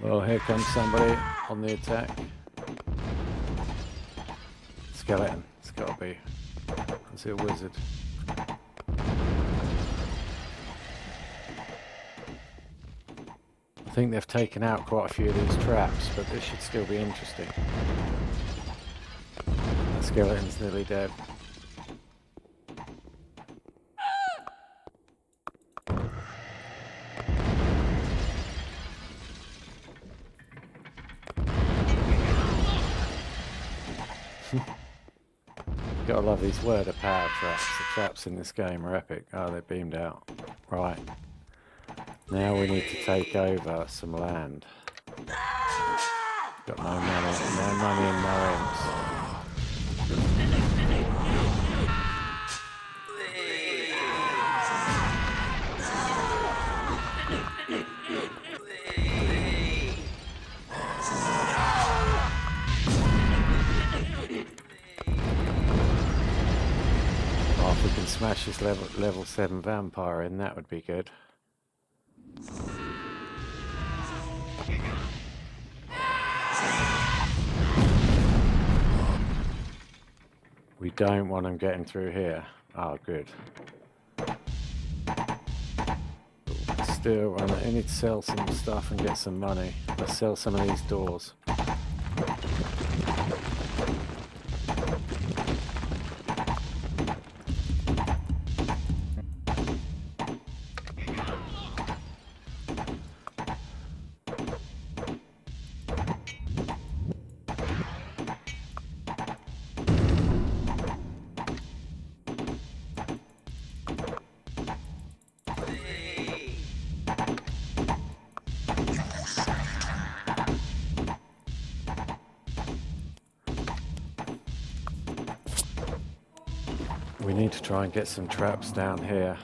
Well, here comes somebody on the attack. Skeleton, it's gotta be. Is it a wizard? I think they've taken out quite a few of these traps, but this should still be interesting. The skeleton's nearly dead. Gotta love these word of power traps. The traps in this game are epic. Oh, they're beamed out. Right. Now we need to take over some land. Got no money and no imps. Oh, if we can smash this level 7 vampire in, that would be good. We don't want them getting through here. Oh, good. Still, I need to sell some stuff and get some money. Let's sell some of these doors. We need to try and get some traps down here.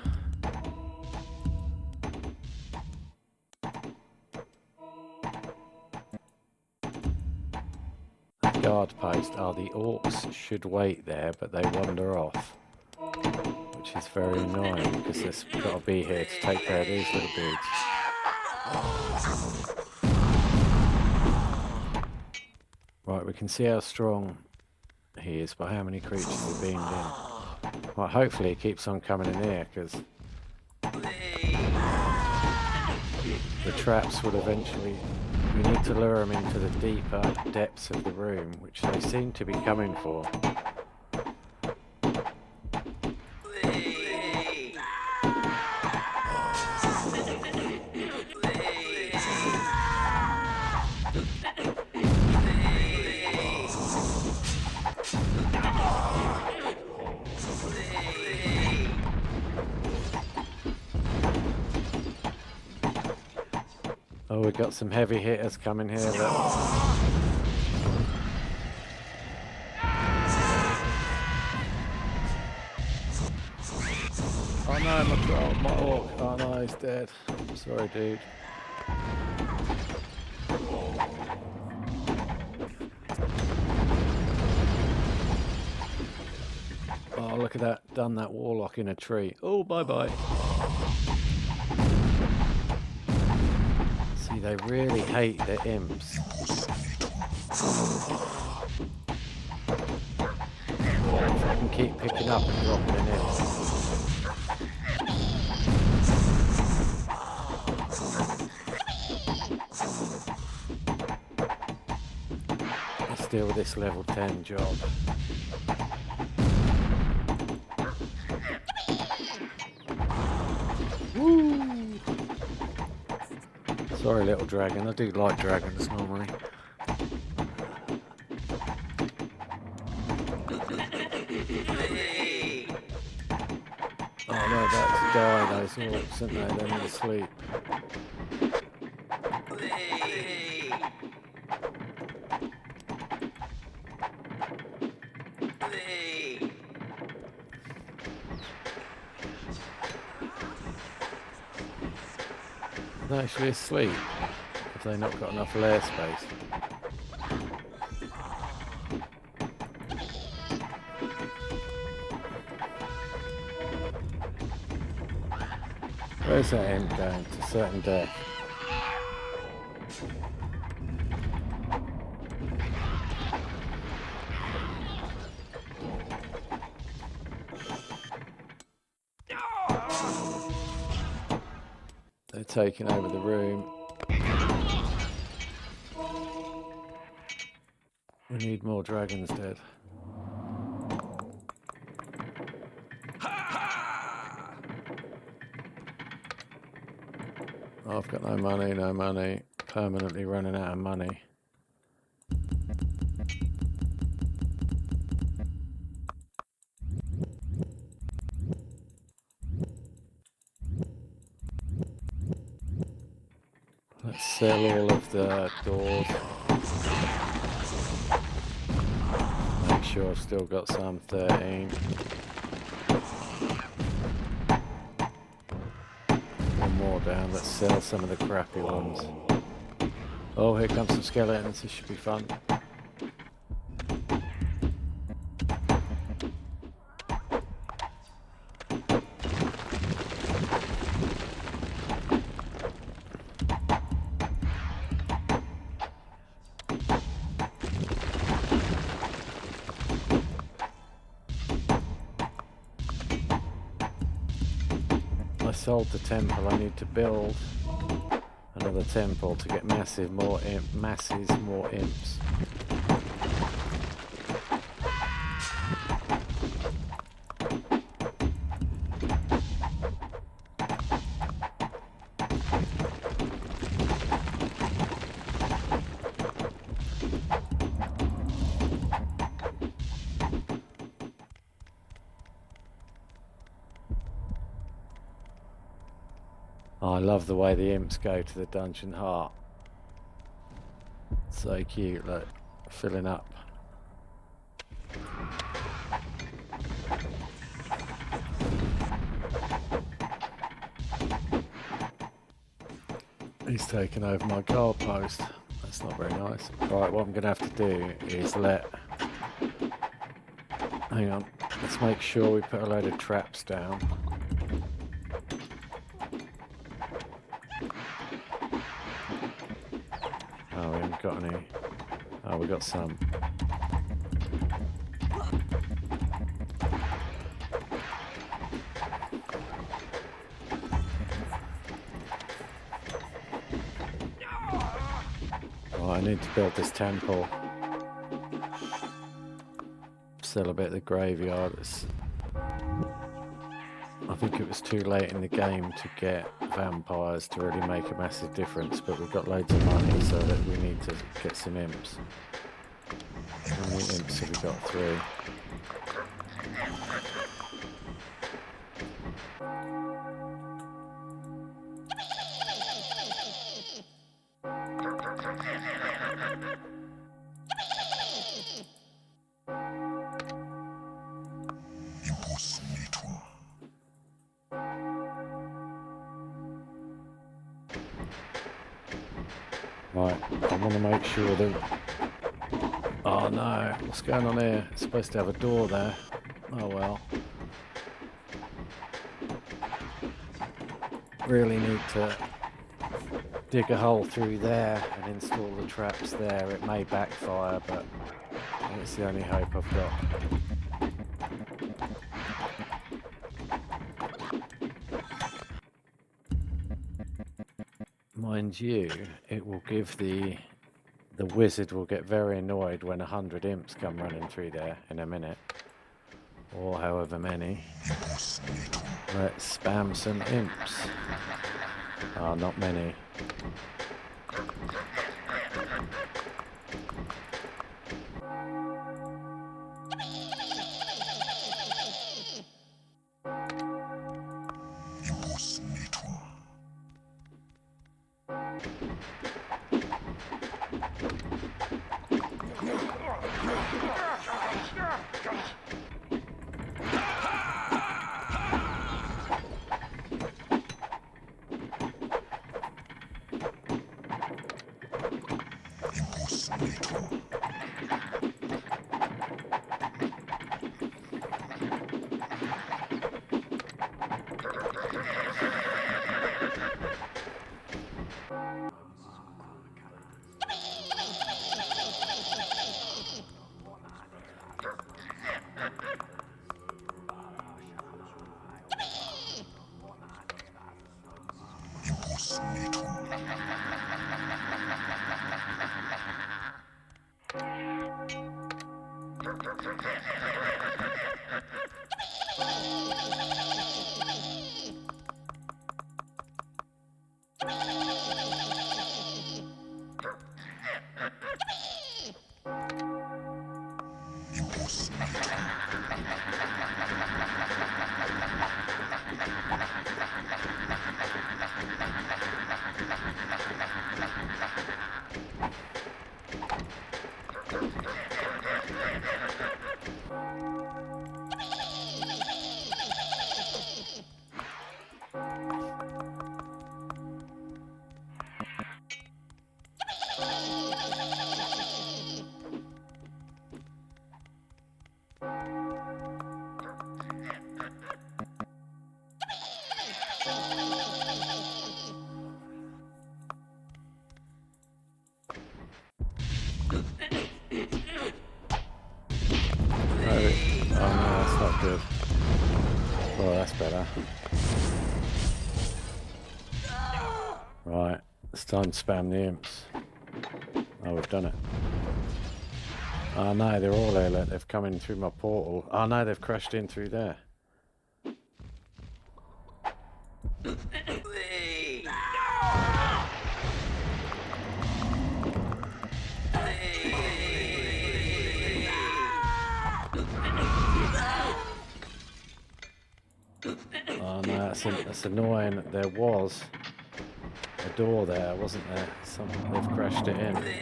Guard post. Oh, the orcs should wait there, but they wander off. which is very annoying because there's got to be here to take care of these little dudes. Right, we can see how strong he is by how many creatures have beamed in. Well, hopefully he keeps on coming in here, because the traps will eventually... We need to lure them into the deeper depths of the room, which they seem to be coming for. Oh, we've got some heavy hitters coming here. Oh no, my orc. Oh no, he's dead. Sorry, dude. Oh, look at that. Done that warlock in a tree. Oh, bye-bye. See, they really hate the imps. If I can keep picking up and dropping an imp. Let's deal with this level 10 job. Woo! Sorry, little dragon. I do like dragons normally. Oh, they're about to die, those orcs, aren't they? They're not asleep. They're actually asleep. Have they not got enough lair space? Where's that end going? To certain death. They're taking over the room. We need more dragons dead. Oh, I've got no money. Permanently running out of money. Let's sell all of the doors. Make sure I've still got some 13. One more down. Let's sell some of the crappy ones. Oh, here comes some skeletons. This should be fun. I sold the temple. I need to build another temple to get masses more imps. Oh, I love the way the imps go to the dungeon heart. So cute, look, filling up. He's taken over my goal post. That's not very nice. Right, what I'm going to have to do is hang on. Let's make sure we put a load of traps down. Oh, we haven't got any. Oh, we got some. Oh, I need to build this temple. Still a bit of the graveyard. I think it was too late in the game to get vampires to really make a massive difference, but we've got loads of money, so that we need to get some imps. How many imps have we got? 3. Right, I want to make sure that... Oh no, what's going on here? It's supposed to have a door there. Oh well. Really need to dig a hole through there and install the traps there. It may backfire, but it's the only hope I've got. Mind you, it will give the wizard will get very annoyed when 100 imps come running through there in a minute, or however many. Let's spam some imps. Ah, not many. Good. Oh, that's better. Right, it's time to spam the imps. Oh, we've done it. Oh no, they're all there. Look, they've come in through my portal. Oh no, they've crashed in through there. Oh no, that's annoying. There was a door there, wasn't there? They've crashed it in.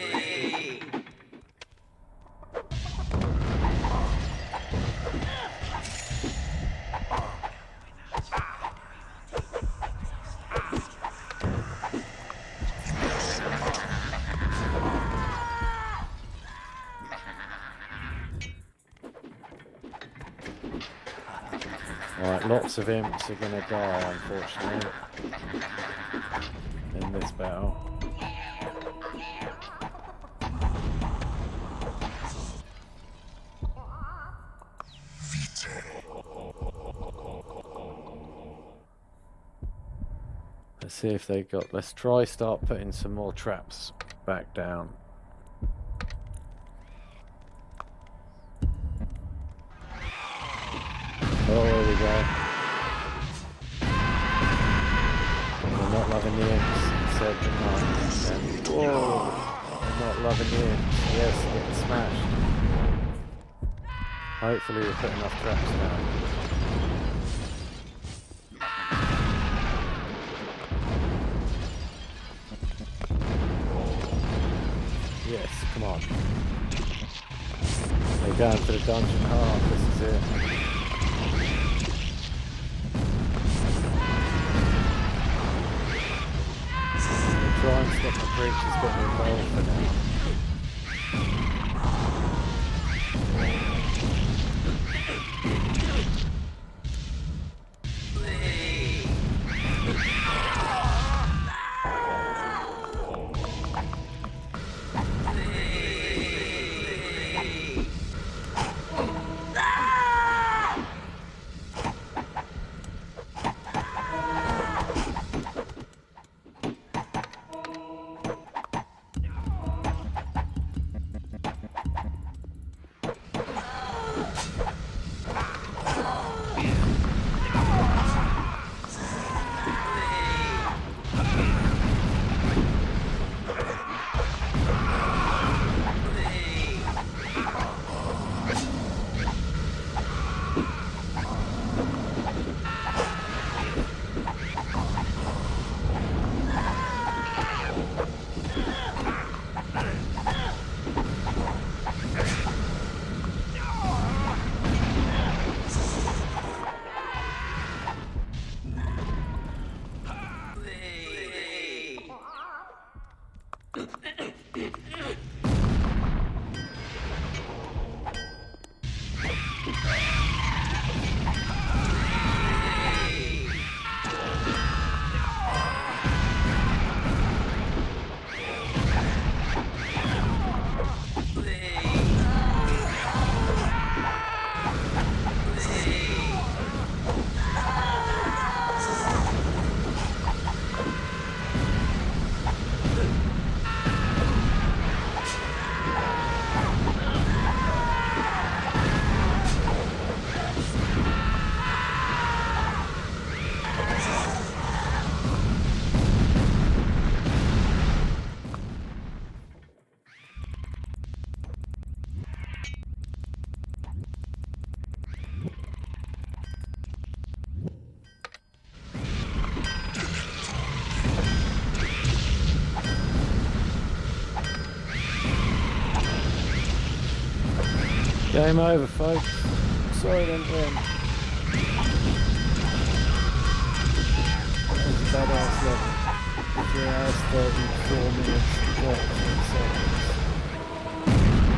Right, lots of imps are going to die, unfortunately, in this battle. Let's see if they got... Let's start putting some more traps back down. Oh, there we go. They're not loving the imps, said they're not. And, whoa, they're not loving the imps. Yes, getting smashed. Hopefully we'll put enough traps down. Yes, come on. They're going for the dungeon heart, this is it. Try and stop the creatures getting involved for now. Game over, folks. Sorry I didn't win. That was a badass level. 3 hours, 34 minutes, 33 seconds.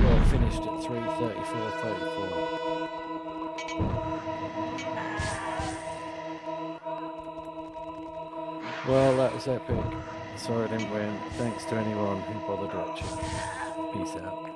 Well, finished at 3:34:34. Well, that was epic. Sorry I didn't win. Thanks to anyone who bothered watching. Peace out.